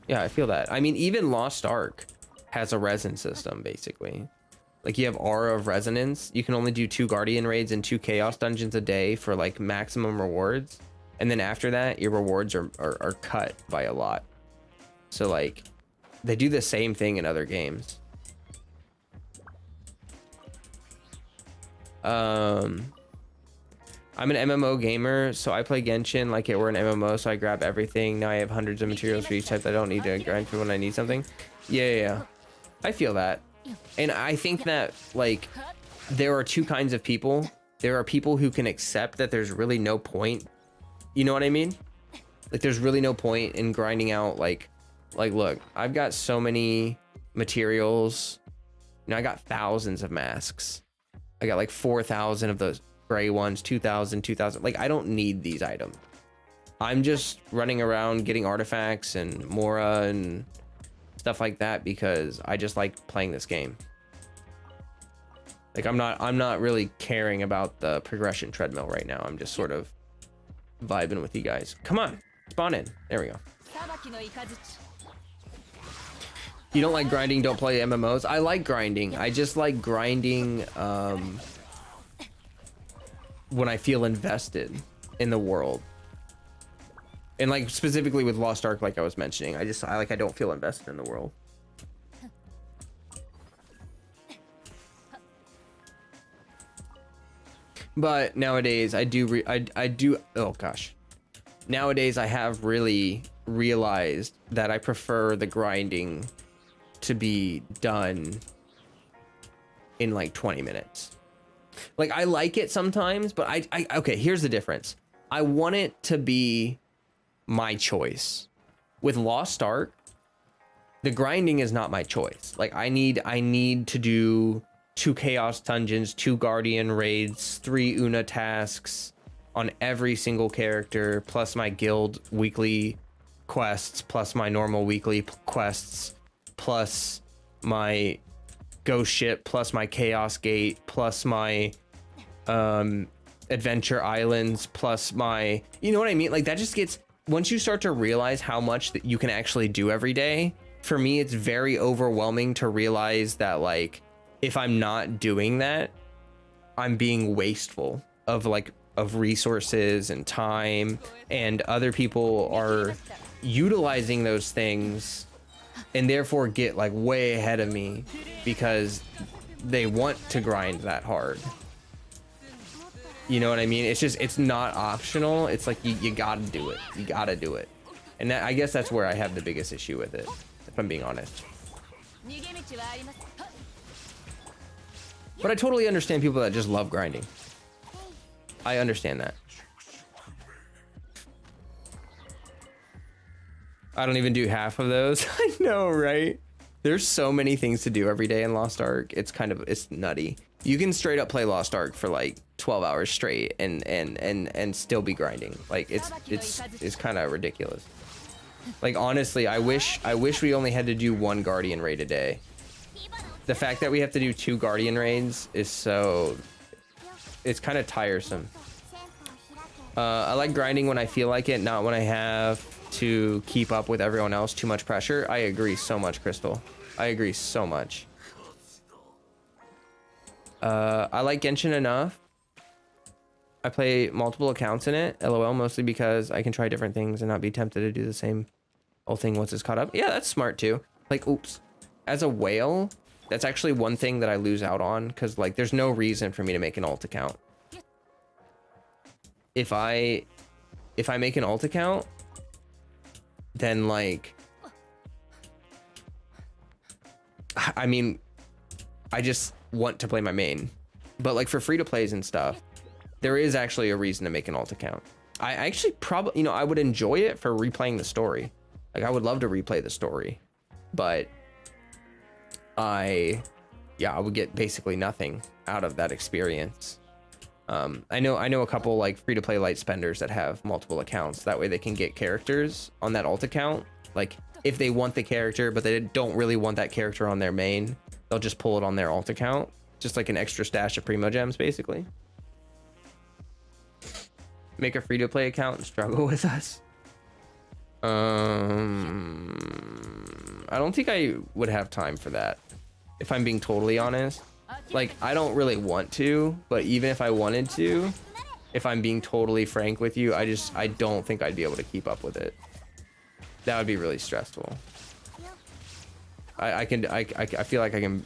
I feel that. I mean, even Lost Ark has a resin system, basically. Like, you have Aura of Resonance. You can only do 2 Guardian raids and 2 Chaos dungeons a day for, like, maximum rewards. And then after that, your rewards are cut by a lot. So, like, they do the same thing in other games. I'm an MMO gamer, so I play Genshin like it were an MMO, so I grab everything. Now I have hundreds of materials for each type. I don't need to grind for when I need something. Yeah. I feel that. And I think that, like, there are 2 kinds of people. There are people who can accept that there's really no point. You know what I mean? Like, there's really no point in grinding out, like, look, I've got so many materials. You know, I got thousands of masks. I got like 4,000 of those gray ones, 2,000, 2,000. Like, I don't need these items. I'm just running around getting artifacts and Mora and stuff like that because I just like playing this game. Like, I'm not really caring about the progression treadmill right now. I'm just sort of vibing with you guys. Come on, spawn in. There we go. You don't like grinding, don't play MMOs. I like grinding. I just like grinding when I feel invested in the world. And like specifically with Lost Ark, like I was mentioning, I don't feel invested in the world. But nowadays I do oh gosh. Nowadays I have really realized that I prefer the grinding to be done in like 20 minutes. Like, I like it sometimes, but I okay, here's the difference. I want it to be my choice. With Lost Ark, the grinding is not my choice. Like, I need to do 2 Chaos Dungeons, 2 Guardian raids, 3 Una tasks on every single character, plus my guild weekly quests, plus my normal weekly quests, plus my ghost ship, plus my Chaos Gate, plus my adventure islands, plus my, you know what I mean? Like, that just gets, once you start to realize how much that you can actually do every day, for me it's very overwhelming to realize that, like, if I'm not doing that, I'm being wasteful of resources and time, and other people are utilizing those things and therefore get like way ahead of me because they want to grind that hard. You know what I mean? It's just, it's not optional. It's like you gotta do it. You gotta do it. And that, I guess that's where I have the biggest issue with it, if I'm being honest. But I totally understand people that just love grinding. I understand that. I don't even do half of those. I know, right? There's so many things to do every day in Lost Ark. It's kind of, it's nutty. You can straight up play Lost Ark for like 12 hours straight and still be grinding. Like, it's kind of ridiculous. Like, honestly, I wish we only had to do 1 Guardian raid a day. The fact that we have to do 2 Guardian raids is so, it's kind of tiresome. I like grinding when I feel like it, not when I have to keep up with everyone else. Too much pressure. I agree so much, Crystal. I agree so much. I like Genshin enough. I play multiple accounts in it, LOL, mostly because I can try different things and not be tempted to do the same old thing once it's caught up. Yeah, that's smart too. Like, oops. As a whale, that's actually one thing that I lose out on, because like there's no reason for me to make an alt account. If I make an alt account, then like, I mean, I just want to play my main. But like for free to plays and stuff, there is actually a reason to make an alt account. I actually probably, you know, I would enjoy it for replaying the story. Like, I would love to replay the story, but I would get basically nothing out of that experience. I know a couple like free to play light spenders that have multiple accounts. That way they can get characters on that alt account. Like, if they want the character, but they don't really want that character on their main, they'll just pull it on their alt account. Just like an extra stash of primo gems, basically. Make a free to play account and struggle with us. I don't think I would have time for that, if I'm being totally honest. Like, I don't really want to, but even if I wanted to, if I'm being totally frank with you, I don't think I'd be able to keep up with it. That would be really stressful. I feel like I can,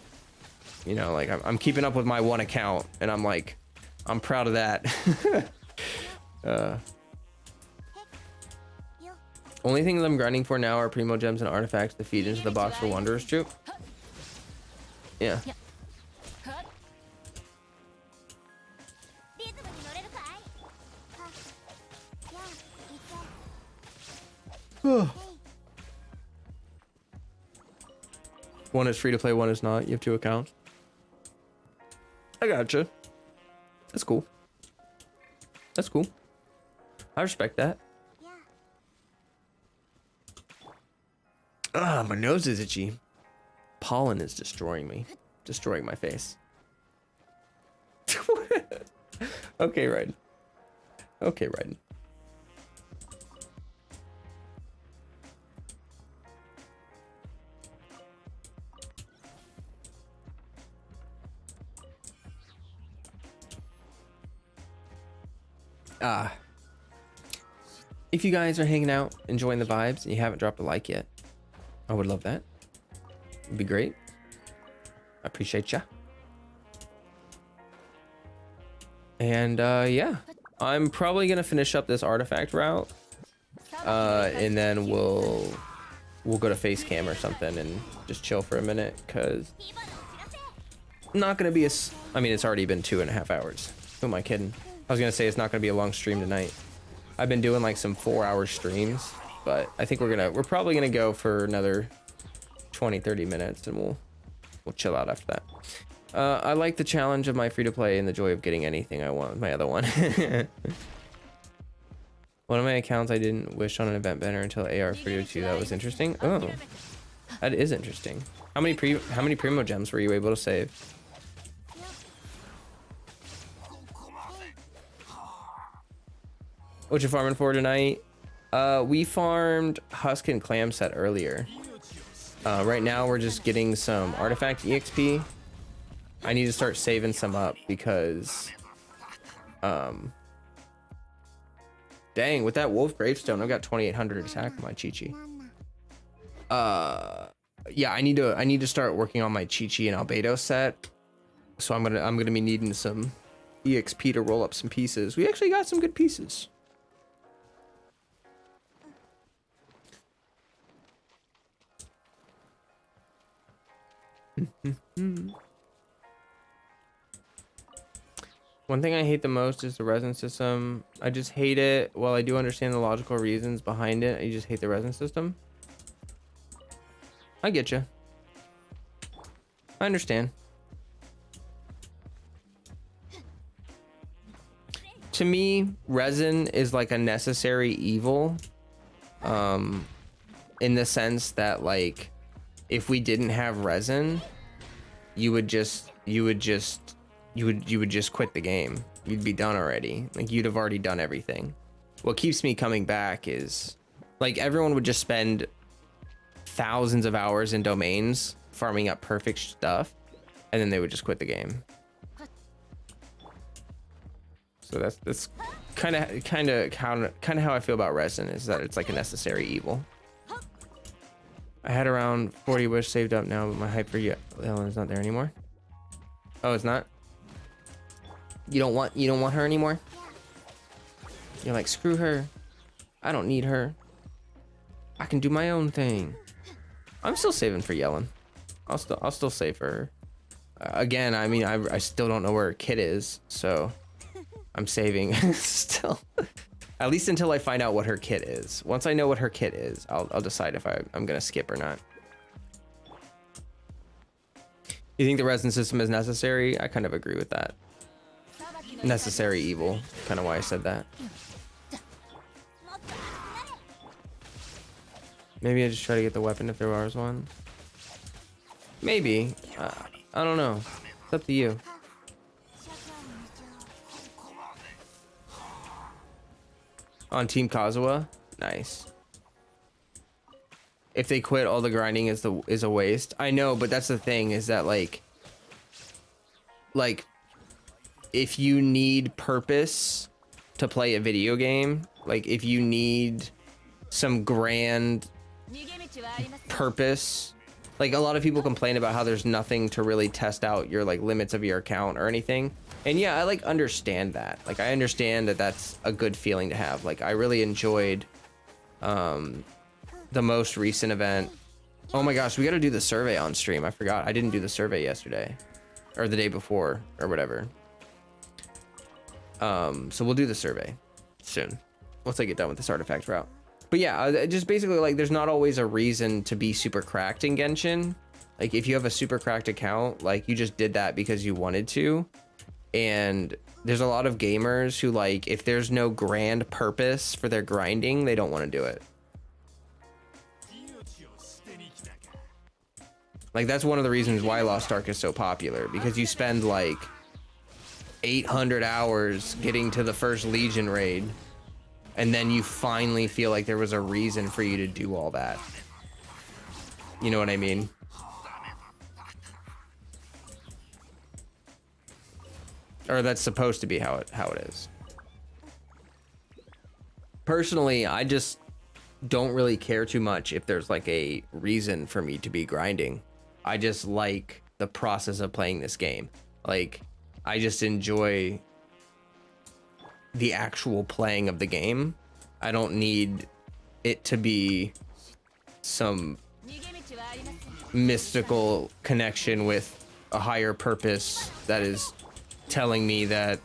you know, like I'm keeping up with my one account, and I'm like, I'm proud of that. Only thing that I'm grinding for now are primo gems and artifacts to feed into the box for Wanderer's Troop. Yeah. One is free to play, one is not. You have 2 accounts. I gotcha. That's cool. That's cool. I respect that. Ah, my nose is itchy. Pollen is destroying me. Destroying my face. Okay, Raiden. Okay, Raiden. If you guys are hanging out, enjoying the vibes, and you haven't dropped a like yet, I would love that. It'd be great. I appreciate ya. And yeah, I'm probably gonna finish up this artifact route, and then we'll go to face cam or something and just chill for a minute, cause not gonna be I mean, it's already been 2.5 hours. Who am I kidding? I was gonna say it's not gonna be a long stream tonight. I've been doing like some 4-hour streams, but I think we're probably gonna go for another 20-30 minutes, and we'll chill out after that. I like the challenge of my free-to-play and the joy of getting anything I want with my other one. One of my accounts I didn't wish on an event banner until AR 302. That was interesting. Oh, that is interesting. How many primo gems were you able to save? What you farming for tonight? We farmed Husk and Clam set earlier. Right now we're just getting some artifact EXP. I need to start saving some up because dang, with that wolf gravestone I've got 2800 attack on my Chi-Chi. Yeah, I need to start working on my Chi-Chi and Albedo set. So I'm gonna be needing some EXP to roll up some pieces. We actually got some good pieces. One thing I hate the most is the resin system. I just hate it. While I do understand the logical reasons behind it, I just hate the resin system. I get you. I understand. To me, resin is like a necessary evil. In the sense that, like, if we didn't have resin, you would just quit the game. You'd be done already. Like, you'd have already done everything. What keeps me coming back is, like, everyone would just spend thousands of hours in domains farming up perfect stuff, and then they would just quit the game. So that's kind of how I feel about resin, is that it's like a necessary evil. I had around 40 wish saved up now, but my hype for Helen is not there anymore. Oh, it's not? You don't want her anymore? You're like, screw her. I don't need her. I can do my own thing. I'm still saving for Yellen. I'll still save for her. Again, I mean, I still don't know where her kit is, so I'm saving still. At least until I find out what her kit is. Once I know what her kit is, I'll decide if I'm gonna skip or not. You think the resin system is necessary? I kind of agree with that. Necessary evil, kind of why I said that. Maybe I just try to get the weapon if there was one. Maybe. I don't know. It's up to you. On Team Kazuha? Nice. If they quit, all the grinding is a waste. I know, but that's the thing, is that like if you need purpose to play a video game, like if you need some grand purpose, like a lot of people complain about how there's nothing to really test out your like limits of your account or anything. And yeah, I like understand that. Like I understand that that's a good feeling to have. Like I really enjoyed the most recent event. Oh my gosh, we got to do the survey on stream. I forgot. I didn't do the survey yesterday or the day before or whatever. So we'll do the survey soon once I get done with this artifact route. But yeah, just basically like there's not always a reason to be super cracked in Genshin. Like if you have a super cracked account, like you just did that because you wanted to. And there's a lot of gamers who, like, if there's no grand purpose for their grinding, they don't want to do it. Like that's one of the reasons why Lost Ark is so popular, because you spend like 800 hours getting to the first Legion raid, and then you finally feel like there was a reason for you to do all that. You know what I mean? Or that's supposed to be how it is. Personally, I just don't really care too much if there's like a reason for me to be grinding. I just like the process of playing this game. Like, I just enjoy the actual playing of the game. I don't need it to be some mystical connection with a higher purpose that is telling me that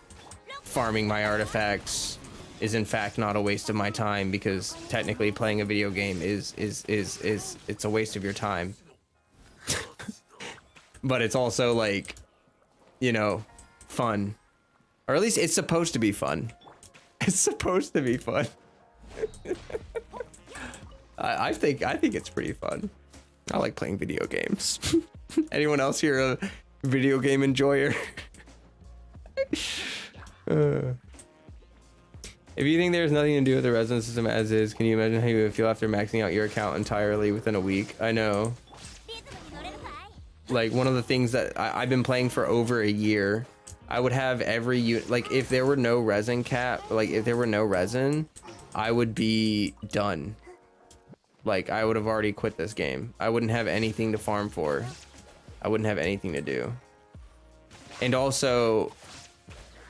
farming my artifacts is in fact not a waste of my time, because technically playing a video game is it's a waste of your time. But it's also like, you know, fun, or at least it's supposed to be fun. It's supposed to be fun. I think it's pretty fun. I like playing video games. Anyone else here a video game enjoyer? If you think there's nothing to do with the resident system as is, can you imagine how you would feel after maxing out your account entirely within a week? I know. Like, one of the things that I've been playing for over a year, I would have every unit, like if there were no resin cap, like if there were no resin, I would be done. Like, I would have already quit this game. I wouldn't have anything to farm for. I wouldn't have anything to do. And also,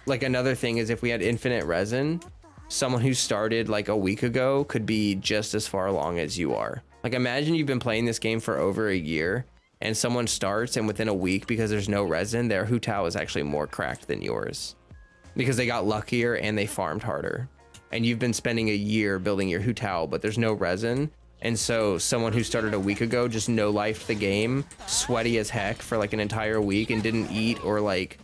like, another thing is if we had infinite resin, someone who started like a week ago could be just as far along as you are. Like, imagine you've been playing this game for over a year and someone starts, and within a week, because there's no resin, their Hu Tao is actually more cracked than yours because they got luckier and they farmed harder. And you've been spending a year building your Hu Tao, but there's no resin. And so someone who started a week ago just no-lifed the game, sweaty as heck for like an entire week, and didn't eat, or like,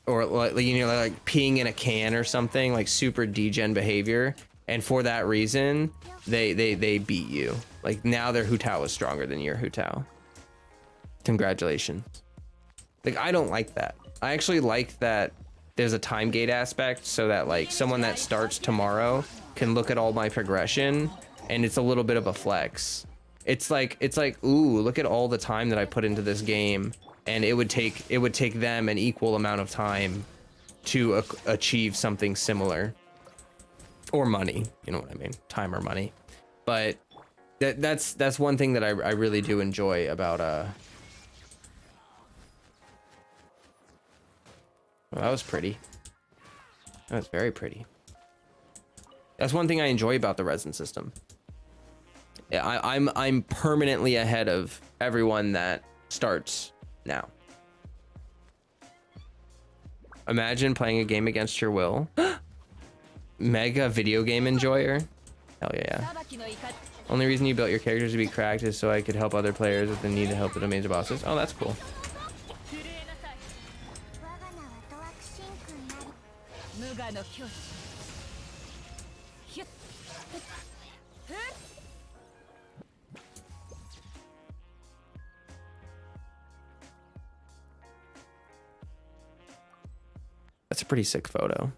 you know, like peeing in a can or something, like super degen behavior. And for that reason, they beat you. Like, now their Hu Tao is stronger than your Hu Tao. Congratulations. Like, I don't like that. I actually like that there's a time gate aspect, so that like someone that starts tomorrow can look at all my progression, and it's a little bit of a flex. It's like, ooh, look at all the time that I put into this game, and it would take them an equal amount of time to achieve something similar, or money, you know what I mean, time or money. But that's one thing that I really do enjoy about well, that was pretty. That was very pretty. That's one thing I enjoy about the resin system. Yeah, I'm permanently ahead of everyone that starts now. Imagine playing a game against your will. Mega video game enjoyer. Hell yeah. Only reason you built your characters to be cracked is so I could help other players with the need to help the domains of bosses. Oh, that's cool. That's a pretty sick photo.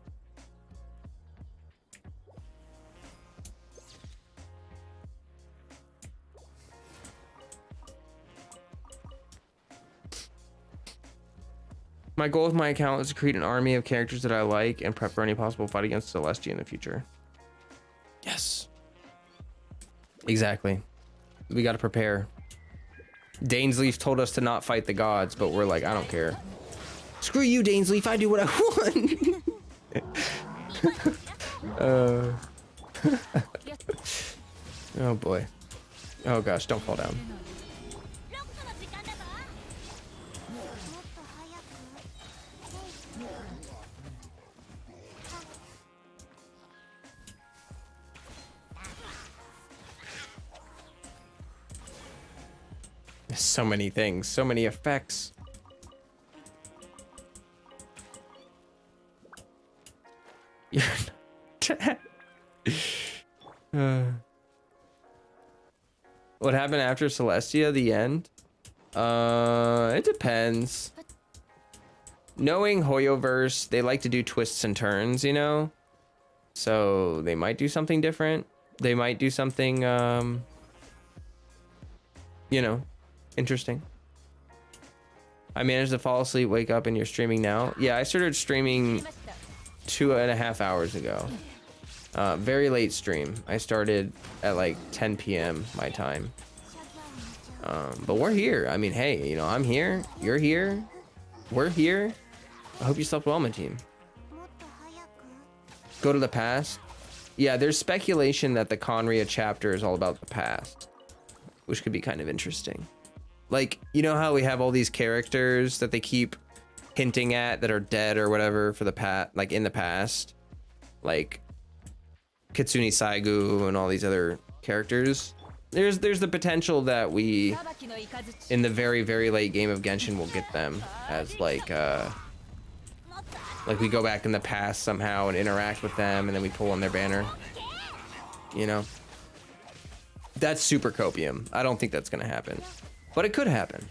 My goal with my account is to create an army of characters that I like and prep for any possible fight against Celestia in the future. Yes. Exactly. We got to prepare. Dainsleif told us to not fight the gods, but we're like, I don't care. Screw you, Dainsleif. I do what I want. Oh boy. Oh gosh, don't fall down. So many things, so many effects. What happened after Celestia, the end? It depends. Knowing Hoyoverse, they like to do twists and turns, you know? So they might do something different. They might do something, you know, interesting. I managed to fall asleep, wake up, and you're streaming now. Yeah, I started streaming 2.5 hours ago. Very late stream. I started at like 10 p.m. my time. But we're here. I mean, hey, you know, I'm here. You're here. We're here. I hope you slept well, my team. Go to the past. Yeah, there's speculation that the Conria chapter is all about the past, which could be kind of interesting. Like, you know how we have all these characters that they keep hinting at that are dead or whatever for the like in the past, like Kitsune Saigu and all these other characters. There's the potential that we, in the very, very late game of Genshin, will get them as like we go back in the past somehow and interact with them, and then we pull on their banner. You know, that's super copium. I don't think that's gonna happen, but it could happen.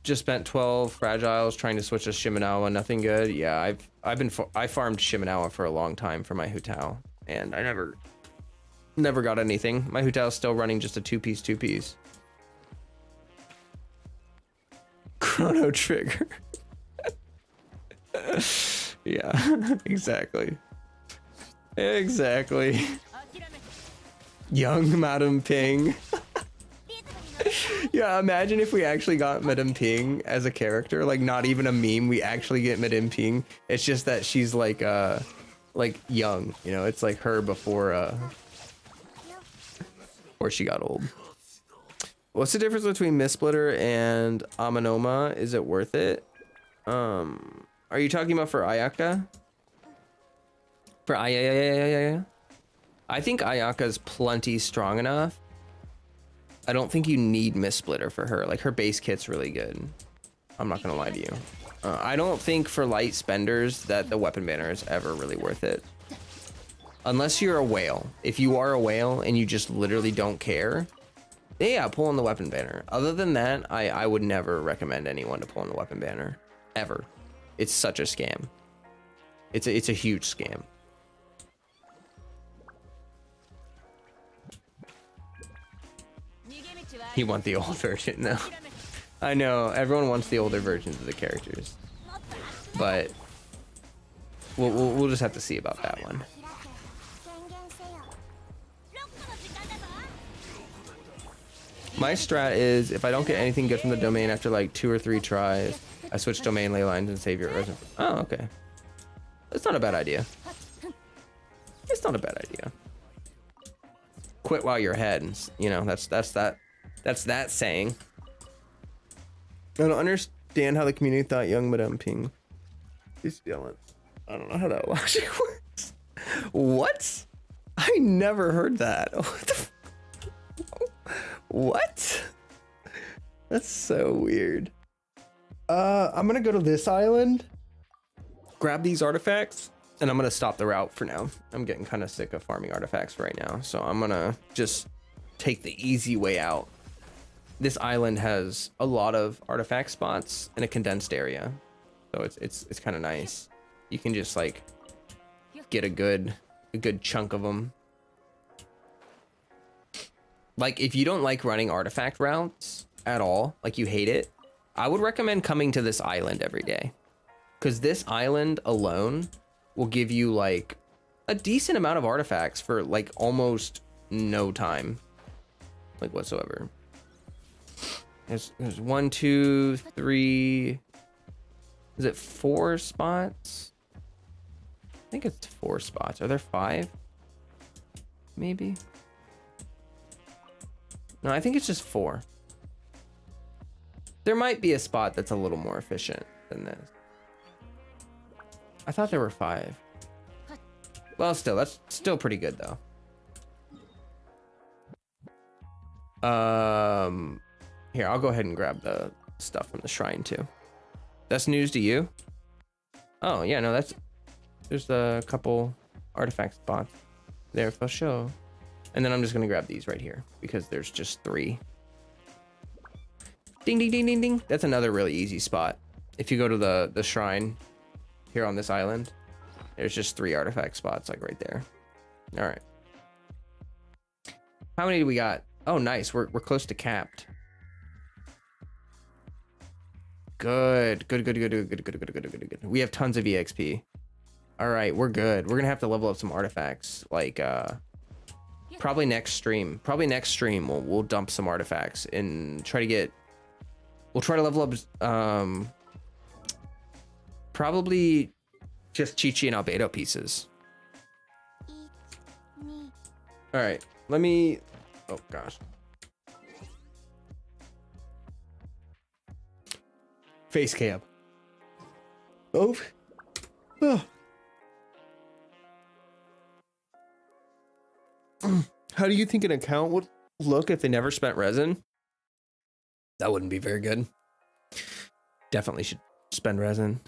Just spent 12 fragiles trying to switch to Shimenawa. Nothing good. Yeah, I farmed Shimenawa for a long time for my Hutao, and I never got anything. My Hutao is still running just a two-piece. Chrono Trigger. Yeah, exactly. Young Madam Ping. Yeah, imagine if we actually got Madame Ping as a character, like not even a meme, we actually get Madame Ping. It's just that she's like young, you know, it's like her before she got old. What's the difference between Mistsplitter and Amanoma? Is it worth it? Are you talking about for Ayaka? For Ayaka? I think Ayaka's plenty strong enough. I don't think you need Mistsplitter for her. Like, her base kit's really good. I'm not gonna lie to you. I don't think for light spenders that the weapon banner is ever really worth it. Unless you're a whale. If you are a whale and you just literally don't care, yeah, pull on the weapon banner. Other than that, I would never recommend anyone to pull on the weapon banner. Ever. It's such a scam. It's a huge scam. You want the old version? No. I know, everyone wants the older versions of the characters. But we'll just have to see about that one. My strat is, if I don't get anything good from the domain after like 2 or 3 tries, I switch domain ley lines and save your resin. Oh, okay. That's not a bad idea. It's not a bad idea. Quit while you're ahead. You know, that's that saying. I don't understand how the community thought young Madame Ping is violent. I don't know how that logic works. What? I never heard that. What? That's so weird. I'm gonna go to this island, grab these artifacts, and I'm gonna stop the route for now. I'm getting kind of sick of farming artifacts right now, so I'm gonna just take the easy way out. This island has a lot of artifact spots in a condensed area, so it's kind of nice. You can just like get a good chunk of them. Like, if you don't like running artifact routes at all, like you hate it, I would recommend coming to this island every day, because this island alone will give you like a decent amount of artifacts for like almost no time, like whatsoever. There's 1, 2, 3. Is it 4 spots? I think it's 4 spots. Are there 5? Maybe. No, I think it's just 4. There might be a spot that's a little more efficient than this. I thought there were 5. Well, still, that's still pretty good though. Here, I'll go ahead and grab the stuff from the shrine too. That's news to you? Oh yeah, no, there's a couple artifact spots there for sure. And then I'm just gonna grab these right here because there's just 3. Ding, ding, ding, ding, ding. That's another really easy spot. If you go to the shrine here on this island, there's just 3 artifact spots like right there. All right. How many do we got? Oh, nice. We're close to capped. Good. Good. We have tons of EXP. All right, we're good. We're gonna have to level up some artifacts. Like probably next stream. We'll dump some artifacts and try to get. We'll try to level up. Probably just Chi-Chi and Albedo pieces. All right, let me. Oh gosh. Face cam. Oh. How do you think an account would look if they never spent resin? That wouldn't be very good. Definitely should spend resin.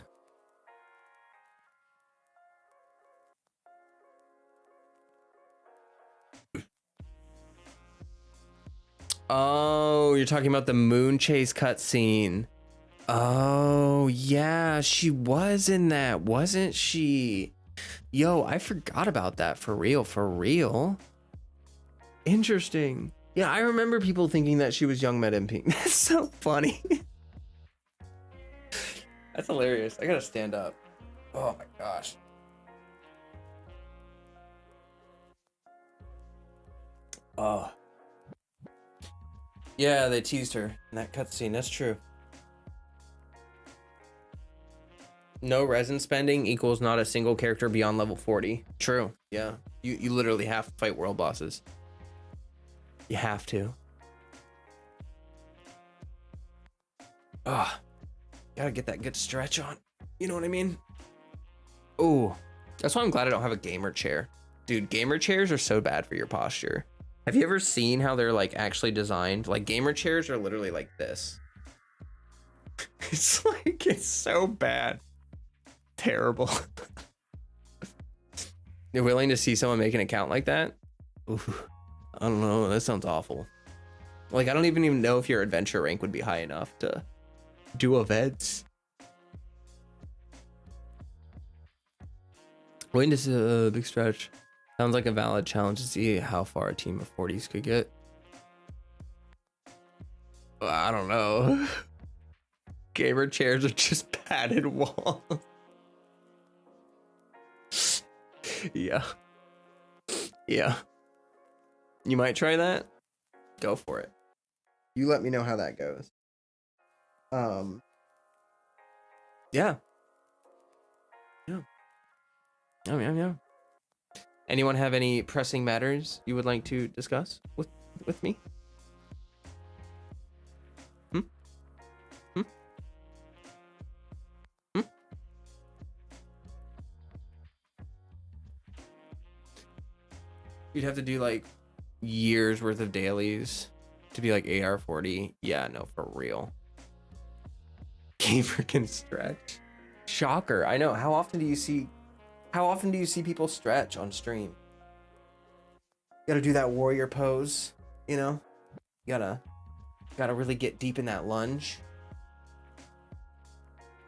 Oh, you're talking about the moon chase cutscene. Oh, yeah, she was in that, wasn't she? Yo, I forgot about that. For real. Interesting. Yeah, I remember people thinking that she was young Med MP. That's so funny. That's hilarious. I gotta stand up. Oh my gosh. Oh. Yeah, they teased her in that cutscene. That's true. No resin spending equals not a single character beyond level 40. True. Yeah. You literally have to fight world bosses. You have to. Ah, gotta get that good stretch on. You know what I mean? Oh, that's why I'm glad I don't have a gamer chair. Dude, gamer chairs are so bad for your posture. Have you ever seen how they're like actually designed? Like gamer chairs are literally like this. It's so bad. Terrible. You're willing to see someone make an account like that? Oof. I don't know. That sounds awful. Like, I don't even know if your adventure rank would be high enough to do events. Waiting to see a big stretch. Sounds like a valid challenge to see how far a team of 40s could get. I don't know. Gamer chairs are just padded walls. Yeah. You might try that. Go for it. You let me know how that goes. Yeah. Yeah. Anyone have any pressing matters you would like to discuss with me? You'd have to do like years worth of dailies to be like AR40. Yeah, no, for real. Gamer can stretch. Shocker. I know. How often do you see people stretch on stream? You gotta do that warrior pose, you know? You gotta really get deep in that lunge.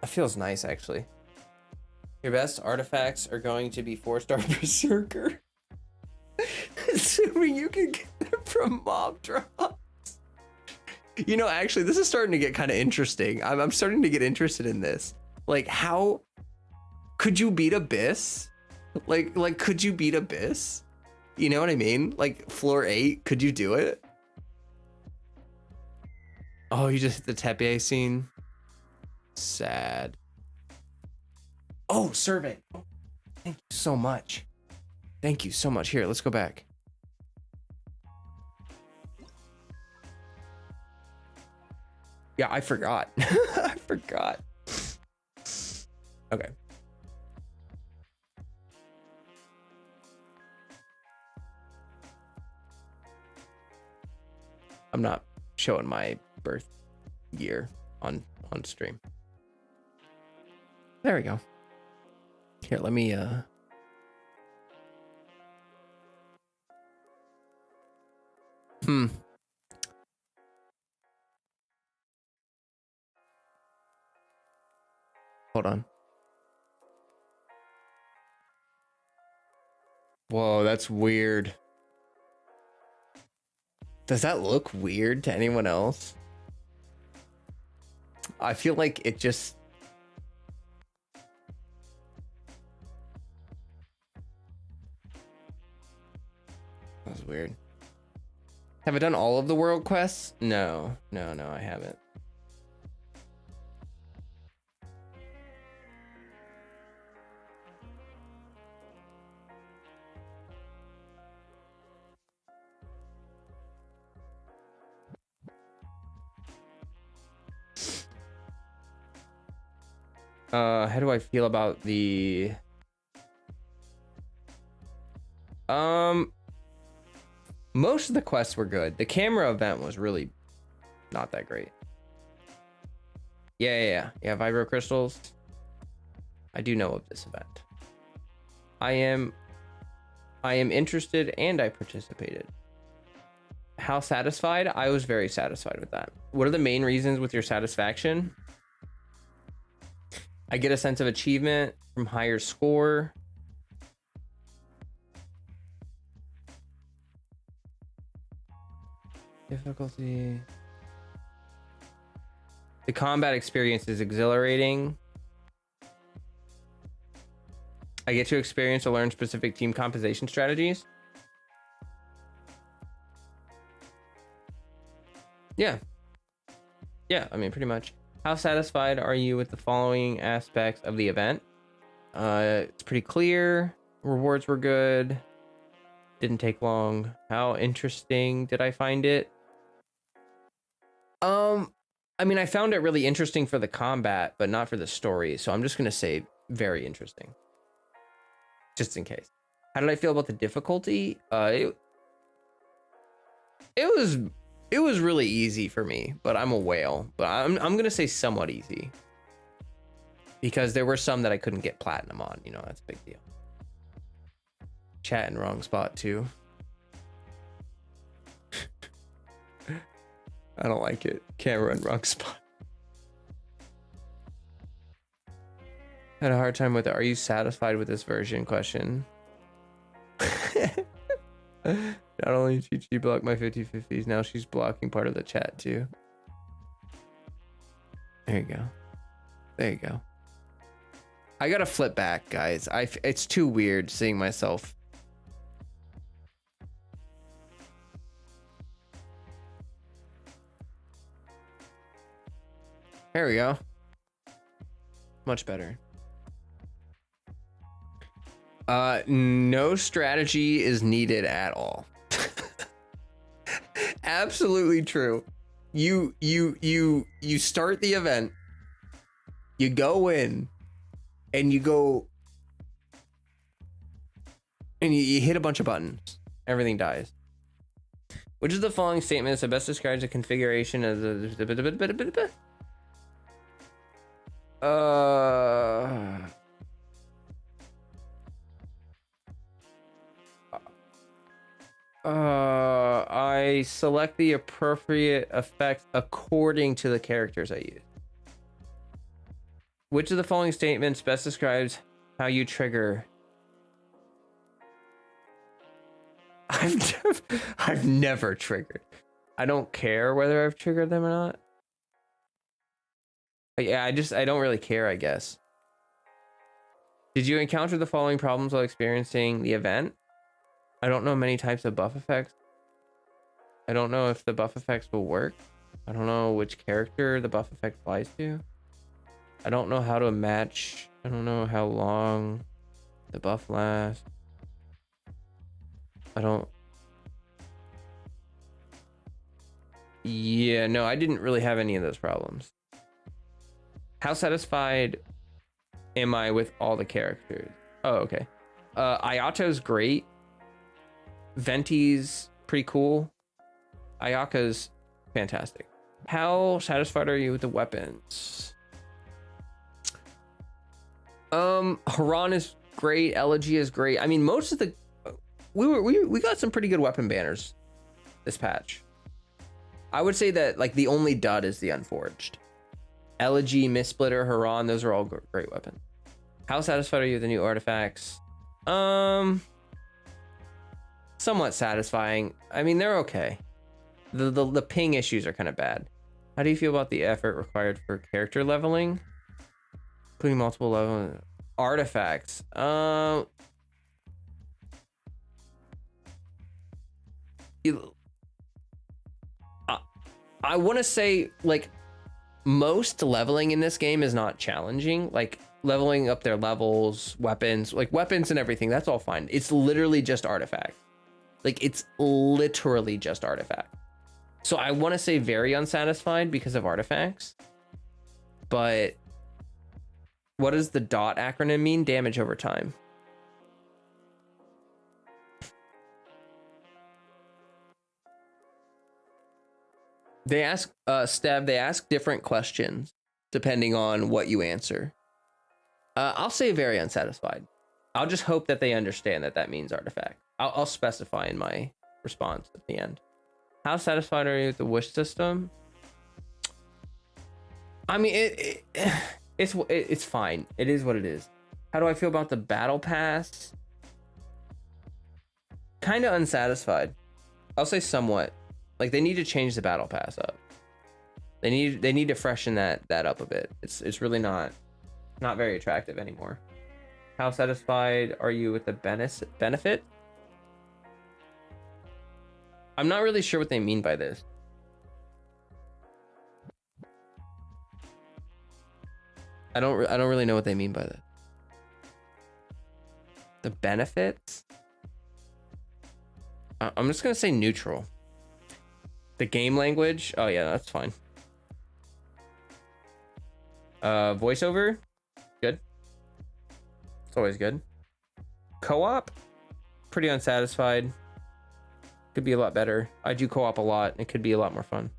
That feels nice, actually. Your best artifacts are going to be 4-star Berserker. Assuming you can get them from mob drops. You know, actually, this is starting to get kind of interesting. I'm starting to get interested in this. Like, how could you beat Abyss? Like, could you beat Abyss? You know what I mean? Like, floor 8, could you do it? Oh, you just hit the Tepe scene. Sad. Oh, survey. Oh, thank you so much. Thank you so much. Here, let's go back. Yeah, I forgot. I forgot. Okay. I'm not showing my birth year on stream. There we go. Here, let me hold on. Whoa, that's weird. Does that look weird to anyone else? I feel like it just... That was weird. Have I done all of the world quests? No, I haven't. How do I feel about the... Most of the quests were good. The camera event was really not that great. Yeah, vibro crystals. I do know of this event. I am interested and I participated. How satisfied? I was very satisfied with that. What are the main reasons with your satisfaction? I get a sense of achievement from higher score. Difficulty. The combat experience is exhilarating. I get to experience or learn specific team composition strategies. Yeah, I mean, pretty much. How satisfied are you with the following aspects of the event? It's pretty clear. Rewards were good. Didn't take long. How interesting did I find it? I mean, I found it really interesting for the combat, but not for the story. So I'm just gonna say very interesting, just in case. How did I feel about the difficulty? It was really easy for me, but I'm a whale. But I'm gonna say somewhat easy because there were some that I couldn't get platinum on. You know, that's a big deal. Chat in wrong spot too. I don't like it. Camera in wrong spot. Had a hard time with it. Are you satisfied with this version? Question. Not only did she block my 50/50s, now she's blocking part of the chat too. There you go. I gotta flip back, guys. It's too weird seeing myself. There we go. Much better. No strategy is needed at all. Absolutely true. You start the event, you go in, and you go and you hit a bunch of buttons. Everything dies. Which of the following statements that best describes the configuration of the I select the appropriate effects according to the characters I use. Which of the following statements best describes how you trigger? I've never triggered. I don't care whether I've triggered them or not. Yeah, I don't really care, I guess. Did you encounter the following problems while experiencing the event? I don't know many types of buff effects. I don't know if the buff effects will work. I don't know which character the buff effect applies to. I don't know how to match. I don't know how long the buff lasts. Yeah, no, I didn't really have any of those problems. How satisfied am I with all the characters? Oh, okay. Ayato's great. Venti's pretty cool. Ayaka's Fantastic. How satisfied are you with the weapons? Haran is great. Elegy is great. I mean, most of the we got some pretty good weapon banners this patch. I would say that like the only dud is the Unforged. Elegy, Mistsplitter, Haran, those are all great weapons. How satisfied are you with the new artifacts? Somewhat satisfying. I mean, they're okay. The ping issues are kind of bad. How do you feel about the effort required for character leveling, including multiple level artifacts? I want to say like most leveling in this game is not challenging. Like leveling up their levels, weapons and everything, that's all fine. It's literally just artifact. Like it's literally just artifact. So I want to say very unsatisfied because of artifacts. But what does the DOT acronym mean? Damage over time. They ask Stab, they ask different questions depending on what you answer. I'll say very unsatisfied. I'll just hope that they understand that that means artifact. I'll specify in my response at the end. How satisfied are you with the wish system? I mean, it's fine. It is what it is. How do I feel about the battle pass? Kind of unsatisfied. I'll say somewhat. Like they need to change the battle pass up. They need to freshen that up a bit. It's really not very attractive anymore. How satisfied are you with the benefit? I'm not really sure what they mean by this. I don't really know what they mean by that. The benefits? I'm just gonna say neutral. The game language? Oh yeah, that's fine. Voiceover? Good. It's always good. Co-op? Pretty unsatisfied. Could be a lot better. I do co-op a lot. It could be a lot more fun.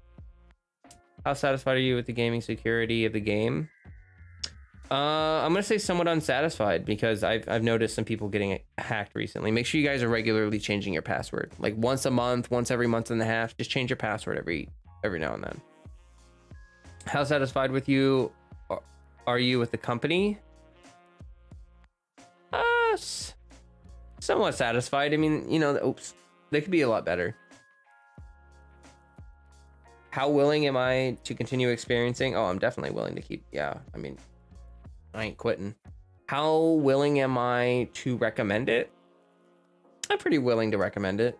How satisfied are you with the gaming security of the game? I'm gonna say somewhat unsatisfied because I've noticed some people getting hacked recently. Make sure you guys are regularly changing your password, like once a month, once every month and a half. Just change your password every now and then. How satisfied with you are you with the company? Somewhat satisfied. I mean, you know, oops, they could be a lot better. How willing am I to continue experiencing? Oh, I'm definitely willing to keep. Yeah, I mean, I ain't quitting. How willing am I to recommend it? I'm pretty willing to recommend it.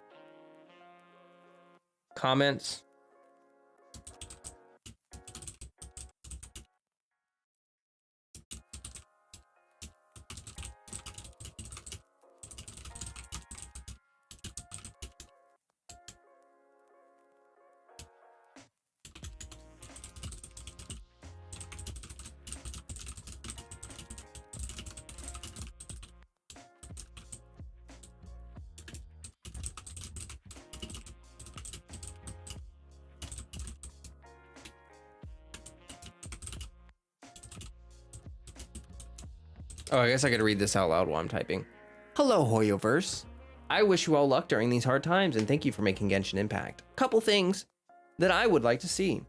Comments? Oh, I guess I could read this out loud while I'm typing. Hello, Hoyoverse. I wish you all luck during these hard times and thank you for making Genshin Impact. Couple things that I would like to see.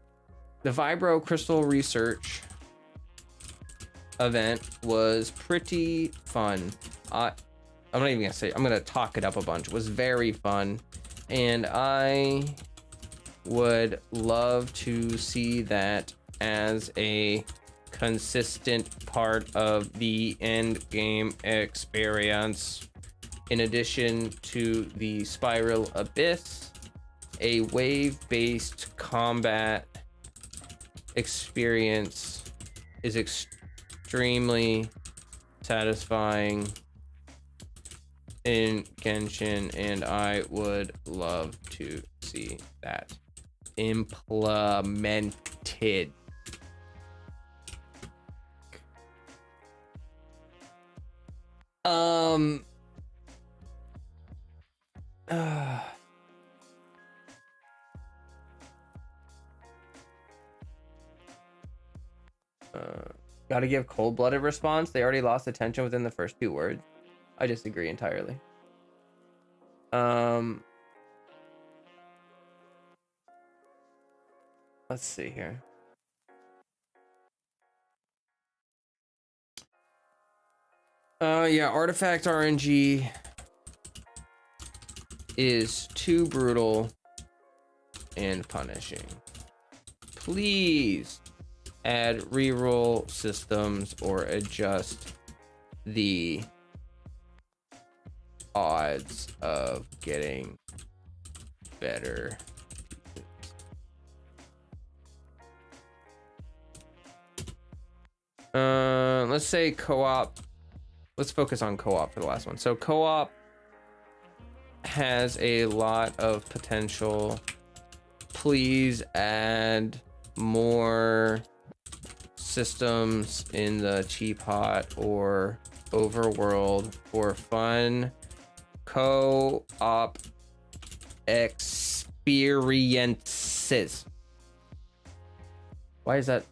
The Vibro Crystal Research event was pretty fun. I'm not even gonna say, I'm gonna talk it up a bunch. It was very fun. And I would love to see that as a consistent part of the end game experience. In addition to the Spiral Abyss, a wave-based combat experience is extremely satisfying in Genshin, and I would love to see that implemented. Gotta give cold-blooded response. They already lost attention within the first 2 words. I disagree entirely. Let's see here. Yeah, artifact RNG is too brutal and punishing. Please add reroll systems or adjust the odds of getting better. Let's say co-op. Let's focus on co-op for the last one. So co-op has a lot of potential. Please add more systems in the teapot or overworld for fun co-op experiences. Why is that?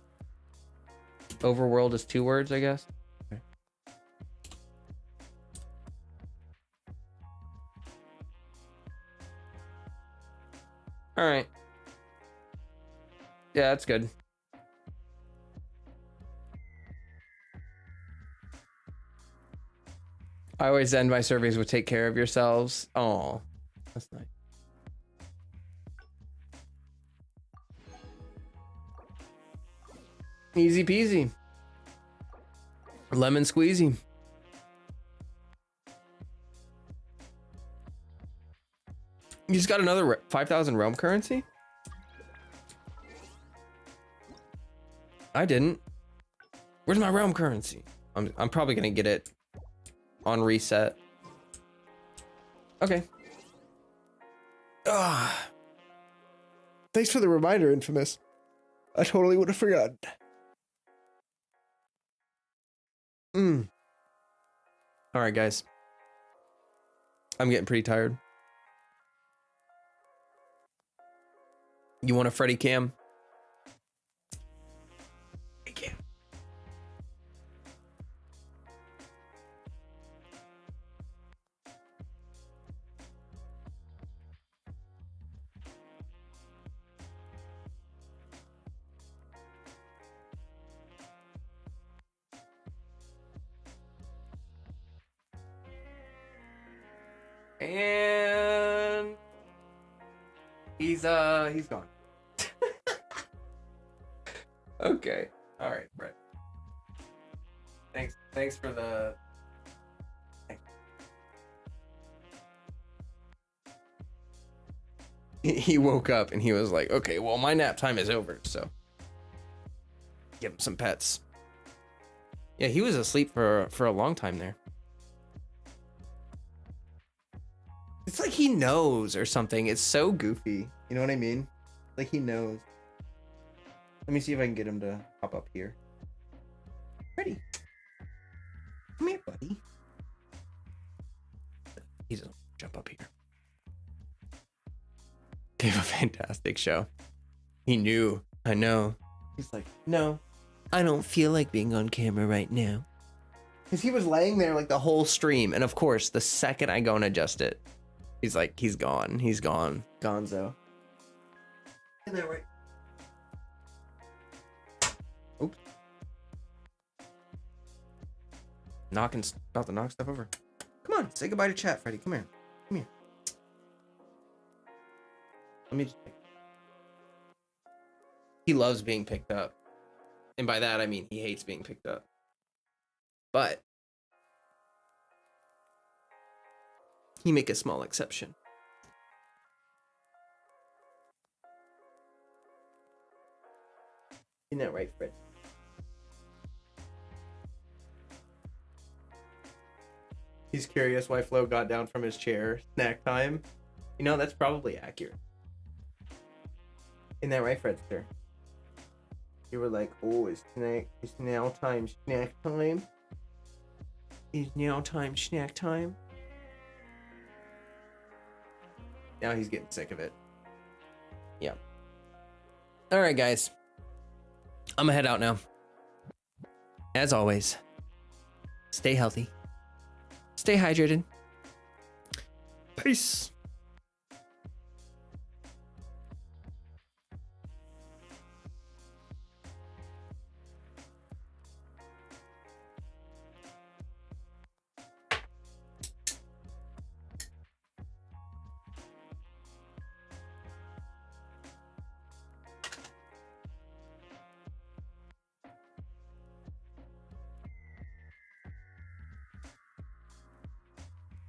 Overworld is 2 words, I guess. Okay. All right. Yeah, that's good. I always end my surveys with "take care of yourselves." Oh, that's nice. Easy peasy. Lemon squeezy. You just got another 5,000 realm currency? I didn't. Where's my realm currency? I'm probably gonna get it on reset. Okay. Thanks for the reminder, Infamous. I totally would have forgotten. All right, guys. I'm getting pretty tired. You want a Freddy cam? I can. And he's gone. Okay. All right, Brett. Thanks for the. He woke up and he was like, "Okay, well, my nap time is over, so give him some pets." Yeah, he was asleep for a long time there. It's like he knows or something. It's so goofy. You know what I mean? Like he knows. Let me see if I can get him to hop up here. Ready? Come here, buddy. He doesn't jump up here. Gave a fantastic show. He knew. I know. He's like, no, I don't feel like being on camera right now. Because he was laying there like the whole stream. And of course, the second I go and adjust it, he's like, he's gone. He's gone. Gonzo. Isn't that right? Oops. About to knock stuff over. Come on, say goodbye to chat, Freddy. Come here. Come here. Let me just... He loves being picked up. And by that, I mean he hates being picked up. But he make a small exception. Isn't that right, Fred? He's curious why Flo got down from his chair. Snack time. You know, that's probably accurate. Isn't that right, Fredster? You were like, oh, it's now time, snack time. It's now time, snack time. Now he's getting sick of it. Yeah. All right, guys. I'm gonna head out now. as always, stay healthy, stay hydrated. Peace.